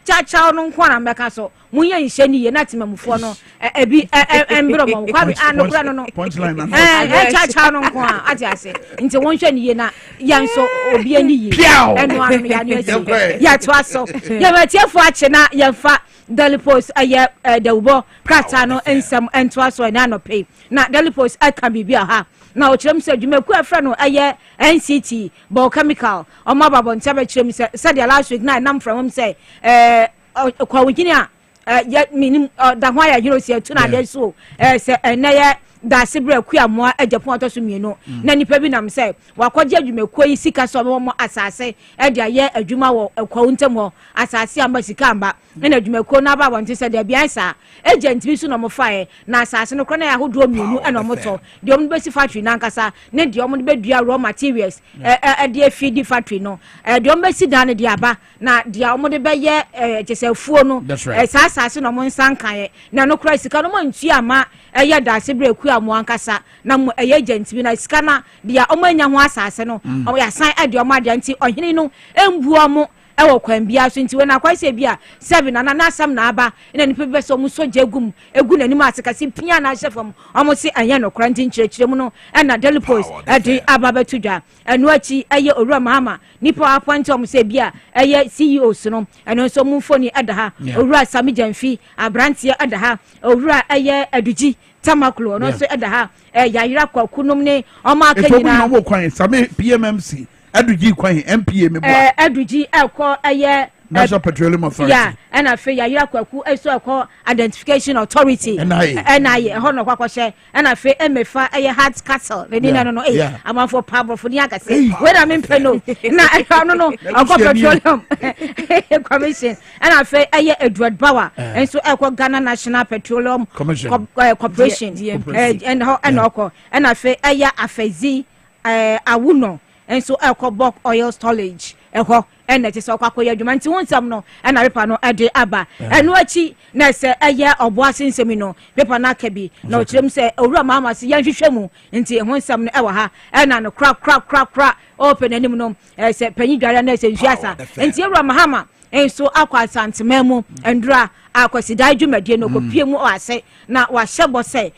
cha no nko na mbeka so munye nhye ye na timamufo no ebi embro mo Kwame anokura no punchline na cha no nko a ati ase nti wonhwe ni ye na yanso obi ani ye eno anu ya ni ya to aso ye matiefo ache na ye fa Daily Post aye dawubo krata no ensam ento aso na no pay na Daily Post aka bibia ha na o kirem se dwumaku afra no aye NCT biochemical o ma babon tabe kirem se the last week na nam from him say kwa wigini ya minim da ho ya hero se tu na de so se na ye da sebre akuamoa Japan to so mienu na nipa bi nam se wakọje adwumaku yi sika so mo asase e de aye adwuma wo kwa untem ho asase amba sika amba na adwumaku na ba wonte se de bia sa agent bi so no mo fae na asase no kro na ya hodo mienu e no mo to de om be si factory na nkasa na de om be dua raw materials de feed factory no de om be si dan de aba na de om de be ye chesefuo no sa asase no mo nsankan na no kro sika no mo ntu ama eye da sebre akuamoa nkasa na mo eye agent bi na sika na de omanya ho asase no o ya san ade om ade nti ohini no embuo mo ewo kwan bia so nti we na kwase bia 7 na asam na aba na nipa be so mu soje egu na nimu asekase pia na chefam omo se anya no krantin kirekire mu no na Daily Post ade aba betudwa enu achi eye owura mama nipa appoint omo se bia eye CEO so no eno so mu foni ada ha owura Sami Jamfi abrantie ada ha owura eye aduji tamaklo no so ada ha yayira kwakunum ne omo akanyina no mo kwan Sami PMMC aduji kwan MPA me bo aduji ekọ aye National Petroleum Authority yeah and afi ya yira kwaku eso ekọ Identification Authority NIA ho no kwakwose and afi emefa aye Hard Castle ne no no amanfo powerful ni agase we na mempe no na no ekọ Petroleum Commission and afi aye Edward Bauer enso ekọ Ghana National Petroleum Corporation and ho enoko and afi aye Afezi awuno enso ekobok oil storage eho enete so kwakoye adwuma nti wonsam no na pepa no ade aba eno achi na se eye Obuasi nsemi no pepa na kabi na o kirem se owura mama se yanhwehwemu nti wonsam no ewa ha na no crack open anim no se panyi dware na se nhwiasa nti owura mahama enso akwa santememu endra akwasida dwumadie no kopie mu ase na wahyebo se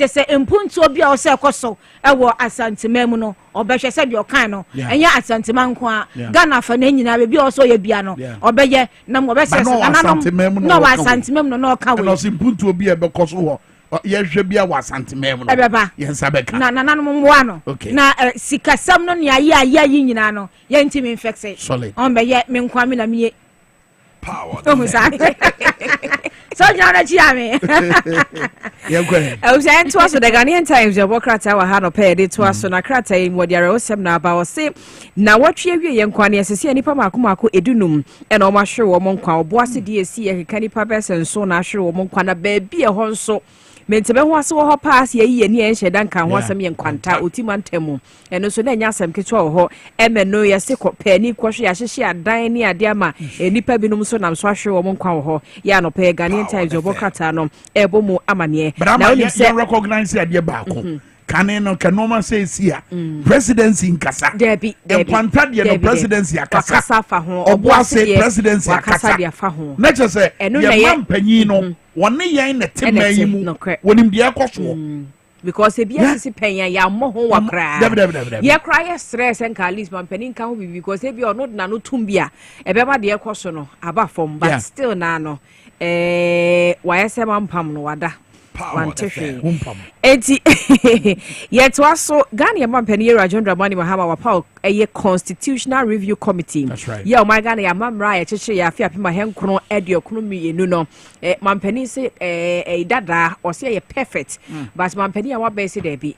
se empuntu obi a o se koso ewo asantememu no obehwe se de okan no enya asantema nko a Ghana fa na nyina be o so ye bia no obeye na mo be se ananom no asantememu no no ka we no empuntu obi e be koso ho yehwe bia wa santememu no yensa beka na nanom mwa no na sikasam no ne ayi nyina no yentimi infexe on beye me nkwa me na me power. So Jana Chiame. I was saying to us the Ghanaian Times, your Bokrata were had pay it to us on a crater in what you're also now about say. Now what you young Kwani as see any Pamakumako edunum and almost sure Monkwa, Obuasi DSC, and Canny Pabes and so now sure Monkwana baby a honso. Mentebe ho ase wo ho pass ye ni enhye dan kan ho asem ye nkwanta otimantemu eno so na nya asem ketwa ho emeno ye se ko pani kwhwe ya hyehye adan ni ade ama enipa binum so nam so ahwe wo nkwa ho ya no pe Ghanaian Times obokata no ebo mu amane na oni se recognize ade baako kaneno kanoma say sia presidency in kasa debi nkwanta de no presidency akasa fa ho Obuasi presidency akasa na che se ye mampanyi no woni yen na temayi mu wonim de akoso because e bia sisi penya ya mo ho wakra ye cry stress and at least mampani kan ho because e bia ono na no tumbia e be ba de akoso no aba from but still na no why say mampam no wada eti yet waso Ghana mampani era John Dramani Mahama wapa a constitutional review committee. That's right. Yeah, my Ghana ya mamra ya cheche ya afia pima henkrono edio kunumi enu no. Mampani se dada or say a perfect. But mampani ya wabese debi.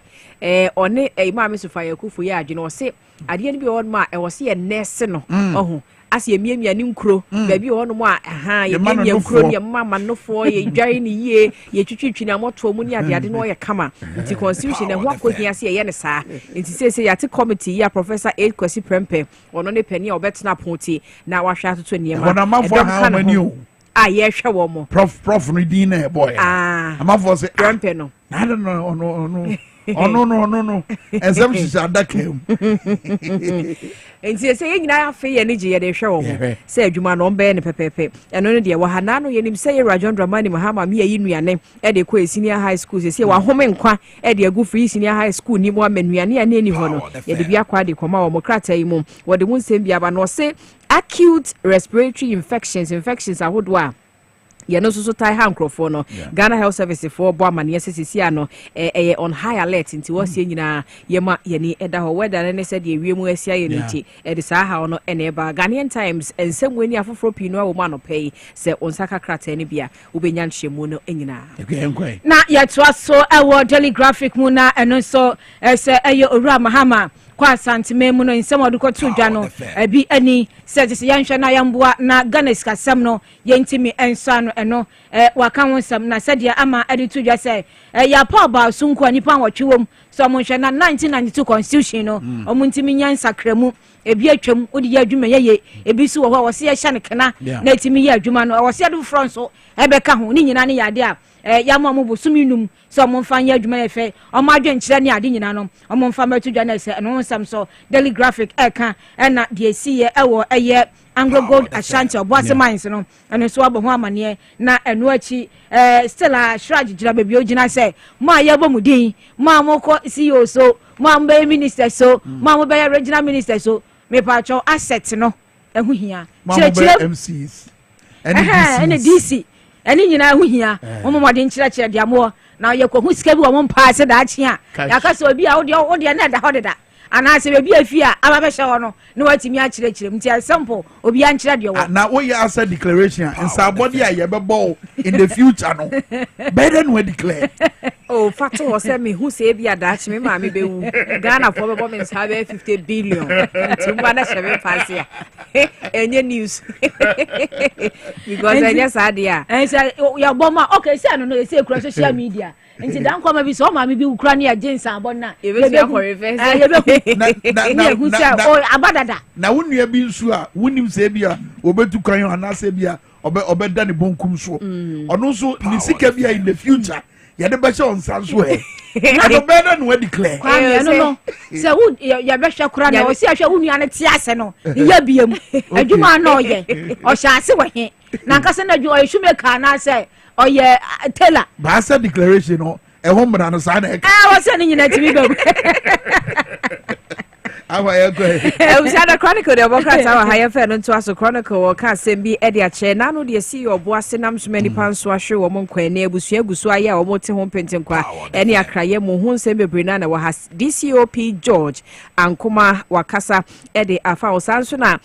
One mami sufa ya kufu ya jino say adi ni bi on ma e wasi a nurse no. Ohu. As ye miamia ni nkro baby ono mo ye miamia nkro ni mama no fo ye dware ni ye ye twitwitwi na moto mu ni ade no ye kama nti constitution e ho akohia se ye ne saa nti se ya te committee ya Professor Ed Kwasi Prempe ono ne pani a obetena ponti na wahwe atoto niema bona mafo ha mani o ye hwe wo mo prof no din na boy amafo se Prempe no I don't know no exam she adaka enti se ye nyina afa ye ne je ye de hwe wo mo se adwuma no mbe ne pepepe eno ne de wo hana no ye nim se ye Rajon Dramani Mahama me yi nuane e de ko senior high school se wa home nkwa e de agu free senior high school ni mo amanuane ane ni ho no ye de bia kwa de koma wo mo krata yi mo wo de mu nsem bia ba no se acute respiratory infections ahodo a ye no so tie hankrofo no Ghana Health Service for bo amane sesisia no on high alert nti wo sie nyina ye ma ye ni eda ho weather ne said ye wiemu asia ye nti e de sa ha no ene ba Ghanaian Times ensem ni afoforo pii no a wo ma no pay se onsaka krata ne bia ubenya nhwemu no enyina na ye to so e daily graphic mu na eno so se eye Owura Mahama kwa santimemu no nsem oduko tu dwa no abi ani se yanhwe na yamboa na Ghana sikasem no yentimi enso ano eno waka wonsam na sadia ama edi tu dwa se ya pa ba sunko nipa wotwewom so mo hwe na 1992 constitution no omuntimi nyansa kremu ebi atwam odi ya adwuma ye ebi su wo ho wo se ya hya ne kana na etimi ya adwuma no wo se do front so ebeka ho ni nyina ne yade a ya mo mo bosuminum so mo mfa ya adwuma efe o ma adwen kire ne ade nyina no o mo mfa matu dwa na se no nsam so daily graphic eka na de siye ewo eye Anglo Gold Ashanti Obuasi mines no eno so abo ho amane na eno achi still a shraj jira bebi ogina se ma ya bomudin ma mo ko CEO so ma mbe minister so ma mo be regional minister so me pa cho asset no ehu hia chire MCs and DC eni nyina ehu hia mo mo de nchire de amo na ye ko hu sika bi wo mo pa se da achi a ya ka so obi a wo de na da hodeda ana se bebi afia aba be hye ho no na watimi a kire mti simple obi an kire de wo na wo ya asa declaration and sa body a ye be ball in the future no better no declare oh fato wo se me hu se bia da achi me ma me be wu Ghana for be government have 50 billion tumba na shebe pass ya enye news because enye sadia en say ya boma okay say no no say kura social media nti dan kwama bi so ma me bi ukura ne agents abon na ye be for reverse na abadada na wonua bi nsu a wonim se bia obetu kan ana se bia obeda ne bonkum so ono so ni sika bia in the future ya de be on sanso I better no declare. No. So would ya be hwekura na o si ahwe wunu ane ti ase no. Ya biem. Adwuma na oye. O sha ase we he. Na nkase na o shoemaker na say oye tailor. Ba say declaration no. E ho mra no sa na e. O se ni nyina ti bi be. The Chronicle, the Democrats, our higher fan, and to us a Chronicle, or Cassembi, Edia Chair, none the sea or Boasinam, so many pounds, so I show a monk, Nebusia, Guswaya, or Motin Home Pentinqua, any Akraye, Mohun Sembe Brinana, has DCOP George, and Kuma Wakasa, Eddie Afao Sansuna,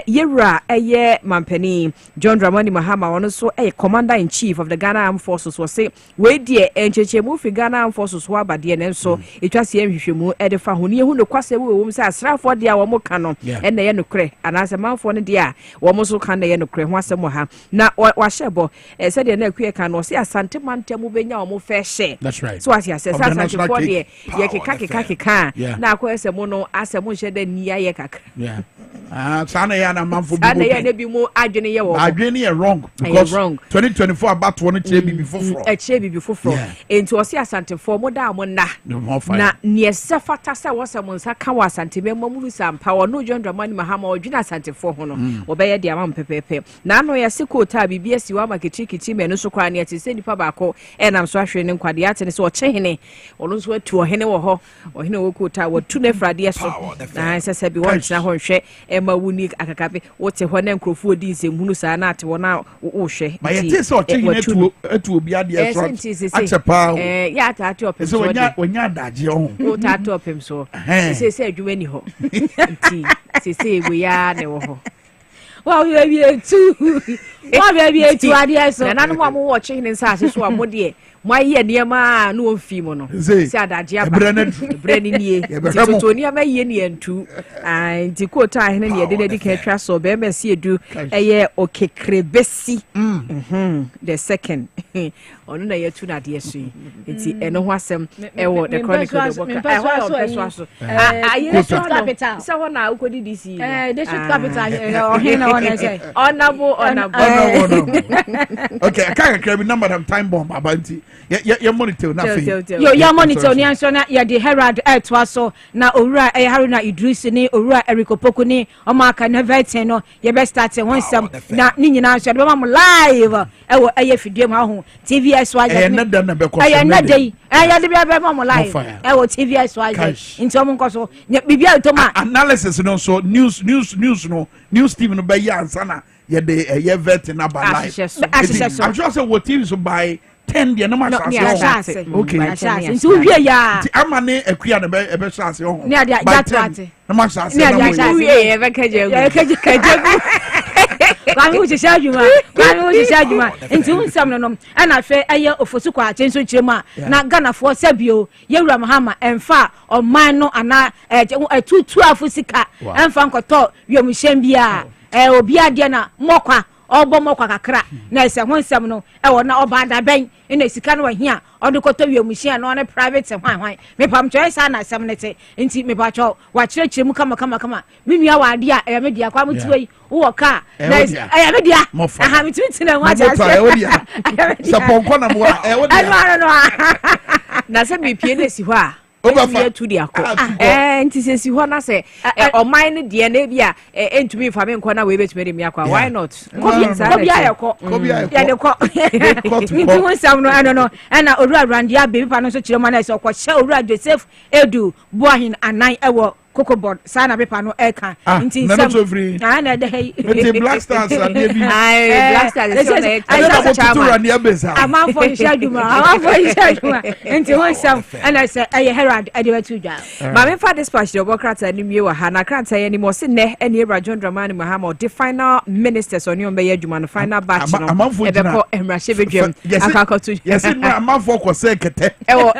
Yera, a year Mampeni, John Dramani Mahama, also a commander in chief of the Ghana Armed Forces, was say, wait, dear, and Chechemufi Ghana Armed Forces, Waba, dear, and so it was here if you move Edifa, who near who the Quasa. Asrafo dia wo mo ka no ene ye nokre anase manfo ne dia wo mo so ka na ye nokre ho asemo ha na wa hyebo se dia na akue ka no se asante mantemu benya wo mo fe hye that's right so as say asante for dia ye keka na akwa asemo no asemo hye da nia ye kakra sana ya na manfo bi ana ye na bi mo adwene ye wo adwene ye wrong because 2024 about 20 bi before bi before enti o se asante for mo da mo na ne se fata se wo se mo nsa ka wa asante be mamu sampa wo no John Dramani Mahama odwina asante fo ho no wo be ye dia mam pepepe na no ya sekota bibia siwa makechi me no so kwa ne ati se nipa ba ko enam so ahwe ne nkwade ate ne so o chehene ono so atu ohene wo ho ohene wo kota wo tu ne frade so na sese bi won tena ho hwe e ma wuni akakape wo te ho ne nkrofo odi nsem saa na ate wo na wo hwe ma ye te so chehene atu obi ade so achepa ya ta ati opem so wonya daje ho wo ta ati opem so se adwuma ni ho se we ya ne wo ho wa we tu ade so na no mo watch hin nsa so amode moye niema no mfi mo no se adaje aba brani nie to niema ye ne antu anti kota hin ne de de ka twa so be me se edu eye okekrebesi the second onu na ye tu na de so nti eno ho asem e wo the Chronicle the book e ho so aye so capital so ho na ukodi dc they should capital o hin na one say honorable okay I can't grab number of time bomb abanti ya monitor na fe ya monitor ni anso na ya the Herald to so na owura Haruna Idris ni owura Eriko Poku ni o ma ka na vetin no ye be start one sam na ni nyina anso de ma live e wo eye fidie ma ho TVSY ya na da na be ko ya na dei ya de be ma live e wo TVSY into mo nko so bibia to ma analysis no so news no news team no be ya ansa na ye de ye vet na ba live I'm sure say what team so by 10 dia na ma chance okay nti wo hwe ya nti ama ne akua na be chance ho ne dia ja to ate na ma chance na wo hwe ye be kaje Kwame uchi shajuma nti unsam no ana hwe aye ofosu kwa chenso chirema na Ghana fo sabio yewura Mahama emfa oman no ana tutu afusika emfa nkoto wiemhyem bia obi ade na mokwa obo mokwa kakra na ese honsam no wo na obanda ben ina sika no hia odukoto wiemhyem no ne private hwan me pam choice na asem nete nti me pa cho wa kirechire mu kama mimia wa ade a me dia kwa mutuai wo ka na me dia aha me tumi wa ja sapon na mo no na se me pie na si ho a obafa tu dia ko nti se si ho na se oman ne de na bia entumi fa me nko na we betumi de me akwa why not ko bia ya ko nti won sam no no na owura randia be pa no so kire mo na se ko hye owura Joseph Edu Boahin anan ewo Coco board sana paper no eka nti sam na de hey nti Black Stars and dey Black Stars amam for shaduma nti won sam and say aye Herald ade tu dwa ma me fa dispatch the Democrats ani mie wa ha na kranta ye ni mo se ne ene Ebra John Dramani Mahama the final ministers on yon be adwuma no final batch no e be ko emrahye bedwam akakoto yes amam for ko se kete e wo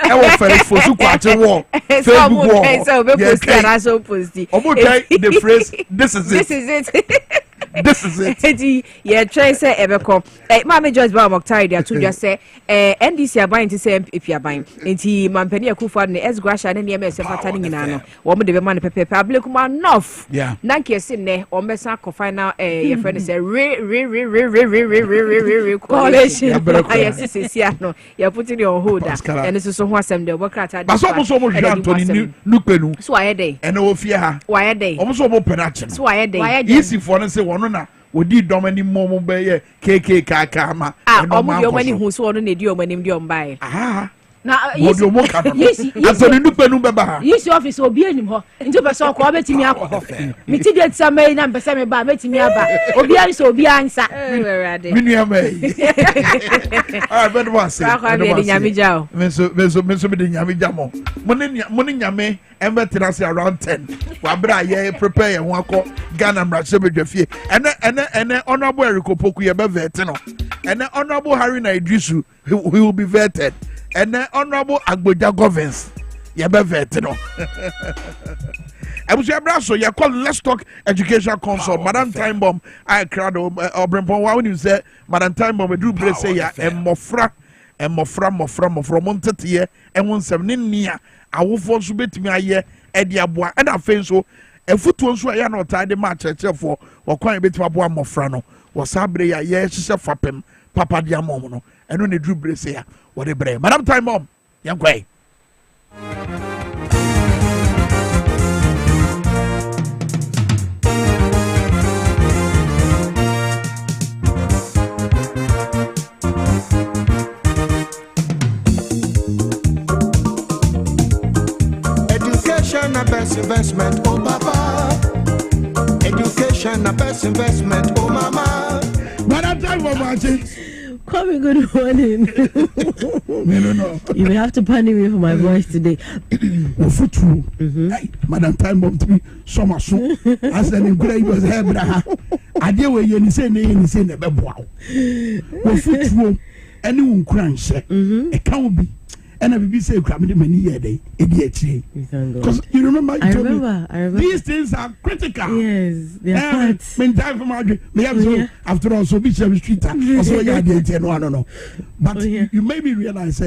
fosu kwache wo Facebook wo so be post so post the phrase this is it This is it. Yeah, try say ebeko. Mama Joyce ba Moktari dia to just say NDC aban to say if you aban. Enti mampani akufa ne esgrasha ne niam ese fatani nyina no. Wo mo de be man pepe public ma enough. Yeah. Nanke ese ne o mesa ko final your friend say re coalition. Yes no. You put it on hold and so ho asem de obokrata. But so mo Anthony nupenu. So why dey? And o fie ha. Why dey? Omo mo pedache. So why dey? Easy for no say wono na odi domani momo be ye KK kaka ma. Omo yo mani hu so wono na di omani di ombae. Na yes Anthony nupenu be ba ha. Yes office obi anim ho. Nti person ko obetimi akọ. Mi ti de tsama na mpese me ba betimi aba. Obi an so obi ansa. Minu ya me. Ah bedo wase. Menso me de nyame jamo. Moni nyame embetina say around 10. Wa bra ye prepare ye ho akọ Ghana mrase bedwafie. Ene honorable Erikopoku ye be vet no. Ene honorable Harry na Idrisu he will be vetted. And then honorable Agboja governs. You be vet no. I was your brother, so you call Let's Talk Education Consult. Madam Time Bomb, I cried Obrempon. Why when you say Madam Time Bomb, we do brace say ya and mofra montet here and 170 near. I will force to bet me a year at the abua and I feel so. A foot one so I not tied the match for or quite a bit of abua mofrano was sabre ya yes, for pem Papa Diamono and only drew brace here. What a brave Madam Time Bomb, young way. Education a best investment, oh Papa. Education a best investment, oh Mama. Madam Time Bomb, Kwame, good morning. You will have to punish me for my voice today. Madam Time Bomb to me, summer soon. As an great was Hebra. I deal with you, say, never wow. Anyone crunch, it can't be. And I will be saying, many years, because you remember, I remember. These things are critical. Yes, they are. When time for my we have so after all, so be street, also, yeah, I don't know. But you maybe realize,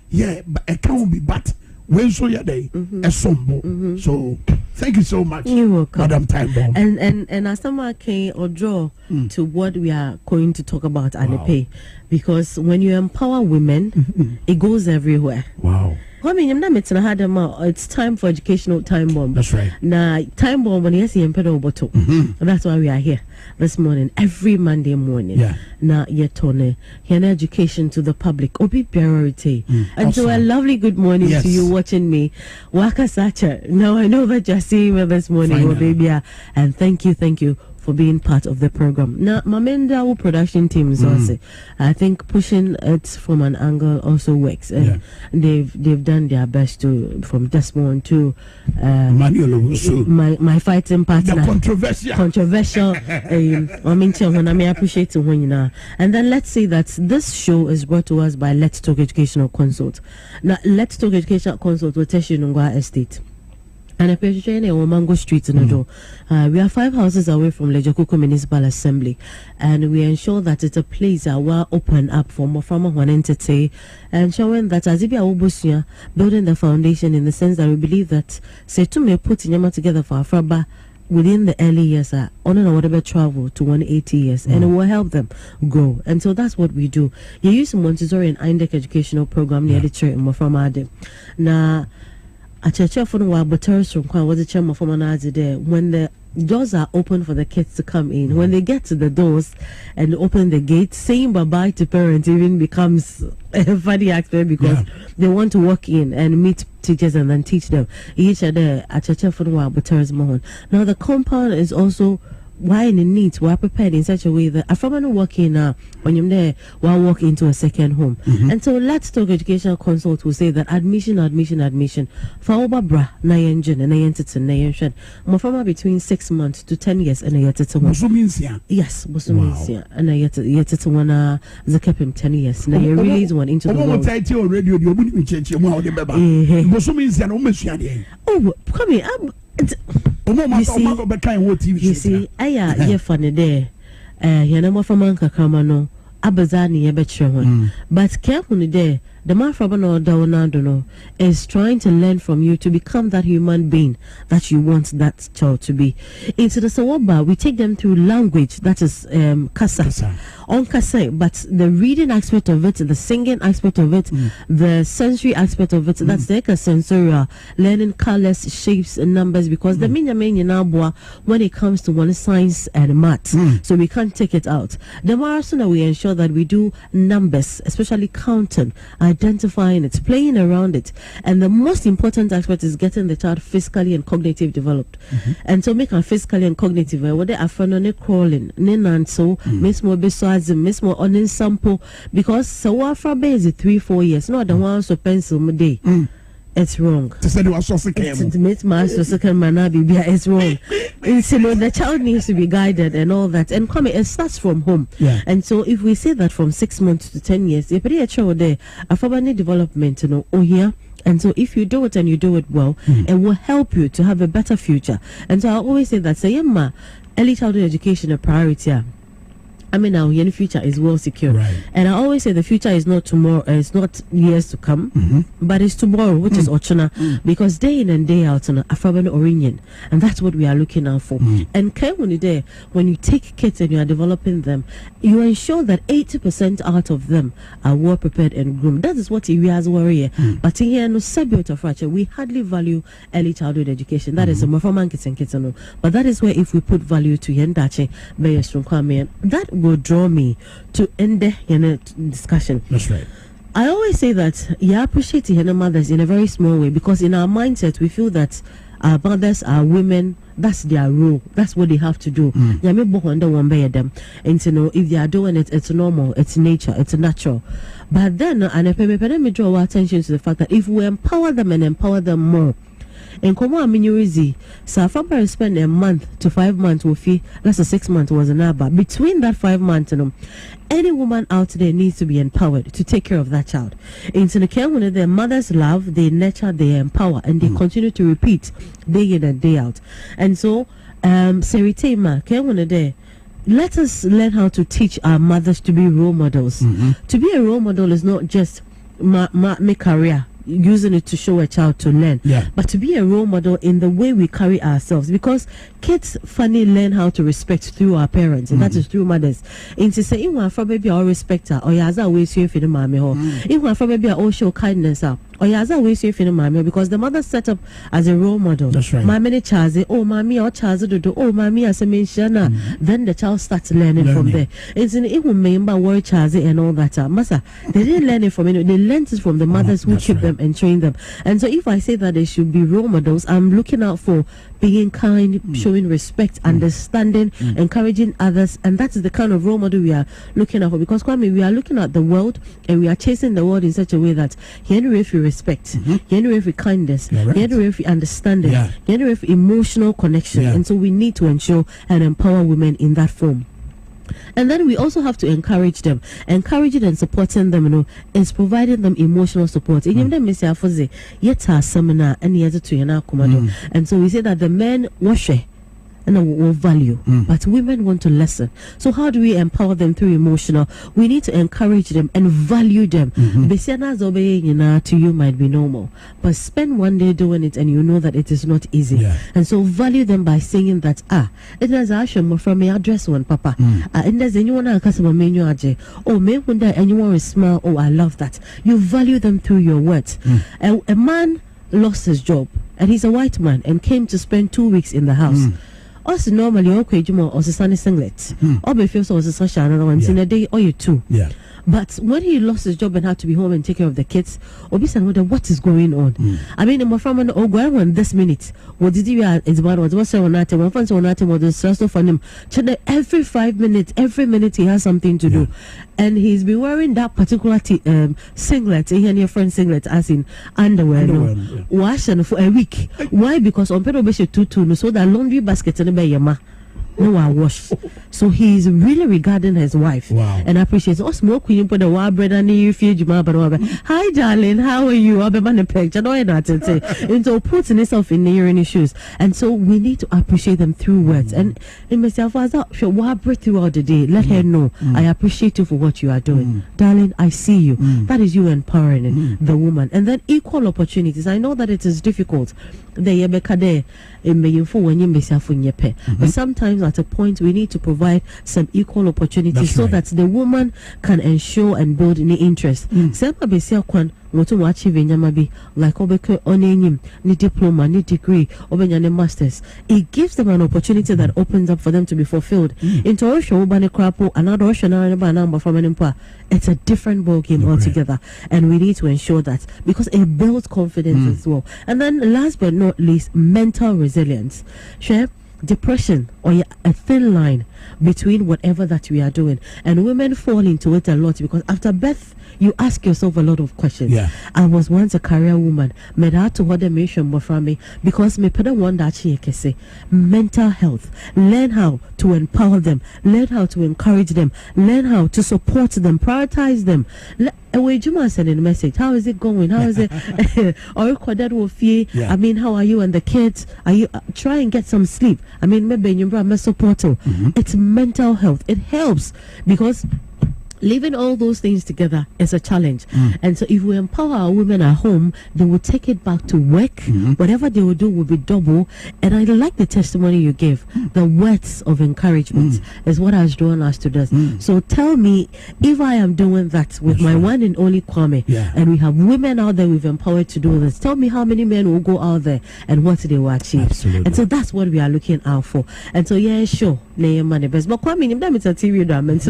yeah, but it can't be, but when so your day, a sombo. So thank you so much, Madam Time Bomb. And as someone came or draw to what we are going to talk about at the pay, because when you empower women, it goes everywhere. Wow. It's time for educational time bomb. That's right. Now, time bomb when you see bottle. That's why we are here this morning, every Monday morning. Yeah. Now, yetone, here education to the public. Obi priority. And so, a lovely good morning to you watching me. Waka Sacha. Now, I know that you're seeing me this morning, oh baby. And thank you for being part of the program. Now, Mamenda production team is also, I think, pushing it from an angle also works. They've done their best to, from Desmond to my fighting partner. The controversial. I appreciate it. And then let's say that this show is brought to us by Let's Talk Educational Consult. Now, Let's Talk Educational Consult will test you Nungwa Estate. And I pay on Mango Street in the door. We are 5 houses away from Lejokuko Municipal Assembly, and we ensure that it's a place well open up for more from one entity, and showing that as if you are building the foundation in the sense that we believe that say to me put Yama together for Afraba within the early years on and whatever travel to 180 years, and it will help them grow. And so that's what we do. You use Montessori and INDEC educational program near the church in Mofamade. Now, a church for the while, but terrorists was the chairman for Manazi there. When the doors are open for the kids to come in, when they get to the doors and open the gate, saying bye-bye to parents even becomes a funny aspect because they want to walk in and meet teachers and then teach them each other a church for the while, but terrorists mohon. Now the compound is also why in the neat, we're prepared in such a way that if I'm going to walk in when you're there, we'll walk into a second home. And so Let's Talk Educational Consult will say that admission for Obabra, Nayanjin, and Nayantitan, Nayanshan, Mofama between 6 months to 10 years, and Ayatitan. Yes, Bosuminsia, and Ayatitan, Zakapim 10 years. Now you release one into the world. Oh, come here. You see, I funny there. yana mafama kakama no abazani yebetchwe but careful there the man from no is trying to learn from you to become that human being that you want that child to be. Into the Sawaba, we take them through language, that is Kasa. On Kasa, but the reading aspect of it, the singing aspect of it, the sensory aspect of it, that's the sensorial, learning colors, shapes, and numbers, because the minya when it comes to one science and math, so we can't take it out. The more sooner we ensure that we do numbers, especially counting, identifying it, playing around it, and the most important aspect is getting the child physically and cognitive developed. And so make her physically and cognitive. What they are crawling, so miss more beswazi, miss more on sample, because so after base 3-4 years, not the one so pencil day. It's wrong. It's wrong. The child needs to be guided and all that. And it starts from home. And so if we say that from 6 months to 10 years, a development, and so if you do it and you do it well, it will help you to have a better future. And so I always say that early childhood education a priority. I mean, our young future is well secure. And I always say the future is not tomorrow, it's not years to come, but it's tomorrow, which is Ochana, because day in and day out, Afraban Orinian, and that's what we are looking out for. And when you take kids and you are developing them, you ensure that 80% out of them are well prepared and groomed. That is what we as warrior. But in here, no subject of fracture, we hardly value early childhood education. That is a more for kids and kids. But that is where if we put value to Yendache, that will draw me to end the discussion. That's right. I always say that I appreciate the mothers in a very small way, because in our mindset we feel that our mothers are women, that's their role, that's what they have to do. And if they are doing it, it's normal, it's nature, it's natural. But then let me draw our attention to the fact that if we empower them and empower them more, and come on, easy. So if I spend a month to 5 months with you, that's a 6 months was an hour. Between that 5 months, any woman out there needs to be empowered to take care of that child. Into the care when their mothers love, they nurture, they empower, and they continue to repeat day in and day out. And so, Seritema, care when there. Let us learn how to teach our mothers to be role models. To be a role model is not just my career, using it to show a child to learn, but to be a role model in the way we carry ourselves, because kids funny learn how to respect through our parents, and that is through mothers. And to say in for baby or respect her, or yaza ways you feel mommy ho, in for baby or show kindness her, or yaza ways you feel mommy, because the mother set up as a role model. That's right. Mommy chaze, oh mommy or chaze do, oh mommy as a mention, then the child starts learning from there. It's in it will remember word chaze and all that. Masa, they didn't learn it from anyone, they learned it from the mothers who keep them and train them. And so if I say that they should be role models, I'm looking out for being kind, showing respect, understanding, encouraging others, and that is the kind of role model we are looking out for. Because Kwame, we are looking at the world and we are chasing the world in such a way that here if you respect, here if you kindness, here if you understanding, here if emotional connection, and so we need to ensure and empower women in that form. And then we also have to encourage them. Encouraging and supporting them, is providing them emotional support. Yet our seminar and and so we say that the men wash and will value, but women want to listen. So how do we empower them through emotional? We need to encourage them and value them. To you might be normal, but spend one day doing it and you know that it is not easy. And so value them by saying that it is actually from my address one papa, and there's anyone else customer menu oh me anyone will smile, oh I love that. You value them through your words. A man lost his job and he's a white man and came to spend 2 weeks in the house. Also normally okay jumo or sunny singlet or be feels also such another one in a day or you two. But when he lost his job and had to be home and take care of the kids, Obuasi wonder what is going on. I mean, my friend, this minute, what did you it's about what's on that one fans on that was the stress for him. Every 5 minutes, every minute he has something to do. And he's been wearing that particular singlet, and your friend singlet as in underwear. Wash and for a week. Why? Because on Pedro Beshe tutu so that laundry basket in the bayama. no I wash. So he's really regarding his wife and appreciates us more queen put the wild bread and you feel you hi darling, how are you? I'll be man a picture. No, not into putting himself in near any shoes. And so we need to appreciate them through words. And in myself, I thought, sure, wild bread throughout the day. Let her know I appreciate you for what you are doing. Darling, I see you. That is you empowering the woman. And then equal opportunities. I know that it is difficult. But sometimes at a point we need to provide some equal opportunities so that the woman can ensure and build any interest. To achieve like ni diploma, ni degree, ni masters. It gives them an opportunity that opens up for them to be fulfilled. Into it's a different ball game altogether, and we need to ensure that because it builds confidence as well. And then last but not least, mental resilience. Share depression or a thin line between whatever that we are doing, and women fall into it a lot because after birth you ask yourself a lot of questions. I was once a career woman, because me put one that she can say mental health. Learn how to empower them, learn how to encourage them, learn how to support them, prioritize them. Away Juma sending a message. How is it going? How is it? Or I mean, how are you and the kids? Are you try and get some sleep? I mean, maybe you support. It's mental health. It helps because living all those things together is a challenge. And so if we empower our women at home, they will take it back to work. Whatever they will do will be double. And I like the testimony you gave. The words of encouragement is what has drawn us to this. So tell me, if I am doing that with my one and only Kwame, and we have women out there we've empowered to do this, tell me how many men will go out there and what they will achieve. And so that's what we are looking out for. And so sure, money best. But Kwame, it's a TV drama. And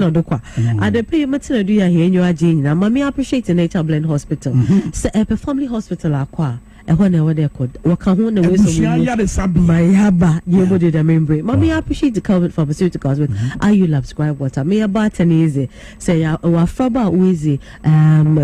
they pay material do you hear in your agenda? Mommy appreciate the Nature Blend Hospital. So a family hospital aqua. Mommy appreciate the Calvin Pharmaceuticals with IU Labs Scribe Water. Me about an easy say our Fraba Wheezy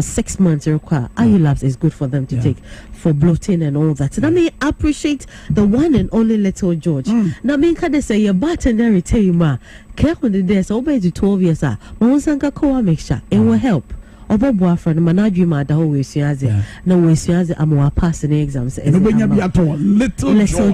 6 months require IU Labs is good for them to take for bloating and all that. And I may appreciate the one and only little George. Now me can say your battery tell you ma care when the days over to 12 years Monsanka Koa mixture it will help. Obuasi from the management ma da we suaze na we suaze am passing exams little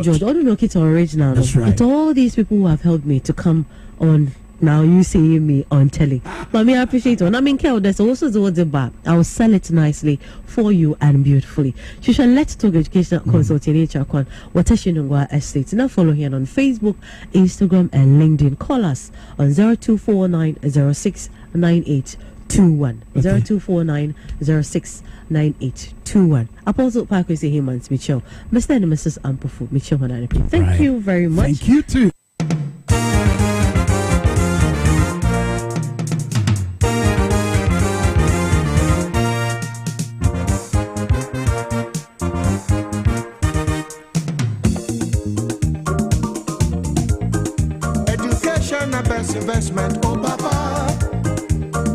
George I don't know it's original. It's all these people who have helped me to come on. Now you see me on telly. But I appreciate it. I mean, there's also the bar. I'll sell it nicely for you and beautifully. Shisha, let's talk educational consult in HR what is Shinungwa Estate. Now follow here on Facebook, Instagram, and LinkedIn. Call us on 0249069821. 0249069821. Apostle Park is a humans, Michelle. Mr. and Mrs. Ampofu, Michelle. Thank you very much. Thank you too. Investment, oh Papa.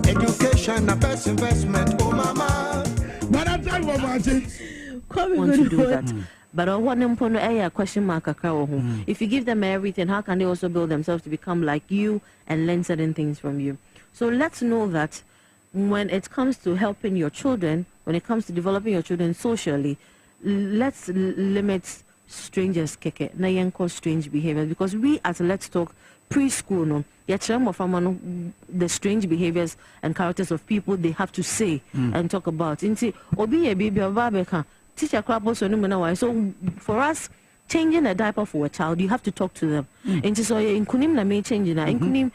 Education, the best investment, oh Mama. But I'm trying to do that. But I want them to a question mark. If you give them everything, how can they also build themselves to become like you and learn certain things from you? So let's know that when it comes to helping your children, when it comes to developing your children socially, let's limit strangers keke na yenko strange behaviors, because we at Let's Talk preschool no the strange behaviors and characters of people they have to say and talk about. Inti obi e baby babeka teacher crabo so no. So for us, changing a diaper for a child, you have to talk to them. And so in kunim na may change na in kunim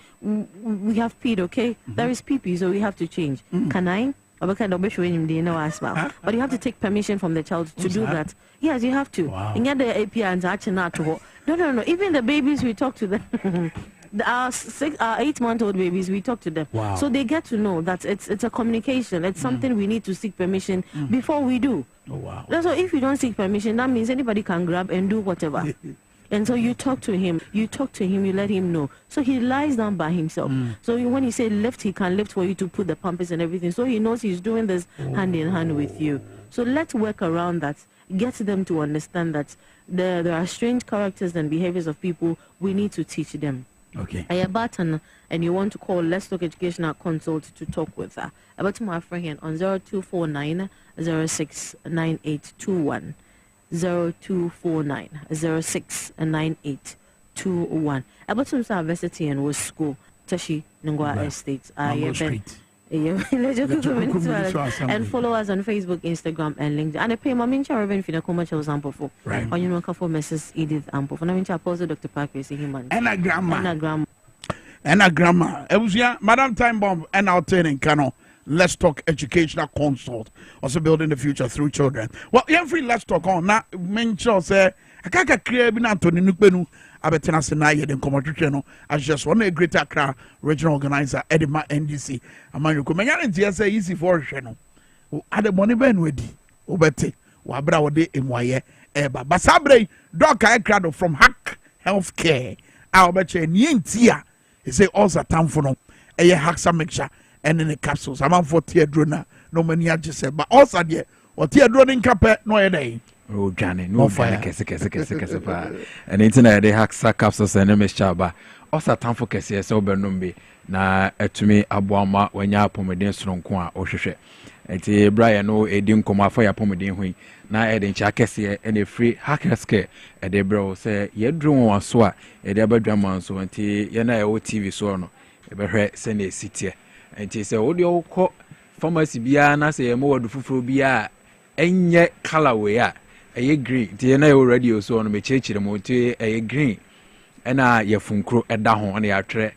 we have peed, okay? There is pee, so we have to change. Can I? But you have to take permission from the child to do that. Yes, you have to. And get the API and no. Even the babies, we talk to them. Our 8-month-old babies, we talk to them. So they get to know that it's a communication. It's something we need to seek permission before we do. So if you don't seek permission, that means anybody can grab and do whatever. And so you talk to him, you let him know. So he lies down by himself. So when you say lift, he can lift for you to put the pampers and everything. So he knows he's doing this hand in hand with you. So let's work around that. Get them to understand that there are strange characters and behaviors of people. We need to teach them. Okay. A button and you want to call Let's Talk Educational Consult to talk with her. About my friend on 0249 069821. 0249 069821. About some university and was school. Tashi Nungwa Estate. And follow us on Facebook, Instagram, and LinkedIn. And I pay my mincha Reverend Fina commercial sample for. Right. On you know, for Mrs. Edith Ample. For Namincha Apostle Dr. Parker is human. And a grandma. It was Madam Time Bomb and our turning Kano. Let's Talk Educational Consult. Also building the future through children. Well, every Let's Talk on now. Mention say I can't create bin Anthony Nukbenu. Abetena Senaye den Commotion as just one a great Accra regional organizer Edema NDC. Among you come and say easy for Sheno. At the money ben wedi. Obete. Wabra wode emwaye eba. Basabre Dr. Ekrado from Hack Healthcare. Our betche nientia. He say also time for no. Eye Haxa mixture and in the capsules. I'm for tear drona. No many just said, but also dear. Or tear droning capet no a day. Oh, Johnny, no fire. And internet they hack sack capsules and MSchaba. Also, time for Cassia sober numbi. Na to me, Abuama when ya pomedin strong qua or sheshe. And Brian no a dim coma fire pomedin hui. Na edin chakasia and a free hacker scare. And the bro say, ye drew one swa, a double drama so until Yana O TV sono. Ever send a city. And he say, audio call pharmacy biana say a more fufu bia. Enye colorway. A green, the radio so on me church the motor a green, and ye funkro at down on the atre,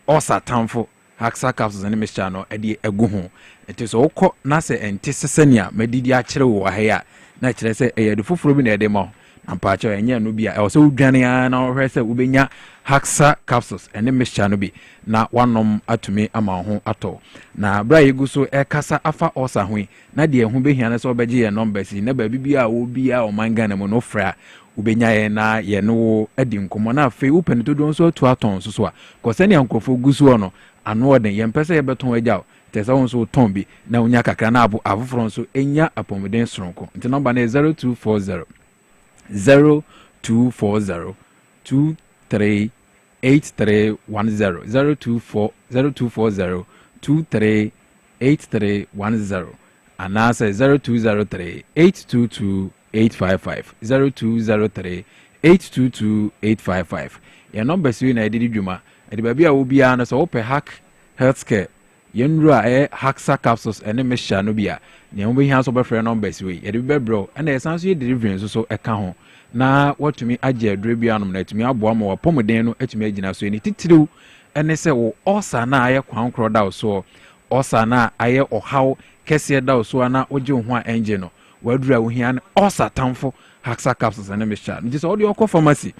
osa tamfo, haxa capsules and Miss Channel, a de a go. It is all caught Nasa and Tissania, Medidia Chero, here. Naturally say a the full in a demo, and Pacho and Yanubia, also Jania and our rest will be haxa capsules and the Miss Channel be not one at me among home at all. Now, Bray Guso a casa afa osa hui, Nadia who be here and so beji and numbers, never be a will be our mangana monofra, Ubenya na ye no edim komona fe open to don so to aton so a, cause any uncofo gusuono, and more than yen pesa beton ejao. Tesa so tombi na unya kakra na abo afoforo so enya apomeden stronko. Nti number na 0240 0240 238310 0240238310 and now say 0203 822 855 0203 822 855. Your number so na edidi dwuma edi ba bia wo bia na so wo pe hack healthcare yenra haxa capsules ene mesha no bia ne wo be hia so be frɛ numbers we edi be bro and e san so ye delivery so eka ho na watumi agye adre bia no na atumi aboa ma wapomden no atumi agina so ni titiriw ene se wo osa na aye kwankro da so osa na aye ohaw kese da so na oje ho a engine no wadura wo hia na osa tamfo haxa capsules ene mesha no just all the okọ pharmacy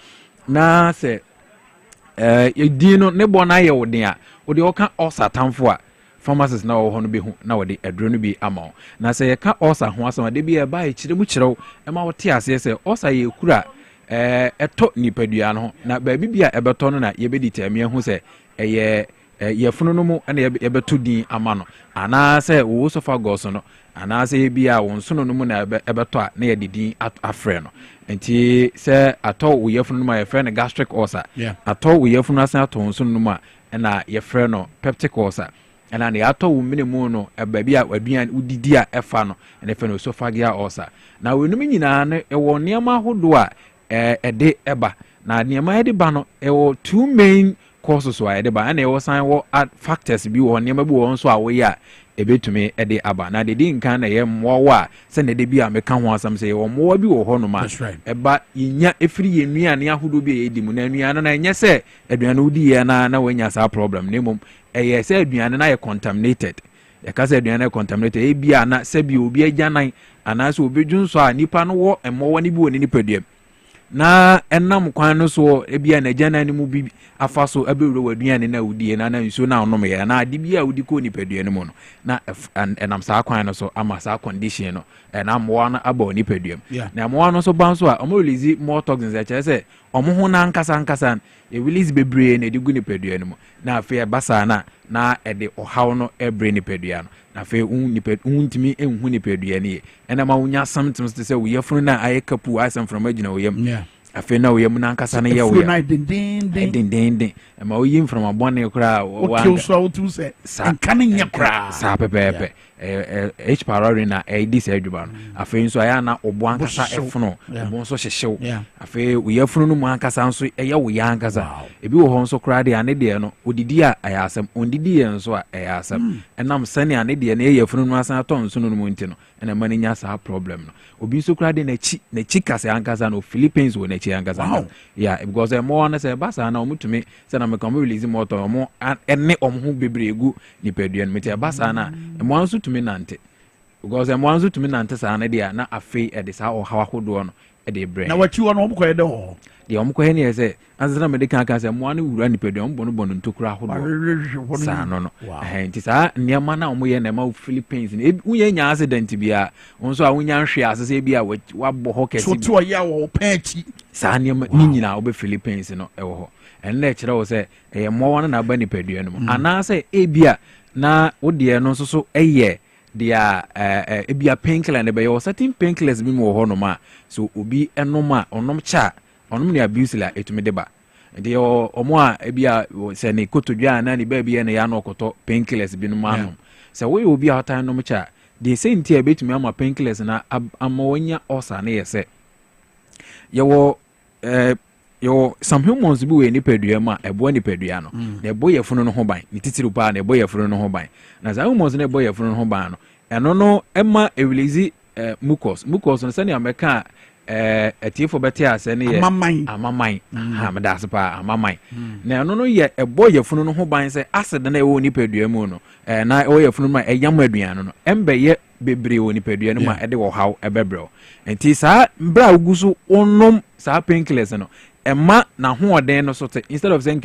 na se edino ne bona ye wo den a wo de oka osa tamfo a pharmacists na wo no be hu na wo de adro no bi ama na se ye ka osa ho asama de bi e ba e kire mu kirew e ma wo te ase se osa ye kura eto nipadua no na ba bibia e beto no na ye be ditame hu se eye ye funu no mu na ye beto din ama no ana se wo sofa goso no ana se bia wo nsono no mu na e beto a na ye didin afre no enti se ato wo ye funu no ma ye fre no gastric ulcer ato wo ye funu asan ato nsono no mu a na ye fre no peptic ulcer and an ato minimum no a baby at Wabian Udidia Efano and a phenoesophageal ulcer. Now we know a one near my hoodua a day eba. Now near my bano, two main causes why the ban and sign what factors be one near my bones so away a bit to me a day aba. Now they didn't kind of more send the debut and become one some say or more be or honor. That's right. But in ya if free me and ya who be a demonanian and yes, say a duanudi and when you have problem name. Yes, aduane na ye contaminated. Ya ka say aduane contaminated e bia na se bi obi agyanan anaso obi dwunso a nipa no wo emmo wani bi woni nipaduam. Na enam kwan no so e bia na agyanan ni mu bi afa so abewuro waduane na wudie na nso na onom ye na ade bia wudi ko nipaduane mu no. Na enam sa kwan no so ama sa condition no na mo na aba nipaduam. Na mo no so ban so a omo release more toxins e chere say omo ho na nkasa e release bebre na edigu nipaduane mu. Na afi basa na ede ohaw no ebre nipadua no na afi untimi enhu nipadua ne ena ma unya sometimes to say we yefunu na ayekapu asem from agina oyam afei na oyɛ mu nankasa no yɛ woyɛ dendenden ma woyi from abɔne koraa saa pɛpɛɛpɛ h parori na ɛdi sɛ adwuma no afei nso ayɛ na ɔbo ankasa ɛfono ɔbo nso hyehyew afei woyɛ fono no mu ankasa nso ɛyɛ woyɛ ankasa ebi wɔ hɔ nso koraa deɛ ane deɛ no odidi a ɛyɛ asɛm ondidi yɛ nso a ɛyɛ asɛm ɛnam sɛne ane deɛ no ɛyɛ fono no asan atɔ nso no mu nti no ɛna ma no nya saa problem no obi nso koraa de n'akyi kase ankasa no Philippines wɔ n'akyi ankasa because ɛmɔ no sɛ ɛba saa na ɔmotumi sɛ na meka ɔmo release mɔtɔ ɔmo ɛne ɔmo ho bebree gu nipadua no meti ɛba saa na ɛmɔ nso tumi nante because ɛmɔ nso tumi nante saa no deɛ na afei ɛde saa ɔhaw ahodoɔ no ɛde brɛ na wakyi wɔ no ɔmo kɔyɛ dɛ hɔ deɛ ɔmo kɔyɛ ne yɛ sɛ ansa na mede kan sɛ mmoa no wura nipadua ɔmo bɔ no ntokura ahodoɔ saa no nti saa nneɛma no a ɔmo yɛ na ɛma Philippines no wonyɛ nya accident biara nso a wonya nhwe ase sɛ bi a wabɔ hɔ kɛse so ɔyɛ wɔ pɛn akyi saa nneɛma ne nyinaa wobɛ Philippines no ɛwɔ hɔ ɛno na ɛkyerɛ wo sɛ ɛyɛ mmoa no na aba nipadua no mu anaasɛ ebia na wodeɛ no nso so ɛyɛ deɛ ebia painkiller no bɛyɛ wɔ certain painkillers bi mu wɔ hɔ nom a so obi ɛnom a ɔnom kyɛ a ɔnom ne abuse la ɛtumi de ba nti ɔmo a ebia sɛ ne kotodwa a na ne baabi yɛ ne yɛ ano ɔkɔtɔ painkillers bi nom anom sɛ woyɛ obi a ɔtan nom kyɛ a deɛ sɛ nti a ɛbɛtumi ama painkillers na ama wɔnya ɔsa ne yɛ sɛ yɛwɔ some hormones bi wɔ nipadua mu a ɛboa nipadua no na ɛbɔ yɛfunu no ho ban ne titiri paa na ɛbɔ yɛfunu no ho ban na saa hormones no ɛbɔ yɛfunu no ho ban no ɛno no ɛma ɛwilizi mucus no sɛnea mɛka ɛtiefo bɛte asɛ ne yɛ amaman meda ase paa amaman na ɛno no yɛ ɛbɔ yɛfunu no ho ban sɛ acid na ɛwɔ nipadua mu no na ɛwɔ yɛfunu mu a ɛyam aduane no ɛmbɛyɛ bebree wɔ nipadua no mu a ɛde wɔ haw ɛbɛbrɛw nti saa mbra a wogu so wonom saa painkillers no ɛma na hoɔden no so te instead of saying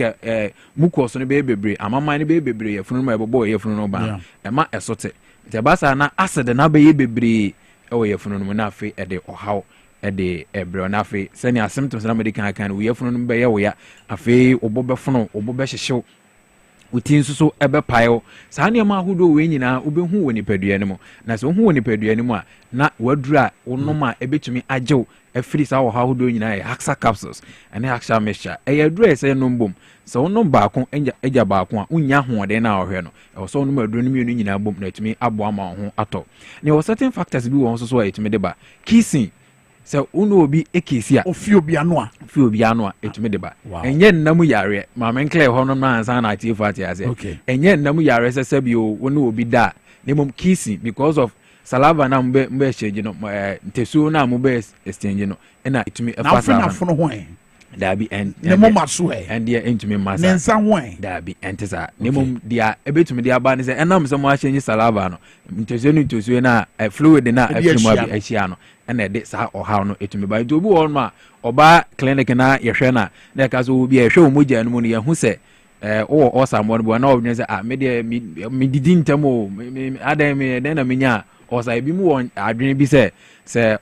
mucus no bɛyɛ bebree amaman no bɛyɛ bebree yɛfunu mu a ɛbɛbɔ yɛfunu no ban ɛma ɛso te nti ɛba saa na acid na bɛyɛ bebree ɛwɔ yɛfunu no mu na afei ɛde ɔhaw ɛde ɛbrɛ na afei sɛnea symptoms na mɛde kan no woyɛfunu no bɛyɛ wo ya afei ɔbɔ bɛfono ɔbɔ bɛhyehyew wuti nso so ɛbɛpaew saa nneɛma ahodoɔ wei nyinaa wobɛhu wɔ nipadua no mu na sɛ wohu wɔ nipadua no mu a na waduru a wonom a ɛbɛtumi agyew afiri saa wɔ ahodoɔ nyinaa yɛ haxa capsules ɛne haxa mixture ɛyɛ aduru a ɛsɛ nom bom sɛ wonom baako agya baako a wonya ahoɔden no a wɔhwɛ no ɛwɔ sɛ wonom aduru no mmienu nyinaa bom na ɛtumi aboa ma wo ho atɔ na ɛwɔ certain factors bi wɔ nso so a ɛtumi de ba kissing sɛ wono obi ekesi a ofi obi ano a ɛtumi de ba ɛnyɛ nnam yareɛ maame nklɛ hɔ no na ansa na atiefo ate ase ɛnyɛ nnam yareɛ sɛ sɛ bio wono obi da na mmom kissing because of salava na mbe exchange no ntesuo na mbe exchange no ɛna ɛtumi ɛfa saa na fono ho dabi ne moma so ɛndeɛ ɛntumi masa ne nsa ho dabi ɛnte saa ne mmom dia ɛbɛtumi de aba ne sɛ ɛnam sɛ mo ahyɛnye salava no ntesuo na fluid na ɛfiri mu abi ahyia no ɛna ɛde saa ɔhaw no ɛtumi ba nti obi wɔ no a ɔba clinic na yɛhwɛ na ɛka so obi a yɛhwɛ wɔ mogya no mu no yɛhu sɛ wowɔ ɔsammɔ no bɔ na ɔbɛnyɛ sɛ medeɛ medidi ntɛm o adan dɛn na menya ɔsa ebi mu wɔ adwene bi sɛ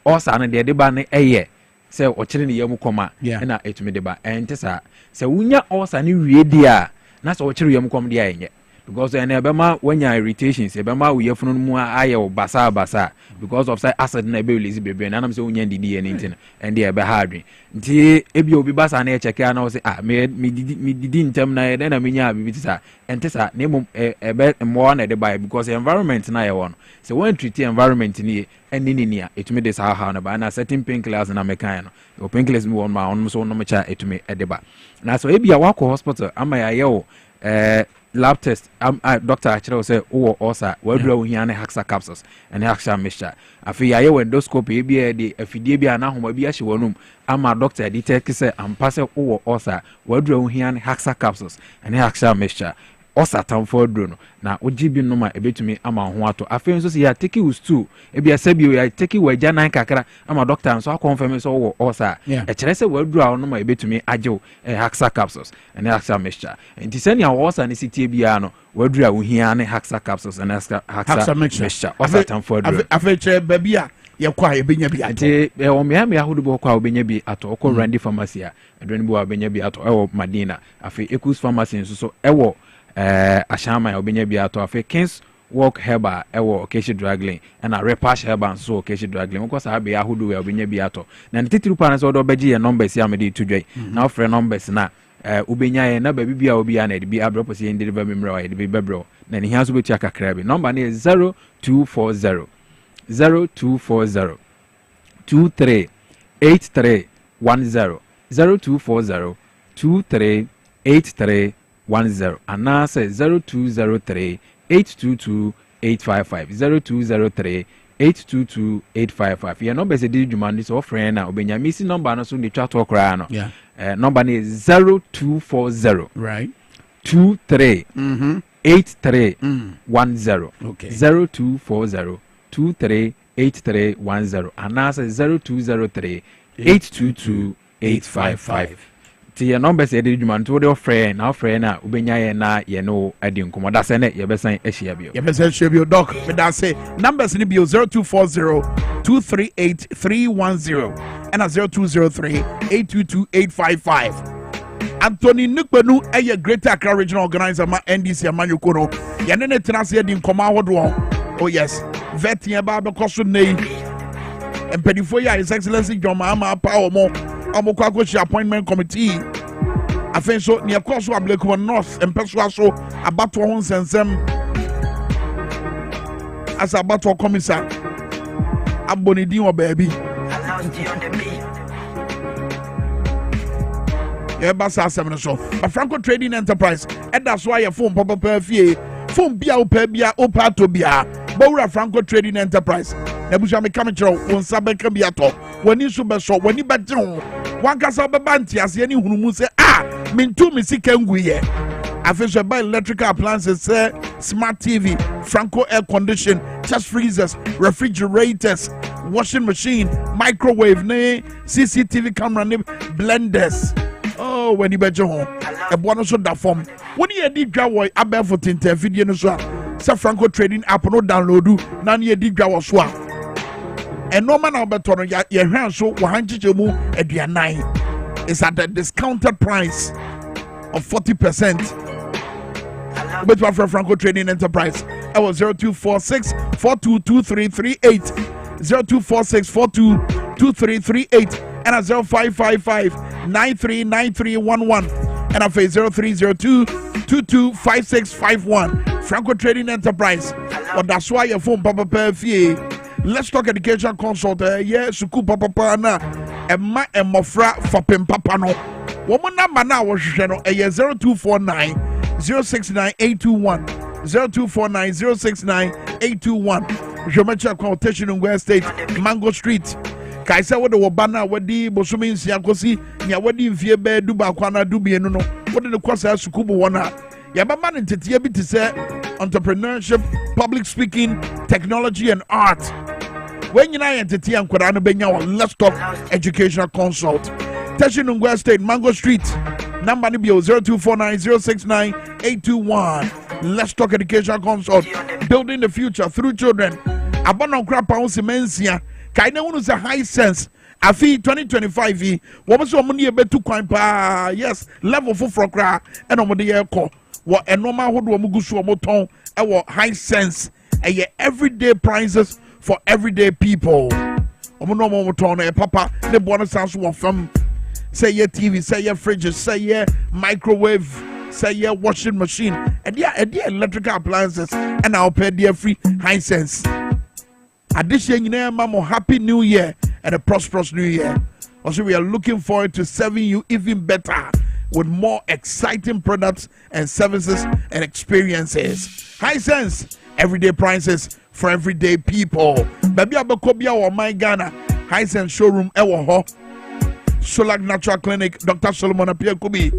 ɔsa no deɛ de ba no ɛyɛ sɛ ɔkyerɛ ne yɛ mu kɔm a ɛna ɛtumi de ba ɛnte saa sɛ wonya ɔsa no wie di a na sɛ ɔkyerɛ yɛ mu kɔm deɛ ɛnyɛ because ɛnɛ ɛbɛma wanya irritations ɛbɛma wo yɛfunu no mu ayɛ wo basa because of say acid na ɛbɛ release bebree na nam sɛ wonya ndidi yɛ ne nti no ɛnde ɛbɛha adwen nti ebi obi basa na ɛkyɛkɛ na wo sɛ me didi ntɛm na ɛdɛ na menya bibi te saa ɛnte saa na mmom ɛbɛ mmoa na ɛde baeɛ because environment na yɛwɔ no sɛ wɔn treat environment ni ɛne ne nia ɛtumi de saa ha no ba na certain painkillers na mɛkan no painkillers bi wɔ no ma ɔnom so ɔnom kyɛ ɛtumi ɛde ba na so ebi a wakɔ hospital ama yɛayɛ wo lab test doctor akyerɛw sɛ wowɔ ɔsa wadura wo hia ne haxa capsules ɛne haxa mixture afei yɛayɛ wɔ endoscopy bi a de afidie bi a na ahoma bi ahyɛ w'anum ama doctor detect sɛ ampa sɛ wowɔ ɔsa wadura wo hia ne haxa capsules ɛne haxa mixture ɔsa tamfo aduro no na wogye bi nom a ɛbɛtumi ama ho ato afei nso sɛ yɛateki wo stool ebi asɛ bio yɛateki w'agya nan kakra ama doctor nso akɔnfirm sɛ wowɔ ɔsa ɛkyerɛ sɛ waduro a wonom a ɛbɛtumi agyew haxa capsules ɛne haxa mixture nti sɛnea ɔsa ne sitie biara no waduro a wohia ne haxa capsules ɛne haxa mixture ɔsa tamfo aduro afei kyerɛ baabi a yɛkɔ a yɛbɛnya bi atɔ nti ɔmeamea ahodoɔ bi kɔ a wobɛnya bi atɔ wokɔ Randy pharmacy a aduane bi wɔ a wobɛnya bi atɔ ɛwɔ Madina afei Ekus pharmacy nso so ɛwɔ Ashama ya obenya bi ato afi Kings walk herbal ɛwɔ occasion drug lane ɛna repash herbal nso occasion drug lane wokɔ saa bea ahodoɔ a wobɛnya bi atɔ na ne titiri pa no sɛ wode wobɛgye yɛ numbers a mede to dwa na wofrɛ numbers na wobɛnya yɛ na baabi bi a wobia na ɛde bi abrɛ pɔ sɛ yɛn deliver memmerɛ a yɛde bi bɛbrɛ na ne hia nso bɛtua kakra bi number no yɛ 0240 0240 238310 0240 238310 anaasɛ 0203 822 855 0203 822 855 yɛ number sɛ de dwuma no sɛ wɔfrɛ na obɛnya misi number no so ne twa to koraa no number no is 0240 right 23 83 10 0240 23 8310 anaasɛ 0203 822 855 ti yɛ numbers yɛ de dwuma nto wode ɔfrɛ na ɔfrɛ na wobɛnya yɛ na yɛ no adi nkɔmmɔ da sɛ ne yɛbɛsan ahyia bio doc meda se numbers no bio 0240 238 310 ɛna 0203 822 855 Anthony Nukpenu ɛyɛ Greater Accra Regional Organizer ma NDC amanyoko no yɛne ne tena se yɛdi nkɔmmɔ ahodoɔ oh yes vet yɛ ba bɛkɔ so nei mpanimfoɔ yi a His Excellency John Mahama apa ɔmo kɔ akɔhyia appointment committee afei nso ne ɛkɔ so Ablekuma North mpɛsoa so abatoɔ ho nsɛnsɛm asa abatoɔ commissar abɔ ne din wɔ baabi yɛba saa asɛm no so ba Franco Trading Enterprise ɛda so ayɛ phone pɔpɔpɔ fie phone bia wopɛ bia wopɛ atɔ bia bɔwura Franco Trading Enterprise na busua me kam kyerɛw wo nsa bɛka bi atɔ w'ani so bɛsɔ w'ani bɛgye ho wankasa bɛba nteaseɛ ne hunumu sɛ mentu me sika nguyɛ afei so ɛba electrical appliances sɛ smart TV Franco air condition chest freezers refrigerators washing machine microwave ne CCTV camera ne blenders w'ani bɛgye ho ɛboa no so da fam wo ne yɛdi dwa wɔ abɛɛfo tenta afidie no so a sɛ Franco Trading app no downloadu na ne yɛdi dwa wɔ so a ɛnɔɔma na wobɛtɔ no yɛhwɛ nso wɔhankyekyɛ mu aduanan is at a discounted price of 40%. wobɛtumi afrɛ Franco Trading Enterprise ɛwɔ 0246 422338 0246 422338 ɛna 0555 939311 ɛna afei 0302 225651 Franco Trading Enterprise ɔda so ayɛ phone papapaa fie. Let's Talk Education Consult suku papa na ɛma ɛmmɔfra fapem papa no wɔn number na wɔhwehwɛ no 0249 069821 0249 069821 Jomecha Quotation in West State Mango Street kaisa wo de wo ba na wadi bosome nsia kosi nya wadi mfie ba du ba kwa na du bienu no wo de kwasa suku bo wona yɛbɛma no nteteɛ bi te sɛ entrepreneurship, public speaking, technology and art. When you know nteteɛ nkwadaa no bɛnya wɔ Let's Talk Educational Consult. Teshinungwa State, Mango Street. Number no bio 0249069821. Let's Talk Educational Consult. Building the future through children. Abono krapa ho semensia. Kaina wonu se high sense. Afi 2025 yi. Wo so mo ne betu kwan pa. Yes, level for kra. And omo de yekɔ. What a normal hood womugusu moton our high sense a everyday prices for everyday people. Omono moton papa the bonus sounds one from say your TV, say your fridges, say your microwave, say your washing machine, and yeah, electrical appliances, and I'll pay their free high sense. Addition, mamo, happy new year and a prosperous new year. Also, we are looking forward to serving you even better with more exciting products and services and experiences. High sense, everyday prices for everyday people. Baby Abakobia or my Ghana, High Sense Showroom, Ewo Solak Natural Clinic, Dr. Solomon Apia Kubi.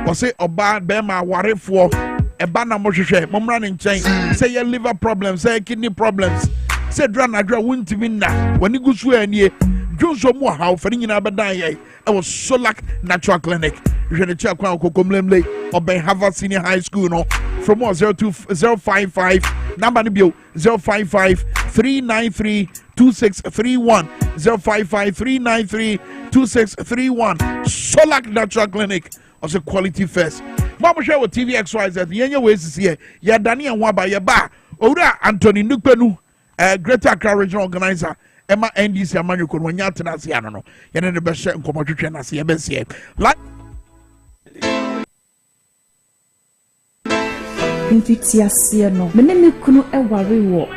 Was say Oba Bema Warefo, Ebana Moshe, Momran in Chain, say your liver problems, say kidney problems, say Dranadra wouldn't win now. When you go to any Joso Moha, for in Abadai, I was Solak Natural Clinic. You should check out Kokomlemle or Ben Harvard Senior High School no from 02055 number Nibio 055 393 2631 055 393 2631 Solak Natural Clinic also quality first. Mama share with TV XYZ. Yenya ways is here. Ya Dani and Waba ya ba. owura Anthony Nukpenu Greater Accra Regional Organizer Emma NDC Amanyoko no nya tena se ano no ye ne be hye nkomotwetwe na se ye be se Invitiasia no me ne kunu eware wo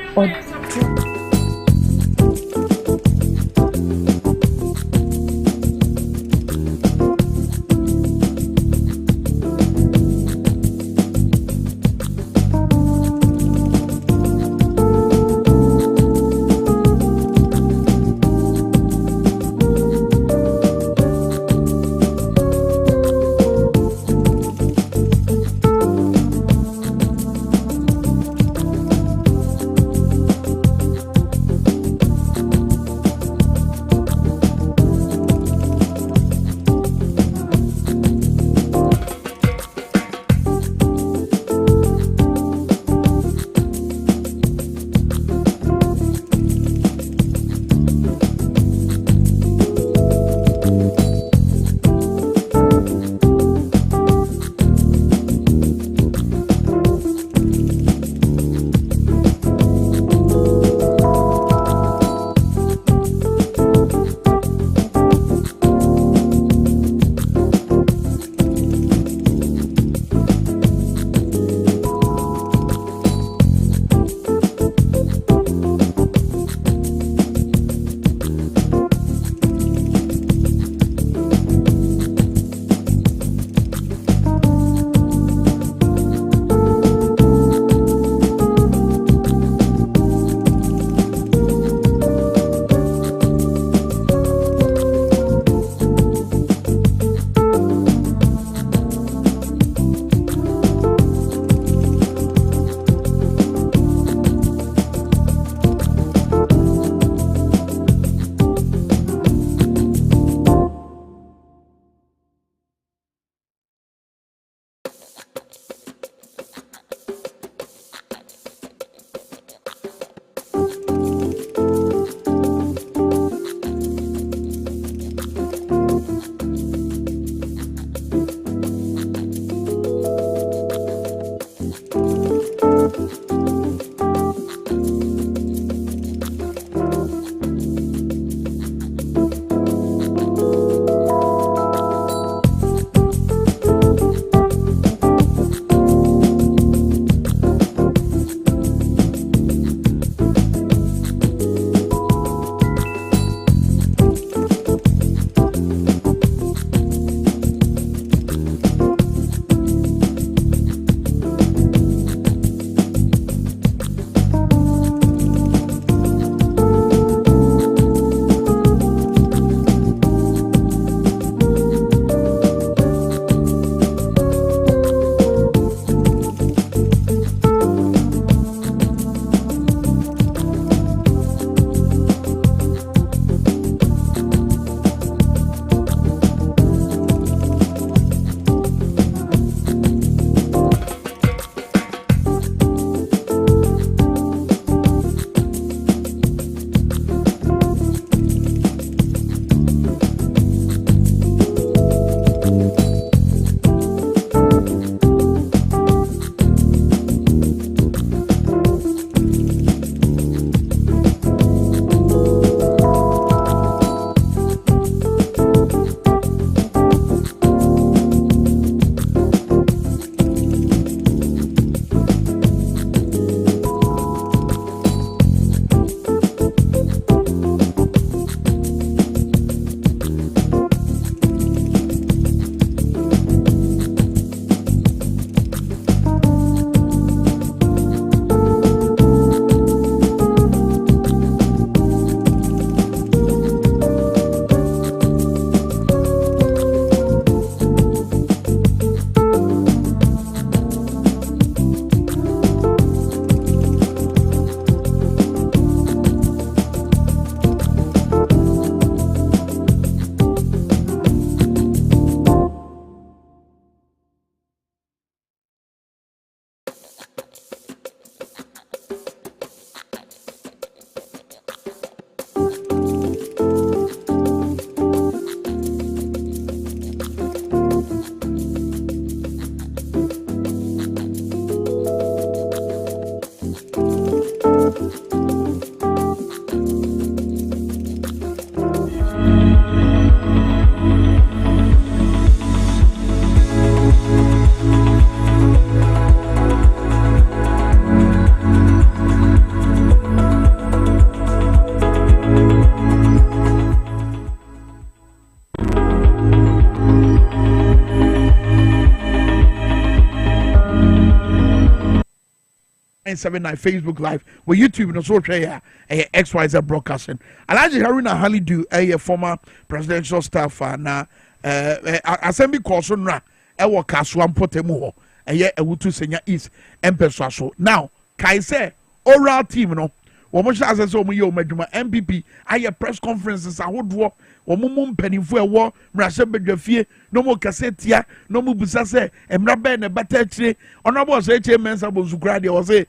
979 Facebook Live with YouTube no so share XYZ broadcasting. Alhaji Haruna Halidu a former presidential staff na assembly course nra e wo Kaswa Mpotemu ho ewutu senya East empeswa so. Now kai say oral team no womo sha ase so mo ye o madwuma MPP aye press conferences ahodo womo mo mpanimfo ewo mrahye bedwafie no mo kasetia no mo busa se emra be ne bata chire honorable so eche mensa bozukura de wo se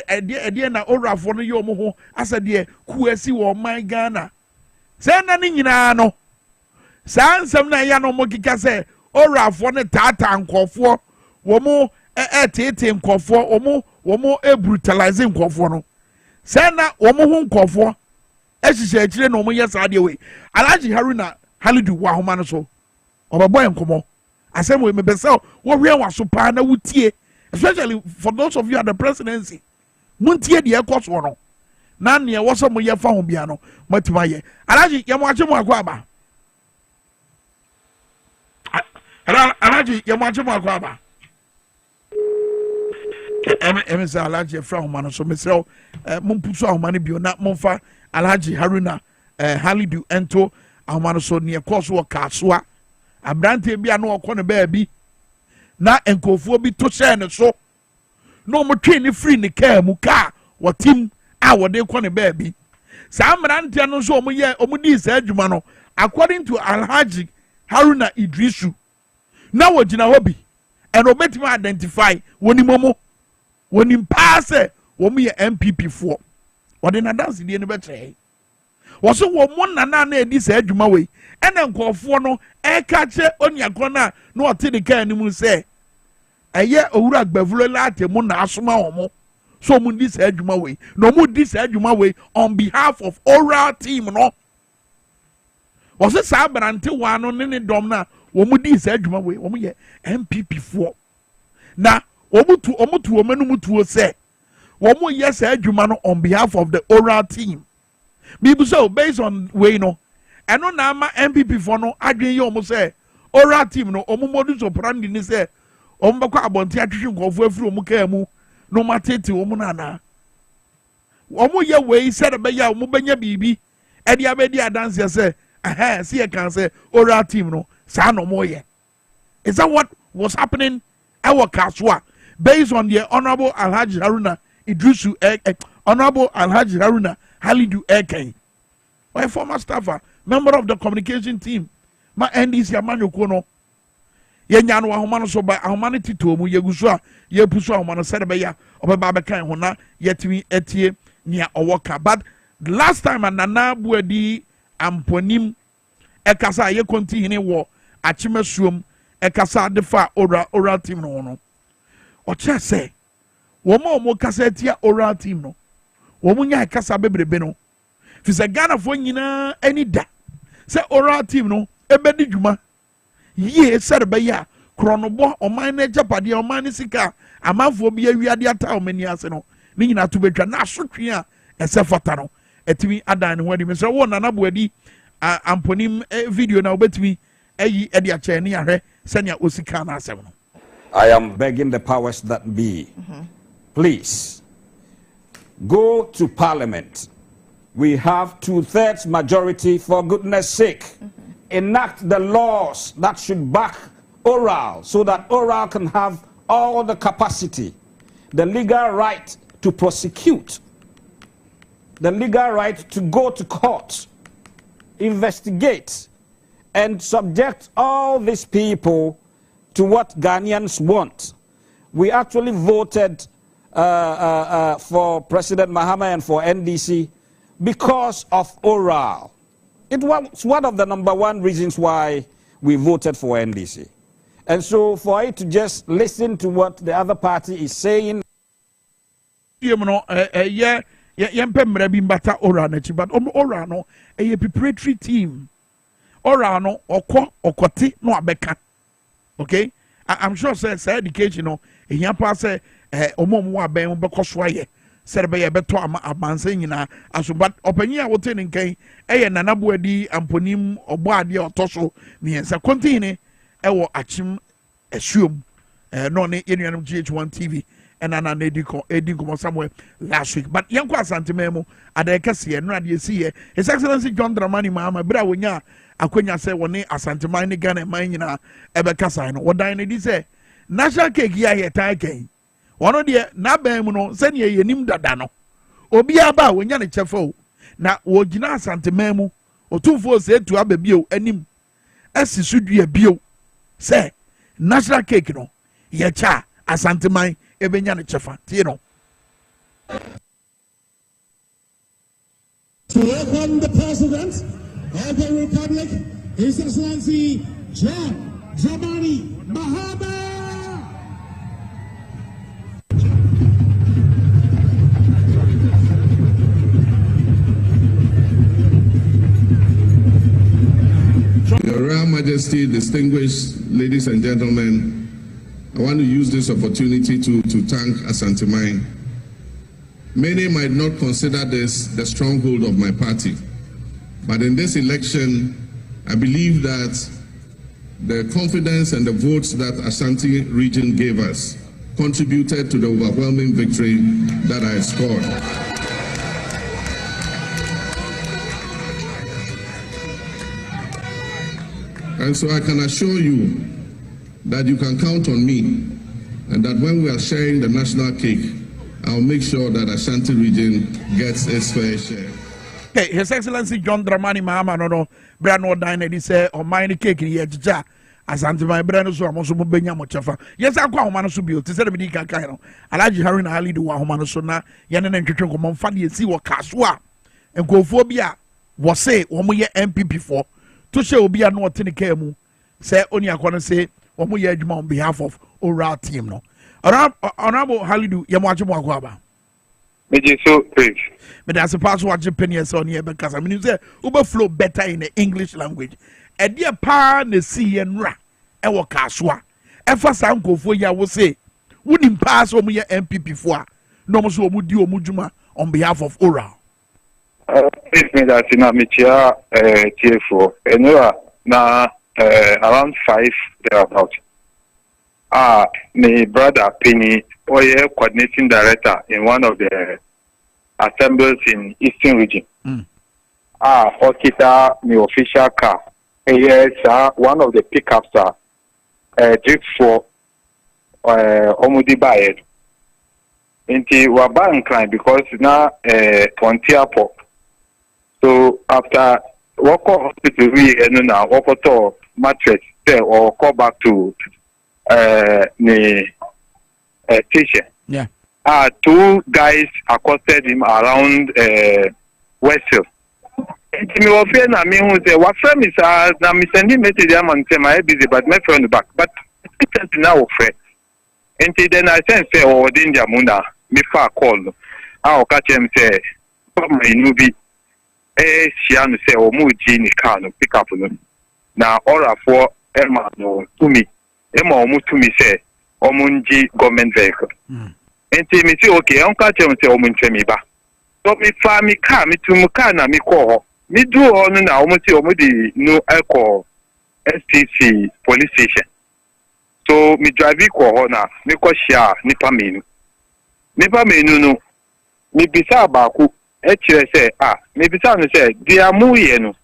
ede na orafo no ye o mo ho ase de kuasi wo man Ghana se na ni nyina no sa nsem na ya no mo kika se orafo ne tata nkofo womo tete nkofo womo brutalize nkofo no Sena womo nkofo ehihye akire na womo yesa de we Alhaji Haruna Halidu wa homa no so obabo enkomo asem we mebesa wo hwe waso pa na wutie especially for those of you at the presidency muntie de ekoso no na ne wo so mo ye fa ho bia no matima ye Alhaji ye mo ache mo akwa aba Alhaji ye mo ache mo akwa aba Emisa Alhaji Efra Humano so mesrel mumpuso ahumane bio na momfa Alhaji Haruna Halidu ento ahumano so ne course wo Kaswa abrante bia no okọ ne baabi na enkofuo bi to share ne so no mo twe ne free ne car mu car wotim a wode kọ ne baabi sa abrante no so omudi sa adwuma no according to Alhaji Haruna Idrisu na wogina hobi and obetimi identify woni momo woni mpaase wo mu ye MPP for wode na dance die ne betre wo so wo mo nana na edi sa adwuma we ena nkofo no e ka che oniakro na ote de kan ni mu se eye owura agbavulo late mu na asoma wo mo so mu di sa adwuma we no mu di sa adwuma we on behalf of oral team no wo se sa brante wa no ne dom na wo mu di sa adwuma we wo mu ye MPP for na omutu omenumu say womo yes adwuma no on behalf of the oral team bibu so based on we no eno na ama MPP for no adwen ye omo say oral team no omo modus operandi ni say omo bakwa abonte atwhwe nkofo afiri omo ka mu no matete omo na na omo ye we said be ya omo benya bibi e dia be dia dance say see you can say oral team no sa no mo ye. Is that what was happening our Kaswa? Based on the Honorable Alhaji Haruna Idrisu, Honorable Alhaji Haruna Halidu Eken, a former staffer, member of the communication team, my NDC Amanyo Kono, Yenyano Ahumano so by humanity to mu Yegusua, Yepusu Ahumano Sedebeya, or Babakan Hona, Yetimi Etie, near Owoka. But last time, and Nana Buedi Amponim Ekasa Ye continue war, Achimesum, Ekasa defa oral team no. Ocha say womo mo kasa tia oral team no womo nya kasa bebrebe no fi se Ghana fo nyina ani da se oral team no ebedi dwuma ye se be ya kronobo oman na japade oman ni sika amanfo bi awiade ata omani ase no ni nyina to betwa na asotwe a ese fata no etimi adan ne ho adi me se wo nana boadi amponim video na obetimi ayi edi a che ne ahwe se nya osika na asem no. I am begging the powers that be, please, go to Parliament. We have 2/3 majority, for goodness sake. Enact the laws that should back oral so that oral can have all the capacity, the legal right to prosecute, the legal right to go to court, investigate, and subject all these people to what Ghanaians want. We actually voted for President Mahama and for NDC because of oral. It was one of the #1 reasons why we voted for NDC. And so for it to just listen to what the other party is saying. But oral no a preparatory team. Oral no okoti no abeka. Okay, I'm sure say education no ehia pa say omomo aben bekoswaye said be beto amanse nyina aso but opanyi a wote ne nkan nana boadi amponim oboade otoso miensa continue ewo achim esuom no ne yenuanum GH1 TV and an edico somewhere last week. But young Santimemo at the Cassia, and Radio see His Excellency John Dramani Mama, Brawina, Aquina say one a Santimani Ghana, Minina, Ebecasino, what Dinah say. National cake here, Taike. One of the Nabemuno, send ye nim dadano. Obiaba, when Yanni Chefo. Na wojina santememu otufo say to abebio anim asisudua bio say national cake no ye cha asanteman ebenya ne chefa tie no. To welcome the President of the Republic, His Excellency John Dramani Mahama. Your Royal Majesty, distinguished ladies and gentlemen, I want to use this opportunity to thank Asantemine. Many might not consider this the stronghold of my party, but in this election, I believe that the confidence and the votes that Ashanti region gave us contributed to the overwhelming victory that I scored. And so I can assure you that you can count on me, and that when we are sharing the national cake, I'll make sure that Ashanti region gets its fair share. Hey, His Excellency John Dramani Mahama no Brano Dine say or mine cake in Yaja Asante my brand so amoso benya mo chefa. Yes, I kwa homano so bio. Te say me di kan kan no. Alaji Harry na Ali do wa homano so na ye ne ntwetwe ko mo fa de si wo kaso a enkofo bi a wo say wo mo ye MPP for to share obi a no otene ka mu say oni akọ say wo mo ye adwuma on behalf of oral team no. Honorable Halidu ye mo agemo akọ aba. Meji so page. But as a pass watch opinion on here because I mean say uber flow better in the English language. E dia pa na si enra e wo kaso a e fa san kofo ya wo say wouldn't pass omu ye MPP for a no mo so omu di omu dwuma on behalf of oral. Please me that in a media TF4 enura na around 5 thereabout. My brother Penny, coordinating director in one of the assemblies in Eastern Region. Okita, my official car. Yes, one of the pickups drip for Omudi Bayed. Into Waba inclined because now on Tiapo. So after walk hospital, we now walk to mattress there or call back to station. Yeah. 2 guys accosted him around Westfield. Me offer na me who say what friend is na me sending message am and say my busy but my friend back. But it's now offer. And then I send say oh din dia muna me fa call. I catch him say my nubi Sian say o mu ji ni car no pick up no. Na all for Emma no to me. Emma omu to me say omunji government vehicle. Enti me say okay, on catch him say omunche me ba. So me fa me car me to mu car na me call. Me do on na omu say omu di no echo STC police station. So me drive ko na me ko share nipa menu. Nipa menu no me bisa ba ku e kire say me bisa no say dia mu ye no.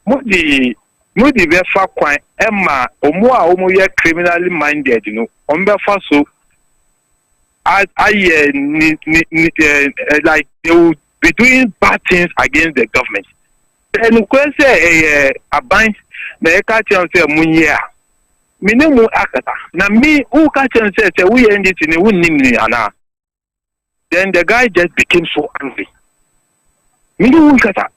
Mo di be fa kwan emma omu a omu ye criminally minded no on be fa so like they will be doing bad things against the government. And when say a bank the catch and say munya minimum akata na me who catch and say we end it in wunni ana. Then the guy just became so angry. Minimum kata.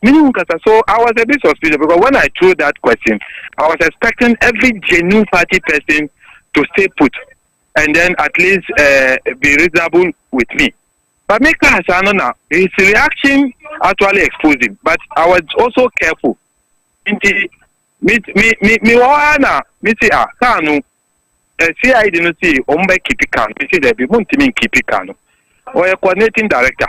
So I was a bit suspicious because when I threw that question, I was expecting every genuine party person to stay put and then at least be reasonable with me. But Minkah Hasanona, his reaction actually exposed him. But I was also careful. Me say kanu see I didn't see ombe kipi kanu. Me say there be won't mean kipi kanu. Or a coordinating director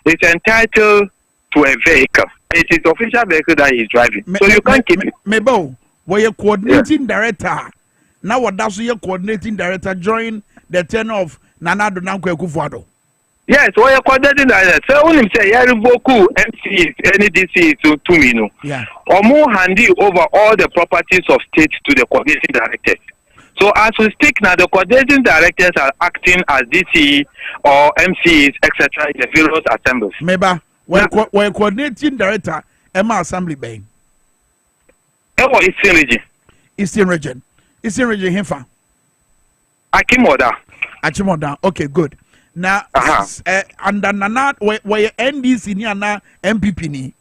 is entitled to a vehicle. It is official vehicle that he is driving. So you can't keep it. Mebo, were coordinating director. Now what does your coordinating director join the tenure of Nana do Nanko Kufuado. Yes, we are coordinating that. So when him say, "Yeah, Boku MCs, NDC to me, no." Yeah. Or more handy over all the properties of state to the coordinating directors. So as we speak now, the coordinating directors are acting as DC or MCs, etc. in the various assemblies. Meba, we're coordinating director, Emma Assembly Bay. Ewo Eastern Region. Eastern Region. Eastern Region, Hefa. Achimoda. Okay, good. Now, under Nana, where NDC ni ana MPP ni.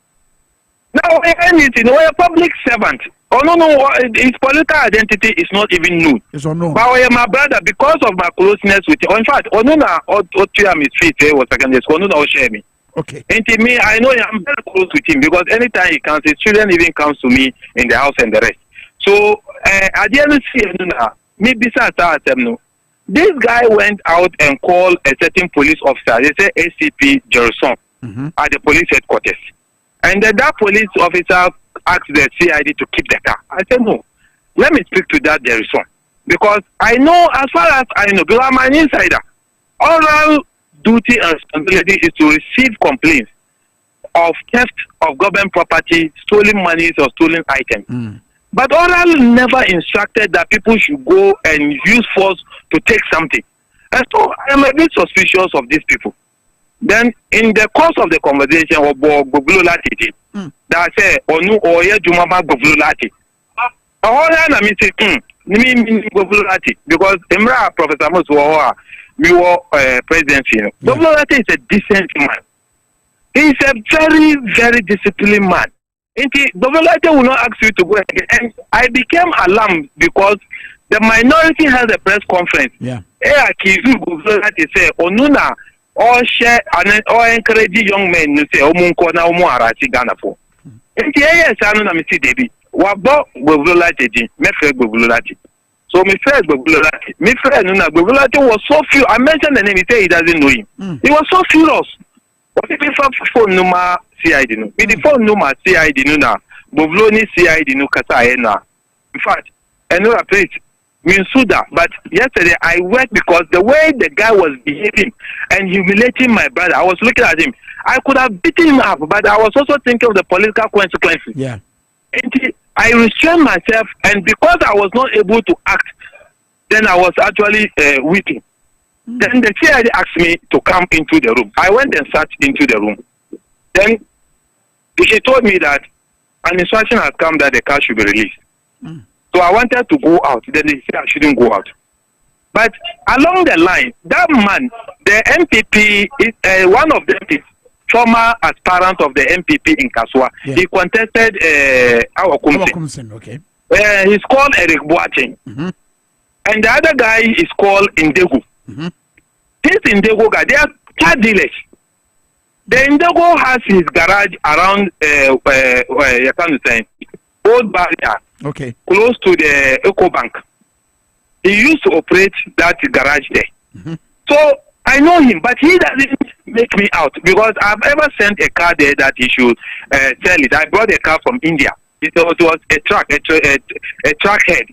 Now, NDC, we're a public servant. Oh no, his political identity is not even known. It's unknown. But I am my brother because of my closeness with him. In fact, Onuna Otuam is fit was second school. Onuna share me. Okay. And to me, I know I'm very close with him because anytime he comes, his children even comes to me in the house and the rest. So I didn't see Onuna. Maybe no. This guy went out and called a certain police officer. They say ACP Jerison at the police headquarters. And then that police officer asked the CID to keep the car. I said, no, let me speak to that Jerison. Because I know, as far as I know, because I'm an insider, oral duty and responsibility is to receive complaints of theft of government property, stolen monies or stolen items. But oral never instructed that people should go and use force to take something. And so I am a bit suspicious of these people. Then in the course of the conversation, that say Onu Oye Jumama Govulati. I mean Govulati because Emra Professor Moswoa we were presidency. Govulati is a decent man. He is a very, very disciplined man. Govulati will not ask you to go again. And I became alarmed because the minority has a press conference. Yeah. Govulati say Onuna or share or encourage young men to say Omunkona Omuarati Ghana for. And yes, I know Mr. Debbie. Wabo Govulati, Mefre Govulati. So my friend Govulati, my friend Nuna Govulati was so few. I mentioned the name, he said he doesn't know him. He was so furious. What if he phone number CID no? With the phone number CID Nuna, Govuloni CID no Kataena. In fact, another place. Minsuda, but yesterday I worked because the way the guy was behaving and humiliating my brother, I was looking at him. I could have beaten him up, but I was also thinking of the political consequences. Yeah. And I restrained myself, and because I was not able to act, then I was actually weeping. Then the CID asked me to come into the room. I went and sat into the room. Then she told me that an instruction had come that the car should be released. So I wanted to go out. Then they said I shouldn't go out. But along the line, that man, the MPP, is one of them is former aspirant of the MPP in Kaswa. Yeah. He contested our Kumsin. Okay. He's called Eric Boateng. And the other guy is called Indego. This Indego guy, they are car dealers. The Indego has his garage around Old Barrier. Okay. Close to the Eco Bank. He used to operate that garage there. So I know him, but he doesn't make me out because I've ever sent a car there that he should sell it. I brought a car from India. It was a truck, a truck head.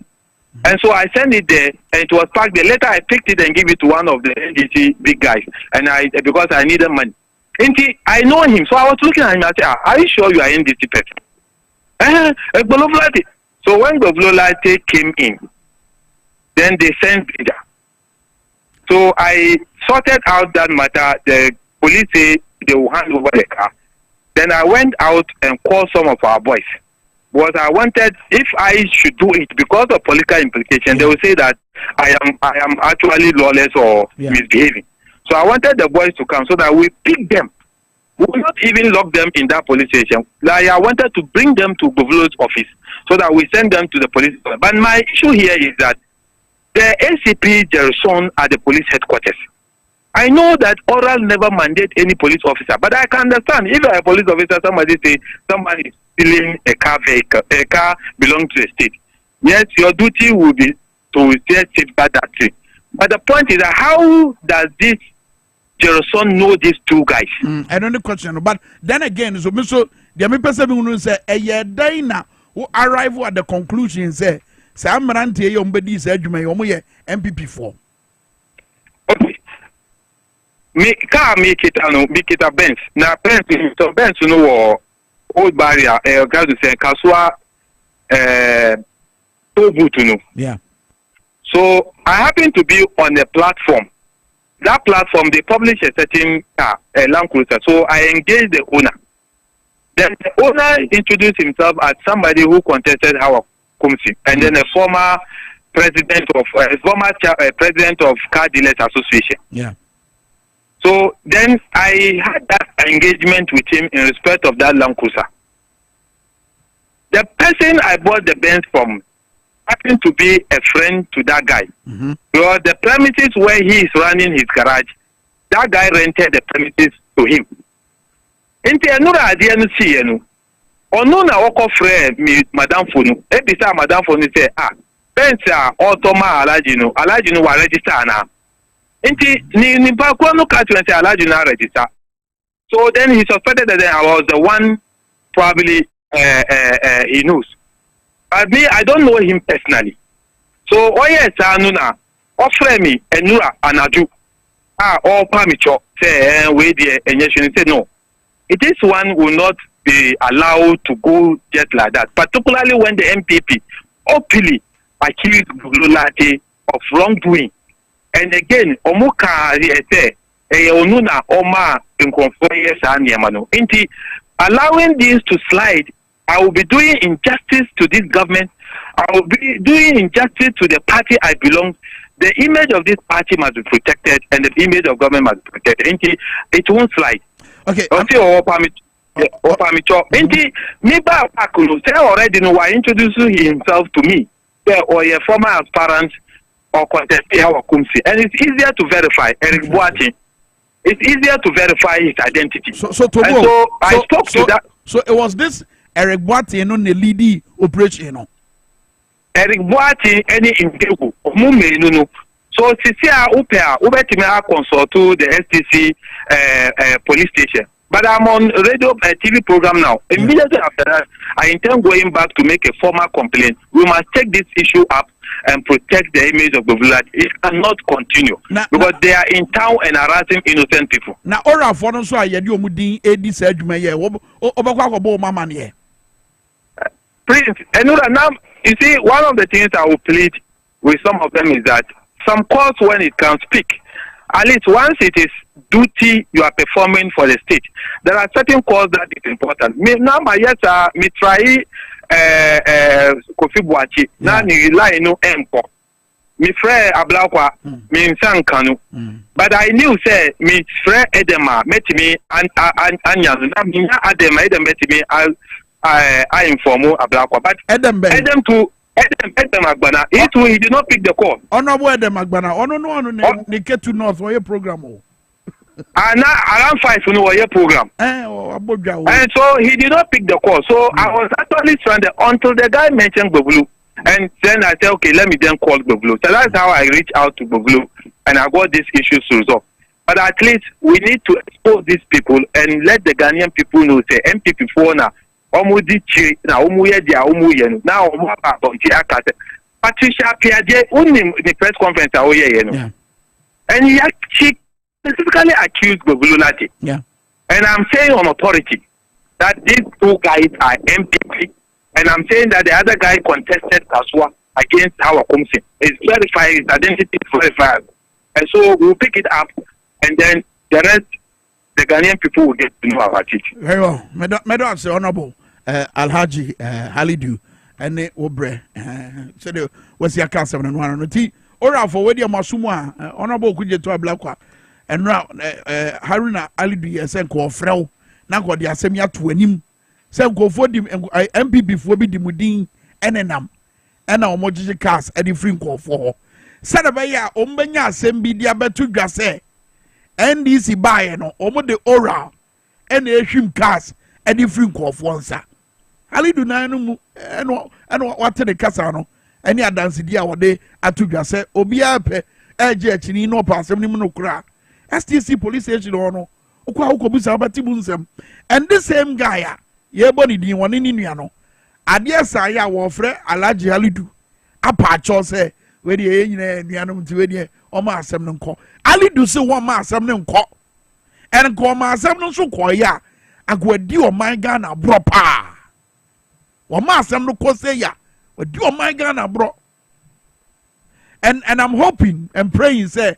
And so I sent it there and it was parked there. Later I picked it and gave it to one of the NDC big guys. And because I needed money. And I know him. So I was looking at him and I said, are you sure you are NDC person? So when Govulati came in, then they sent Peter. So I sorted out that matter. The police say they will hand over the car. Then I went out and called some of our boys. Because I wanted, if I should do it because of political implication, they will say that I am actually lawless or misbehaving. So I wanted the boys to come so that we pick them. We will not even lock them in that police station. Like I wanted to bring them to Govulati's office so that we send them to the police. But my issue here is that the ACP Jerison at the police headquarters. I know that oral never mandate any police officer, but I can understand if a police officer, somebody say somebody is stealing a car vehicle, a car belongs to the state. Yes, your duty will be to safeguard that thing. But the point is that how does this Jerison know these two guys? I don't know the question, but then again, so the person who say a year dina who arrive at the conclusion say I'm running MPP4. me car me kita Benz na Benz no old barrier guys say kaswa to yeah. So I happen to be on a platform. That platform they publish a certain car, a Land Cruiser. So I engaged the owner. Then the owner introduced himself as somebody who contested our Kumsi, and then a former president of president of Car Dealers Association. Yeah. So then I had that engagement with him in respect of that Land Cruiser. The person I bought the Benz from happened to be a friend to that guy. Because the premises where he is running his garage, that guy rented the premises to him. Inti enura idea no see enu. Ono na woko frɛ me madam phone. Ebisa madam phone say Benz automa alaji no wa register na. Inti ni ba kwa no ka say alaji na register. So then he suspected that I was the one probably he knows. But me, I don't know him personally. So, yes, Anuna, offer me Enura Anaju. Or Pamicho, say, wait there, and yes, you say no. It is one will not be allowed to go just like that, particularly when the MPP openly accused Bululati of wrongdoing. And again, Omuka, say, Onuna, Oma, in conformity, Yamano. Inti, allowing this to slide, I will be doing injustice to this government. I will be doing injustice to the party I belong. The image of this party must be protected, and the image of government must be protected. It won't slide. Okay. Me say already know why introducing himself to me. Or a former aspirant or contesting our Kumsi, and it's easier to verify. Eric Boatin. It's easier to verify his identity. So I spoke to that. So it was this Eric Boatin no ne lead operation no. Eric Boatin any inteku omume no. So sisia upea ubetime consult to the STC police station. But I'm on radio TV program now. Immediately after that, I intend going back to make a formal complaint. We must take this issue up and protect the image of the village. It cannot continue because they are in town and harassing innocent people. Now, all for them so I yedi omudin edi sejuma ye. Obakwa kobo mama niye. Prince, and now you see one of the things I will plead with some of them is that some calls when it can speak. At least once it is duty you are performing for the state, there are certain calls that is important. Me now my yes me try Kofi Buachi na ni rely no empo. Me frère Ablakwa me nsan kanu. But I knew say me frère Edema metimi anya na me Edema metimi I inform Ablakwa. But Edem Agbana, he did not pick the call. Honorable Edem Agbana, no, they get to North for your program. And now around 5 for your program. And so he did not pick the call. So I was actually stranded until the guy mentioned Boblu. And then I said, okay, let me then call Boblu. So that's how I reached out to Boblu and I got these issues to resolve. But at least we need to expose these people and let the Ghanaian people know, say, MPP for now. Omudi na omuye dia omuyenu na omaba bonti akate Patricia Piaje unim the press conference awoye yenu and she specifically accused Gobululati. And I'm saying on authority that these two guys are MPP, and I'm saying that the other guy contested Kaswa against our Kumsi. It's verified, his identity is verified, and so we'll pick it up and then the rest the Ghanaian people will get to know about it. Very well. Madam say honorable Alhaji Halidu and Obre said was your cancer and one on the tea or for where your masuma honorable could to a black and now Haruna Alidu sent call Frau now got the Asemia to him send go for him MP before be the Mudin and our moji cast at the free call for said about ya Ombenya Sembi diabetu gase NDC buy no omo the oral and the shim cast at the free call for answer. Alidu na no and what the casano any adansi dia wode atudwa se obia pe eje chini no pasem ni no kra STC police station no okwa okobusa abatibu nsem and the same guy ye body din woni ni nua no ade sa ya wo frɛ Alhaji Alidu apa cho se we de nyina nuanom ti we de o ma asem no nko Alidu se wo ma asem no nko and Koma Sam no so koya agwadi o man Ghana bro pa o ma Sam no ko say ya odi o man Ghana bro and I'm hoping and praying say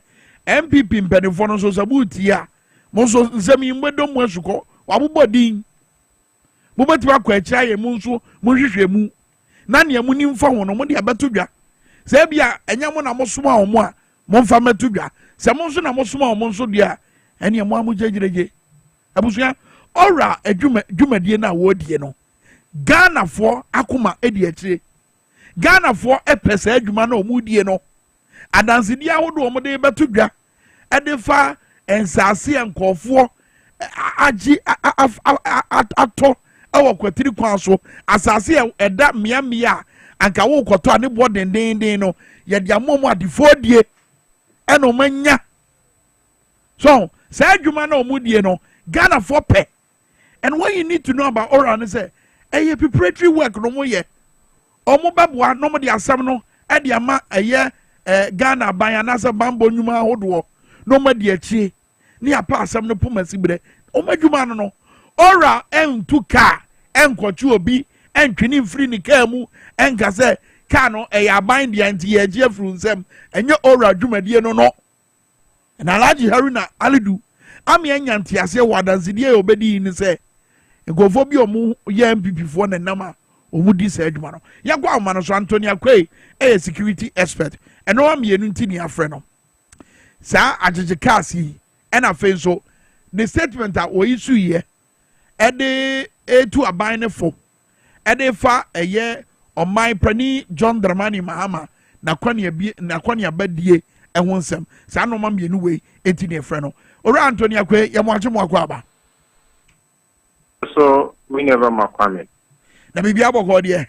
MPP mpedifo no so sabuti ya mo so nsemi mbedom wasuko wabobodin bobati akwa akira ye mu nso mo hwehwe mu na ne mu ni mfa ho no mo de abeto dwa se bia enya mo na mo soma ho mo a mo mfa meto dwa se mo nso na mo soma ho mo nso dia ene mo amugyegireje abusua ora adwumadie na wodie no Ghana fo akoma edi akire Ghana fo epese adwuma na omudie no adanse dia hodo mo de beto dwa edefa ensase enkofo agi ato ewo kwatiri kwan so asase eda miamia anka wo koto ane bo denden no ye dia momo adifo die eno manya so say adwuma na omudie no Ghana for pe and what you need to know about oral is say eh preparatory work no mo ye omo beboa no mo de asam no e de ama eh Ghana ban anasa bambo nyuma hodo no ma de achi ni apa asam no poma sibre o madwuma no ora entu ka enkochu obi entwini mfiri ni ka mu enka se ka no aban de anti ye je fru nsem enye ora dwumadie no na Alhaji Haruna Alidu ami enyanti ase wadansidie obedi ni se egofo bi omu ye MPP fo na nama omudi se adwuma no yakwa amano so Antonia Kwei security expert eno amienu ntini afre no sa agege kasi ena fe so the statement that we issue here ede etu aban ne fo ede fa eye oman pani John Dramani Mahama na kwani abadie ehun nsem sa no ma mienu we ntini afre no ora Antonia Kwe ya mwache mwakwa aba so we never makwame na bibia boko de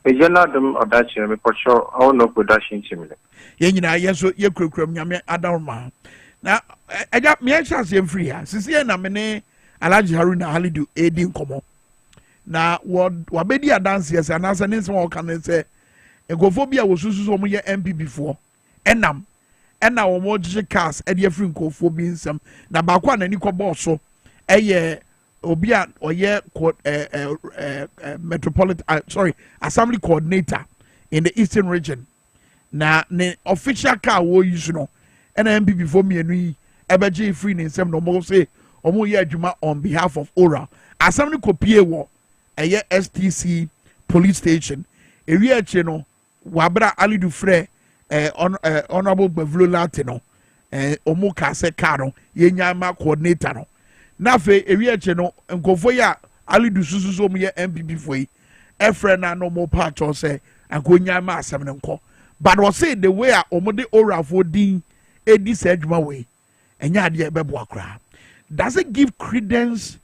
ejena dum odachi me pocho awo no production team ye nyina yeso ye kurakura nyame adarma na eja me chance em free ha sisi na me ne Alhaji Haruna Halidu edi nkomo na wabedi adanse ese anasa ne nsem wo kan se egofobia wo susu so mo ye MPP fo enam ena wo mo gye cars e de free nkofo bi nsem na ba kwa na ni ko boss so eye obi a oye metropolitan assembly coordinator in the eastern region na ne official car wo use no ena MPP for mienu yi ebeje free ne nsem no mo say omo ye adwuma on behalf of Oral assembly kopie wo eye STC police station ewi ache no wabra Alidu Frere honorable Bavlo Latino omo ka se car no ye nyama coordinator no na fe ewi ache no nkofo ya Alidu susu mo ye MPP for yi efre na no mo patch o say ankonya ma asem ne nko but was say the way omo de Oral for din edi se adwuma we enya ade ebebo akra does it give credence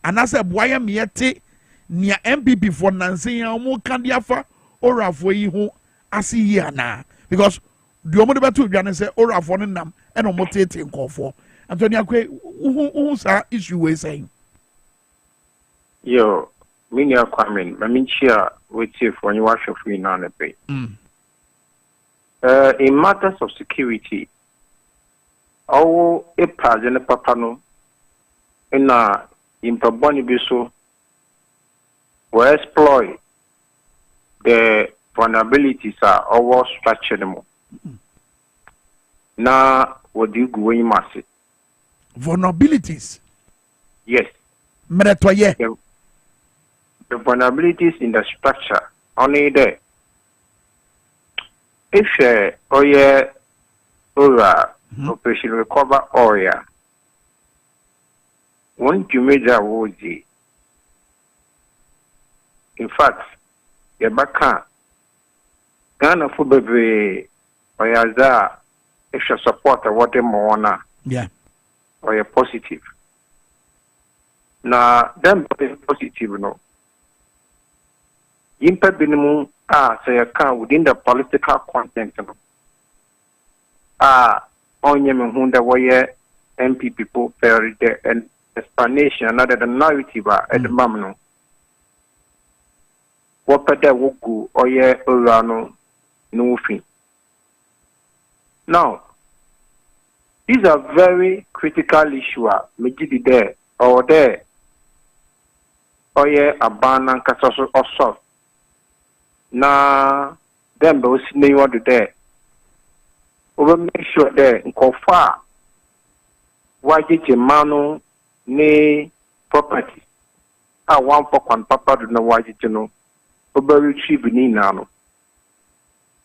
and as a boy miete nia MPP for nanse ya omo kandiafa Oral for yi ho asi yi ana because the omo de beto dwane say Oral for nam e no mo tete nkofo Antonia Kwe who sa issue we saying yo mini Kwame maminchia wetie for you wash of we na na pay in matters of security all a president papa no na impaboni biso will exploit the vulnerabilities are our structure them na what do you go in massive vulnerabilities yes meretoye the vulnerabilities in the structure only there if operation recover area one major would in fact Yabaka Ghana for baby oyaza if you support what them wanna or you're positive now them positive no impact minimum say account within the political content no onye me hunda waye MP people very there and explanation another the narrative at the mamno what peda wogu oye orano no fin now these are very critical issues. Mejidi there or there. Oh yeah, abandon kasaso also. Na them those ne what there. Over make sure there in kofa. Waje manu ne property. One for one papa do na waje no. Over retrieve ni nano.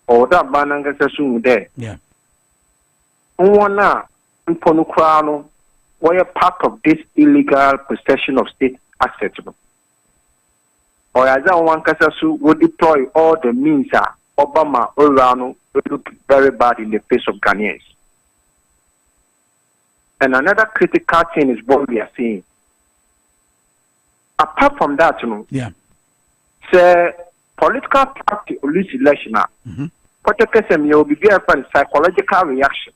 Or that abandon kasaso there. Yeah. Una imponukano were part of this illegal possession of state assets. Or as one Kasasu will deploy all the means Obama Orano will look very bad in the face of Ghanaians. And another critical thing is what we are seeing. Apart from that, say political party or this election, you'll be very psychological reaction.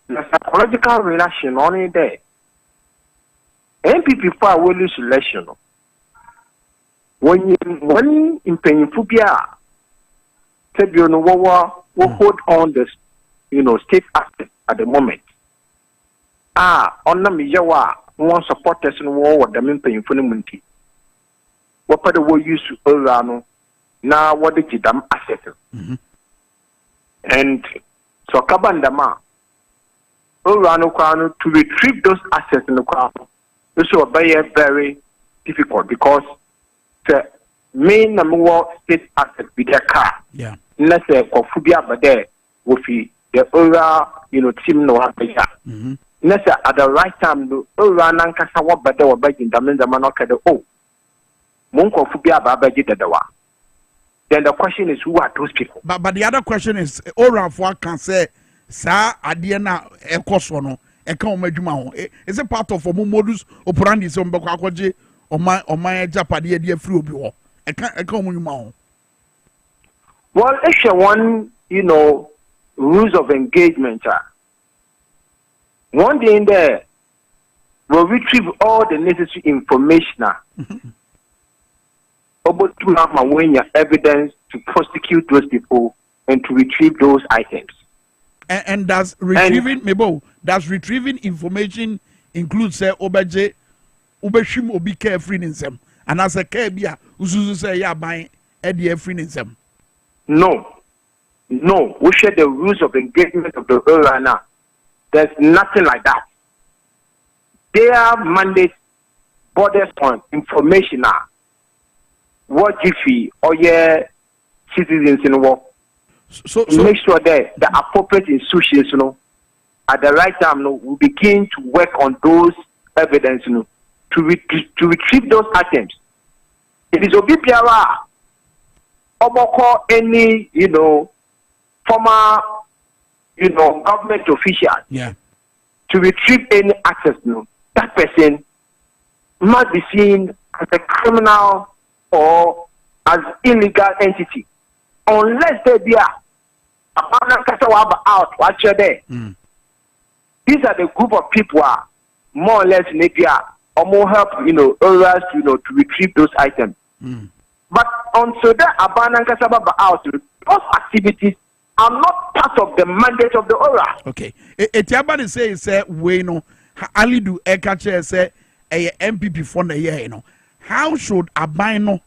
The psychological reaction only there. MPP for will lose election. When in Penifubia, February will hold on the state asset at the moment. On the Mijawa, one supporters in war with the Mimpin Funimunti. What part of the war used to Orano now what did you damn asset? And so Kabandama Orano Kwano to retrieve those assets in the Kwano. This will be very difficult because the main number one state asset with their car. Yeah. Unless they Kofubia but there will be the Ora, team no happen. Unless at the right time the Ora Nankasawa but they were begging the men the Manoka the Munko Fubia Babaji the Then the question is, who are those people? But the other question is, Ora for can say, Sa Adiana Ekosono, Eko Majuma. Is it part of a modus operandi some Bakaji or my Japadi dear Frubi? I can't Eko. Well, actually, one, rules of engagement. One day in there, we'll retrieve all the necessary information. About to have my evidence to prosecute those people and to retrieve those items. And does retrieving information include say Obaje Ubeshim Obi carefree in them and as a Kabia Usuzu say ya buying Eddie free in them? No. We share the rules of engagement of the Orana. There's nothing like that. Their mandate borders on information what Jiffy or citizens in war. So make sure that the appropriate institutions, at the right time, will begin to work on those evidence, to retrieve those items. It is Obipiara, Oboko, any, former, government official, to retrieve any access, that person must be seen as a criminal or as illegal entity, unless they be out, watch there. These are the group of people more or less maybe or more help, others, to retrieve those items. But until that abandon out, those activities are not part of the mandate of the ORA. Okay. Etiabani say we Ali do ekache say a MPP for the year, How should Abino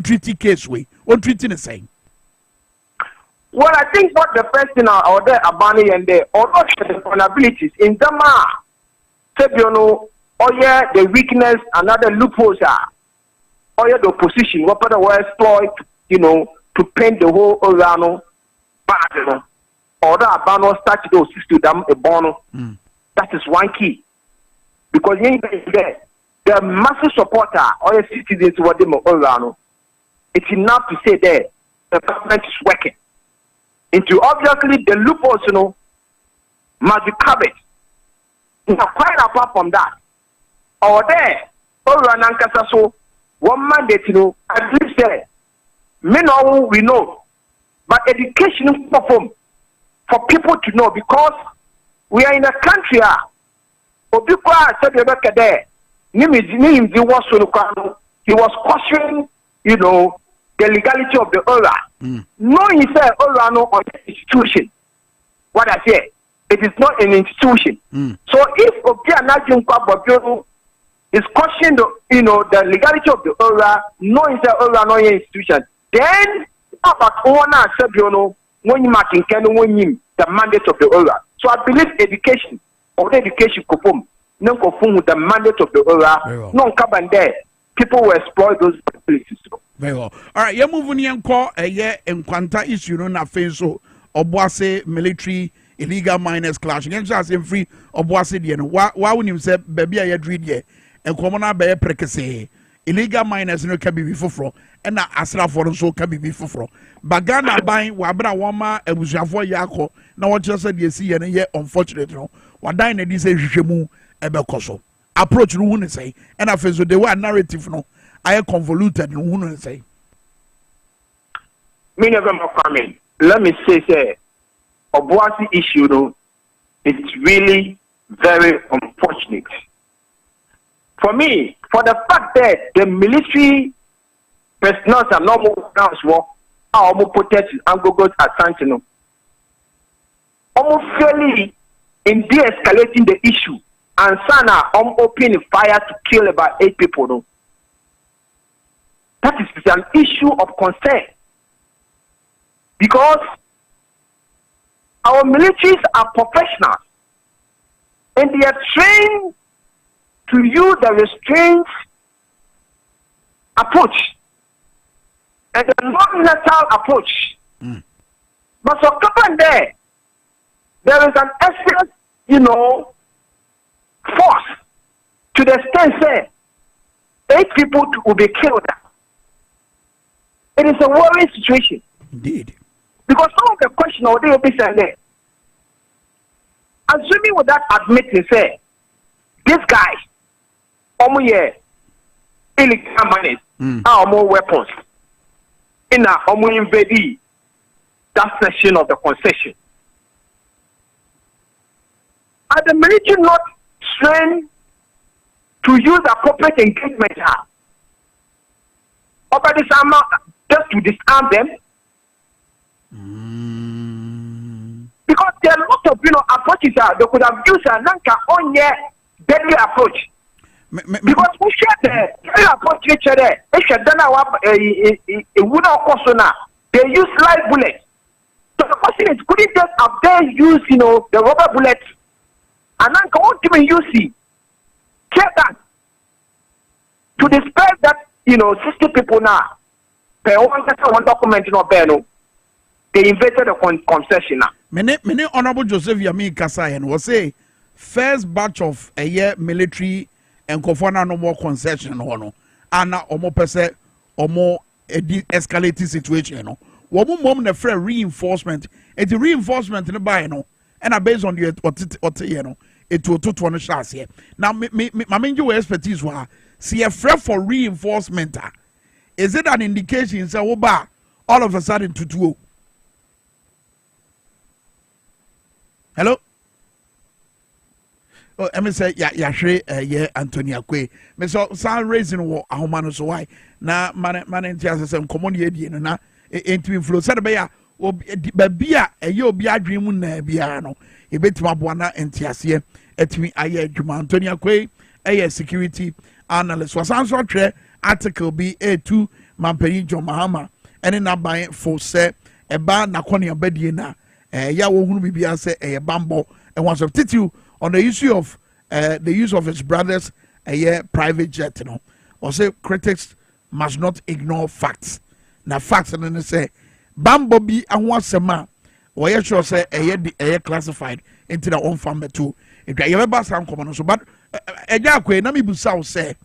treaty case we? What treating is saying? Well, I think what the person or the Abani and the or not the vulnerabilities in Dama, the weakness, another loopholes the opposition, what part will exploit, to paint the whole Orano bad, or the Abano start to to them a bono. That is one key. Because the massive supporter or citizens who are them Orano. It's enough to say there the government is working. Into obviously the loopholes, must be covered. Quite apart from that, or there, so one mandate, at least there, we know, but education perform for people to know because we are in a country. Obikwa said there, he was questioning, the legality of the ORA. No, he said ORA no institution. What I say, It is not an institution. So if Obianajun is questioning the legality of the ORA, knowing the ORA no institution, then about owner Sebiono when you marking the mandate of the ORA. So I believe education or education kufum, no kufum with the mandate of the ORA, no carbon there. People will exploit those places. Very well. All right, you're moving in call a year in Quanta issue no na face so Obuasi military illegal miners clash. Against us in free Obuasi the why would you say baby I read ye and common be prekese illegal miners no can be before and na asra for so can be before. But Ghana buying wabra wama ebusafo yako na what just said you see and ye unfortunate no. Wada na di say hwehwemu ebekoso. Approach no who say and I feel so the way narrative no I convoluted no who say. Me never more comment. Let me say Obuasi issue no, it's really very unfortunate. For me, for the fact that the military personnel are not more grounds war, are more protect and go at Santino. Almost fairly in de-escalating the issue and Sana opening fire to kill about 8 people. No? That is an issue of concern. Because our militaries are professionals and they are trained to use the restraint approach and the non-lethal approach. But so come there is an excess, force to the extent say 8 people will be killed. It is a worrying situation. Indeed. Because some of the question will be said there. Assuming without admitting, say, this guy, illegal money, more weapons, in a invade that section of the concession. Are the military not trained to use appropriate engagement? Or by this armor, just to disarm them? Because there are a lot of approaches they could have used a nanka on deadly approach. Because we share the approach each other. They use live bullets. So the question is, couldn't just have they use the rubber bullets and nanka won't even use care that to dispel that 60 people now. Per one document they invaded the concession now. Many Honorable Joseph Yami Kasayan was say first batch of a year military and Kofana no more concession no and omo pese omo escalating situation no. Womu mom na free reinforcement. It reinforcement in buy no and based on the what it will to one shots here. Now my main expertise was see a free for reinforcement. Is it an indication say oba all of a sudden to 2? Hello? Oh, I mean say Antonia Kwe. Me so sound raising wo ahoma so why na man entias say common ye die no na enti influence say be ya ba bia obi adwen mu na bia no e betima boa na entiase etimi aye adwuma Antonia Kwe security analyst was answer tre article be A2 Mampeni John Mahama ene na ban for say eba na kone abadie na ya wo hunu bibia say bambo and was of titu on the issue of the use of his brother's private jet or say critics must not ignore facts na facts and then say bambo bi anwasema or ya sure say classified into the own family too if you ever some common so but ejakwe na me busa say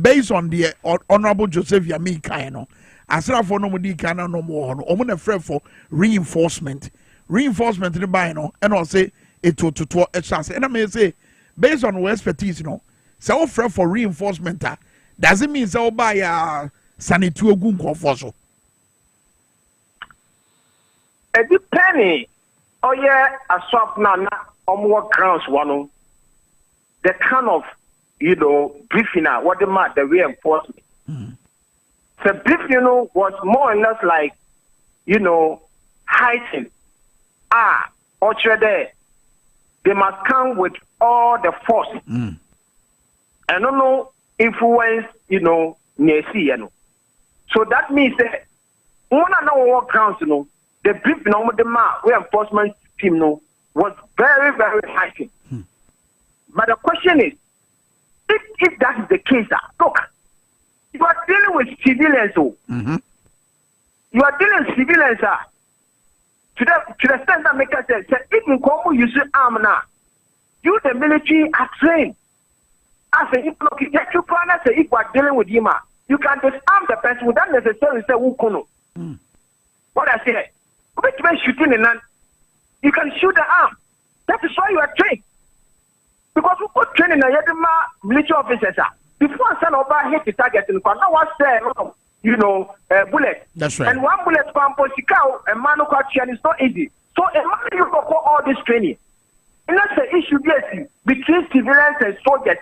based on the Honorable Joseph Yami Kaino asra for no mudi kana no more no omo na frɛ for reinforcement in the buy no and say it to a chance and I may say based on our expertise so offer for reinforcement does it mean so buy sanitary ogun so a penny a swap na more grounds one the kind of briefing what the reinforcement the briefing was more or less like heightened or there they must come with all the force. And no influence, near sea. So that means that one and our grounds, the brief number the enforcement team was very, very high. But the question is, if that is the case, look, you are dealing with civilians. You are dealing with civilians. To the extent that make us say, if you come use arm now, you the military are trained. I say, if you plan to say, if you are dealing with him, you can disarm the person without necessarily say, who kono. What I say, which means shooting in hand, you can shoot the arm. That is why you are trained. Because we put training in the military officers. Before send over hit the target in the corner, what's there? Bullet. That's right. And one bullet from Posicao and Manuka is not easy. So a man you go for all this training. And that's the issue between civilians and soldiers.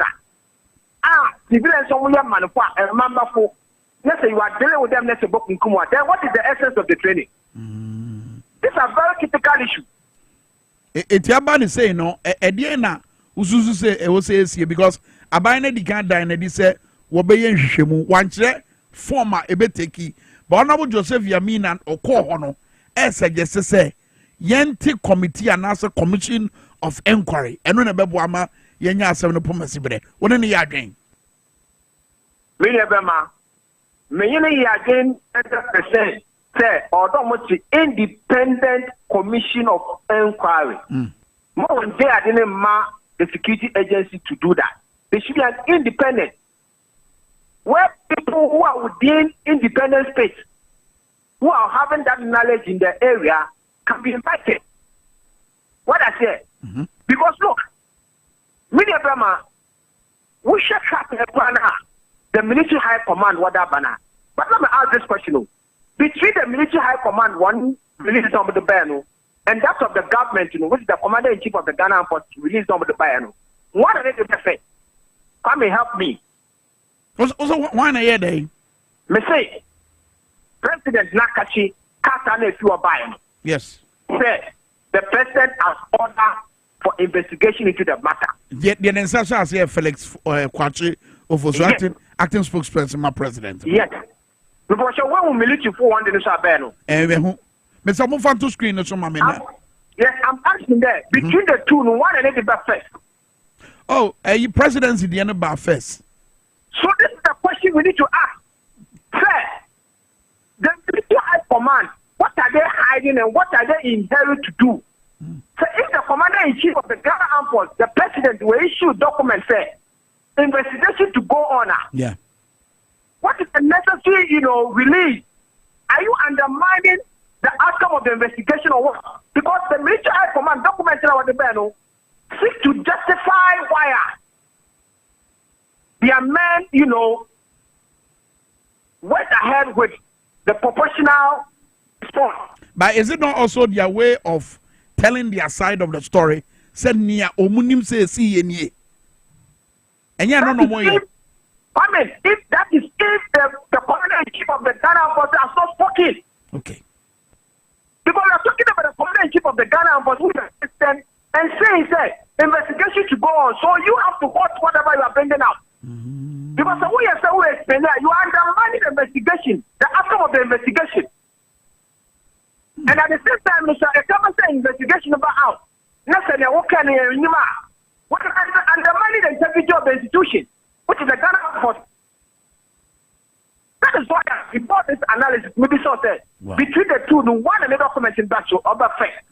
Civilians are Manuka and Mamma. Let's say you are dealing with them, let's say book in Kumwa. Then what is the essence of the training? This is a very critical issue. It's about say no, Ediana, Usuzu say, it was say, because Abine di can die and say, Wabayan Shimu, one former ebeteki but honorable Joseph Yamina Oko Hono suggest say yenti committee and answer commission of inquiry and when ebeboama yenya asem no pomasi bre woni ne yadwen me nebema me yene yadwen 100% say odomochi independent commission of inquiry more they are didn't the security agency to do that. They should be an independent where people who are within independent states, who are having that knowledge in the area, can be invited. What I say? Because look, Media Brahma, we should track the military high command, what that banner. But let me ask this question. Between the military high command, one released on the banner, and that of the government, which is the commander in chief of the Ghana Armed Forces released on the banner, what are they to say? Come and help me. Also, why na here day? Me say, President Nakachi can't if you are buying. Yes. Said the president has ordered for investigation into the matter. Yet the insertion as here Felix Kwachi of acting spokesperson, my president. Yes. Because when we military for one day to Sabeno. Mr. Mufan to screen so mamena. Yes, I'm asking there between the two, one and the first. Oh, presidency the end of first. So this is the question we need to ask. Sir, the military high command, what are they hiding and what are they inherent to do? So if the commander-in-chief of the Ghana Armed Forces, the president, will issue documents, say, investigation to go on. Yeah. What is the necessary, release? Are you undermining the outcome of the investigation or what? Because the military high command documented our debate seek to justify why their men, went ahead with the proportional response. But is it not also their way of telling their side of the story? Said near Omunim say see any. And yeah, no more. I mean, if the commander-in-chief of the Ghana Armed Forces has not spoken. Okay. Because we are talking about the commander-in-chief of the Ghana Armed Forces and say, investigation to go on. So you have to watch whatever you are bringing out. Because the way you explain that, you are undermining the investigation, the outcome of the investigation. And at the same time, Mr. Ekama investigation about out. Necessarily, what can you what undermining the integrity of the institution, which is the Ghana Armed Forces. That is why before this analysis, maybe so said, between the two, the one and the document in that show, other fact.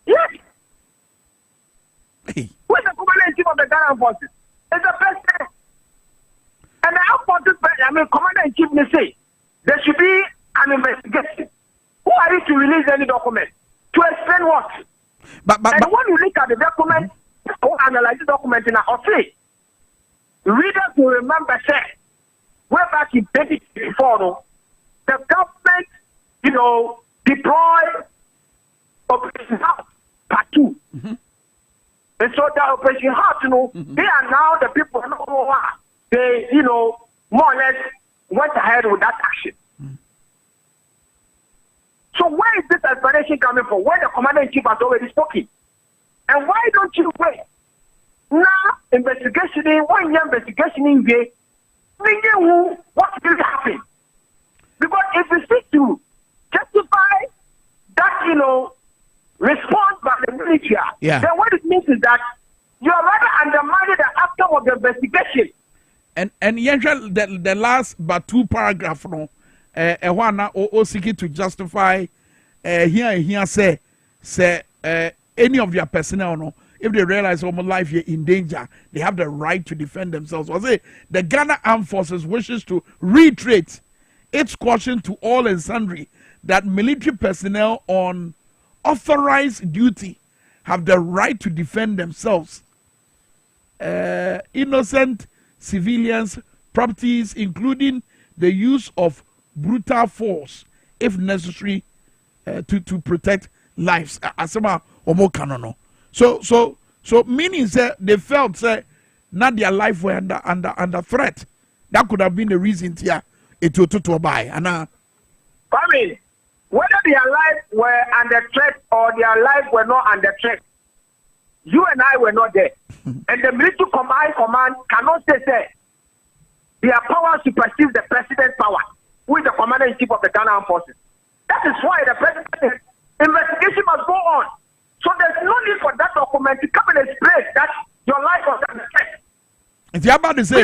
Yes. Hey. Who is the commander-in-chief of the Ghana Armed Forces? It's the president. And the Armed Forces, commander-in-chief may say, there should be an investigation. Who are you to release any document? To explain what? But when you look at the document, or analyze the document in our office, readers will remember, say, way back in 2024, the government, deployed Operation House Part 2. And so the Operation House, they are now the people who they, more or less went ahead with that action. So where is this explanation coming from? Where the commander-in-chief has already spoken? And why don't you wait? Now, investigation, one year investigation in way, what will happen? Because if we seek to justify that, response by the military, then what it means is that you are rather undermining the outcome of the investigation. And usually the last but 2 paragraphs, one or seeking to justify here say any of their personnel, if they realize my life here in danger, they have the right to defend themselves. Was it the Ghana Armed Forces wishes to reiterate its caution to all and sundry that military personnel on authorized duty have the right to defend themselves. Innocent civilians, properties, including the use of brutal force, if necessary, to protect lives. Asema omo kanono. So meaning that they felt that not their life were under threat. That could have been the reason here. It to buy. And whether their lives were under threat or their lives were not under threat, you and I were not there. And the military command cannot say their power supersedes the president's power, who is the commander-in-chief of the Ghana Armed Forces. That is why the president's investigation must go on. So there's no need for that document to come and explain that your life was under threat. It's about to say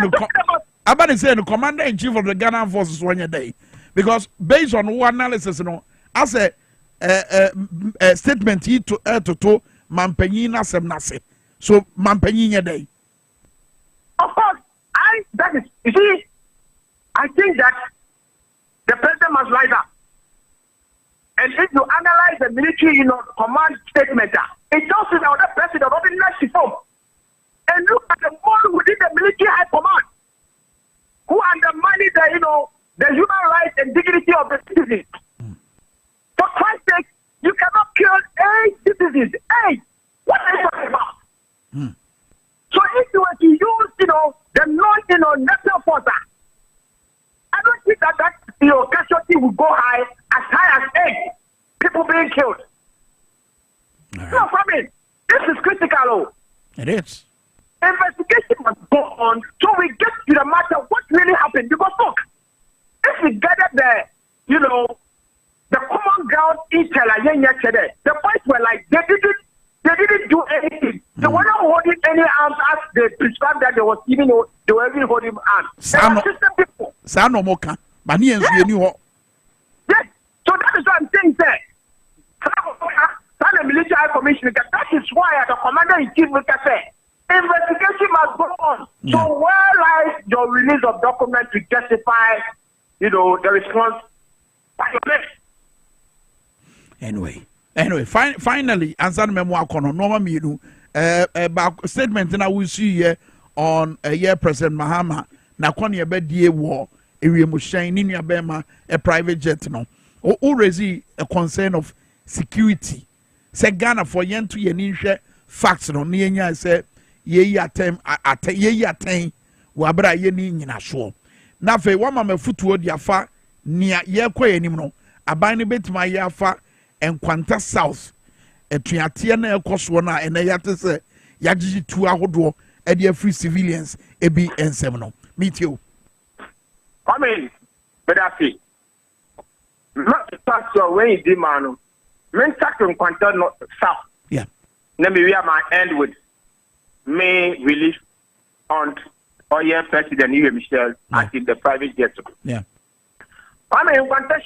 the commander-in-chief of the Ghana Armed Forces one day. Because based on what analysis, as a statement he to Mampenyi Nasem Nase. So Mampenyi day. Of course, I think that the president must rise up. And if you analyze the military, command statement, it tells you that the president already left the form. And look at the one within the military high command who undermining the human rights and dignity of the citizens. For Christ's sake, you cannot kill 8 citizens. 8! What are you talking about? So if you were to use, the national force, I don't think that casualty will go high as 8 people being killed. Right. No, this is critical. It is. Investigation must go on so we get to the matter what really happened. Because look, if we gather the common ground yesterday, the boys were like they didn't do anything. They were not holding any arms as they prescribed that they were even holding arms. Sanomoka. Yes, so that is what I'm saying, sir. The military commission, that is why the commander-in-chief will say investigation must go on. So where lies your release of documents to justify, the response by your lips? Anyway, finally, answer memoir kono normal mienu statement na we see here on President Mahama na kwani ebedie wo ewiemhyan ni nuabema a private jet no already a concern of security. Say Ghana for yen to yen hwe facts no na yenya say ye aten wo abra ye ni nyina so. Na fe wa mama futuo dia fa nia ye kwayenim no aban ne betima ye afa Enkwanta South etuatie na ekoso na eneyate se yagigi tu ahodo e de free civilians ebi ensem no meet you but I see not to pass your way di manu men tak Enkwanta South let me my end with May release on President Iwe Michel at the private jet. Enkwanta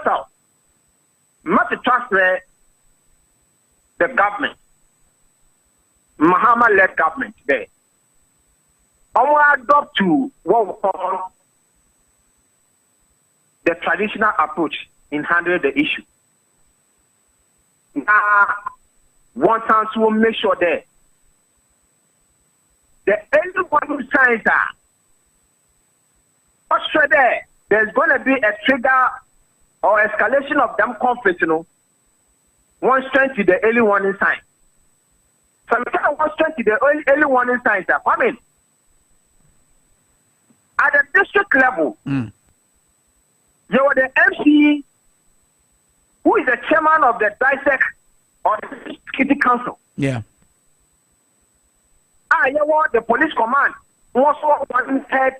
South must transfer the government, Mahama-led government there. Adopt to what we call the traditional approach in handling the issue. Now, one time to make sure that anyone who signs that, there's going to be a trigger or escalation of them conflict, one strength to the early warning sign. So one strength to the early warning signs that at the district level, you are the MC who is the chairman of the DISEC or the Security Council. Yeah. you want the police command also one head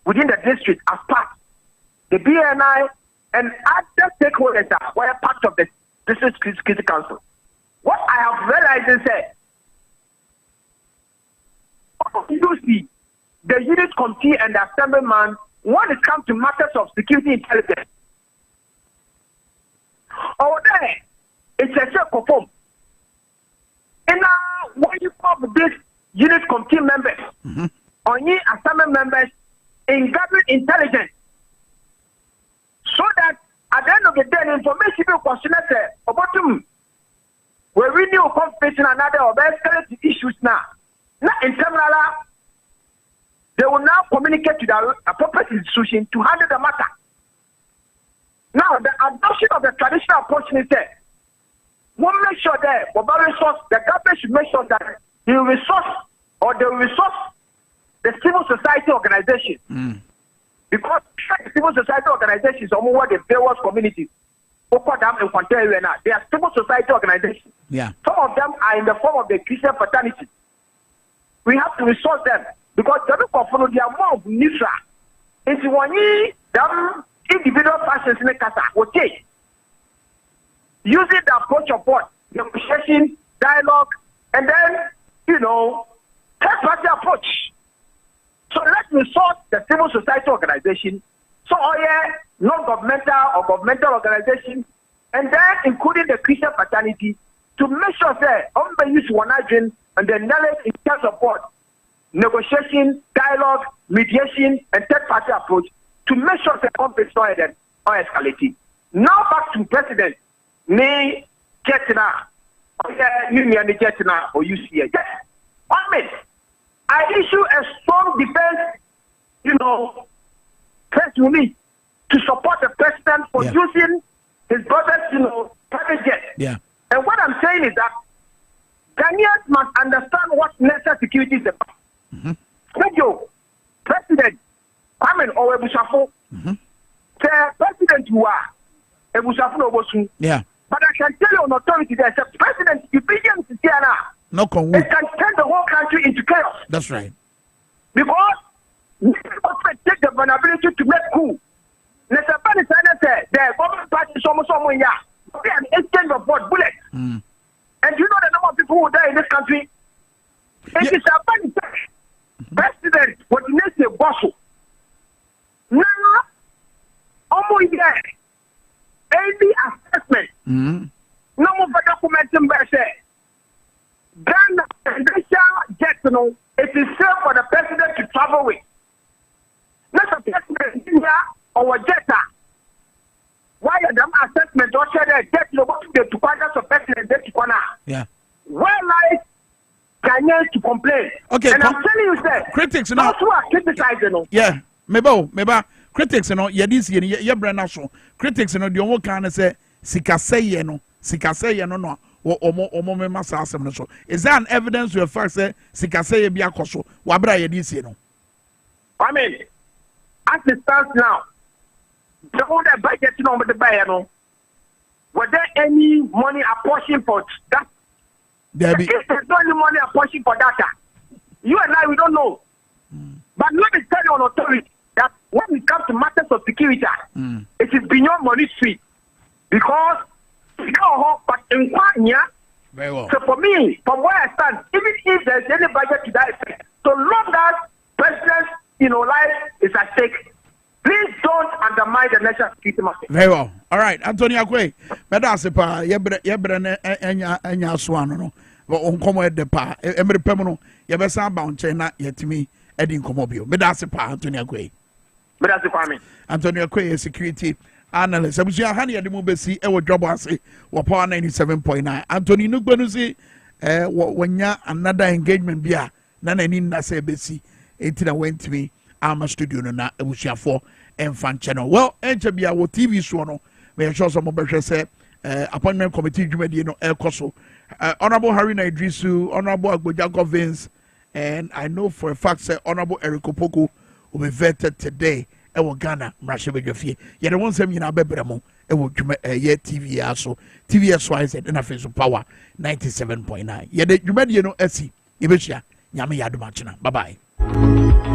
within the district as part. The BNI and other stakeholders were part of the district security council. What I have realized is that you see the unit committee and the assemblyman when it comes to matters of security intelligence. Over there, it's a self perform. And now, when you have this unit committee members, or any assembly members in gathering intelligence, so that at the end of the day, the information will question about them. We really will confession another or escalate issues now. Now, in terms they will now communicate to the appropriate institution to handle the matter. Now, the adoption of the traditional approach is that we'll make sure that the government should make sure that they will resource the civil society organization. Because the civil society organizations are more the various communities. They are civil society organizations. Yeah. Some of them are in the form of the Christian fraternity. We have to resource them because they are more of neutral. It's one them individual fashions in the casa. Okay. Using the approach of what? Negotiation, dialogue, and then, third-party approach. So let's resource the civil society organization, non-governmental or governmental organization, and then including the Christian fraternity to make sure that we use one agent and the knowledge in terms of what? Negotiation, dialogue, mediation, and third-party approach to make sure that conflicts are escalating. Now back to President. Me Jetina, Jetina, or UCA. Yes. I issue a strong defense, press release to support the president for using his brother's, private jet. Yeah. And what I'm saying is that Ghanaians must understand what national security is about. Thank you, President Kwame Minkah, the president you are, Obuasi. Yeah. But I can tell you on authority that the president, the billions is here now. No, it can turn the whole country into chaos. That's right. Because we take the vulnerability to make coup. The government party is almost somewhere here. We have an exchange of what? Bullets. And you know the number of people who die in this country? It is a funny thing. President, what you need to boss. Now, almost there. Any assessment. No more documenting by say. Ghana presidential jet, it is safe for the president to travel with. Not a president here or a jet. Why are them assessment or share the jet to partners of president to corner? Yeah. Where lies Ghanaians to complain? Okay. And I'm telling you, sir, critics those who are criticizing. Yeah. Maybe critics, this year, Brenna so. Critics, the only kind of say, Sikaseye, no. Is there an evidence to the fact that Sikaseye be a koso? Wabra yedisi no. I mean, as it stands now, the whole budget number the buyer no. Was there any money apportioned for that? There's no any money apportioned for data. You and I, we don't know. But let me tell you on authority that when it comes to matters of security, it is beyond money street. Because but in Kwanya, very well. So for me, from where I stand, even if there's any budget to that effect, so long as president's life is at stake, please don't undermine the national security market. Very well. All right, Anthony Akwe, Medasepa, Yebre Enya Swano, no, but on come at the pa, Emery Pemono, Yabesa bound China, Yetimi, Edin Comobio, Medasepa, Anthony Akwe. Medasepa, Anthony Akwe, security analyst. Abusia hani ade mu besi e wo DwaboAse wo power 97.9. Anthony Nugbenu si wanya another engagement bia na nani na se besi enti na went me ama studio no na abusia for enfan channel. Well, enche bia wo TV so no me sure some behwe se appointment committee dwumadi no ekoso. Honorable Haruna Idrisu, Honorable Agboja Govins, and I know for a fact say Honorable Eric Opoku will be vetted today. Ewo Ghana Mrashebejofie ye de wonsem nyina bebremo ewo dwuma ye TV aso TVSYZ na face power 97.9 ye de dwuma de no asi ye behia nyame yɛ adom akyena bye bye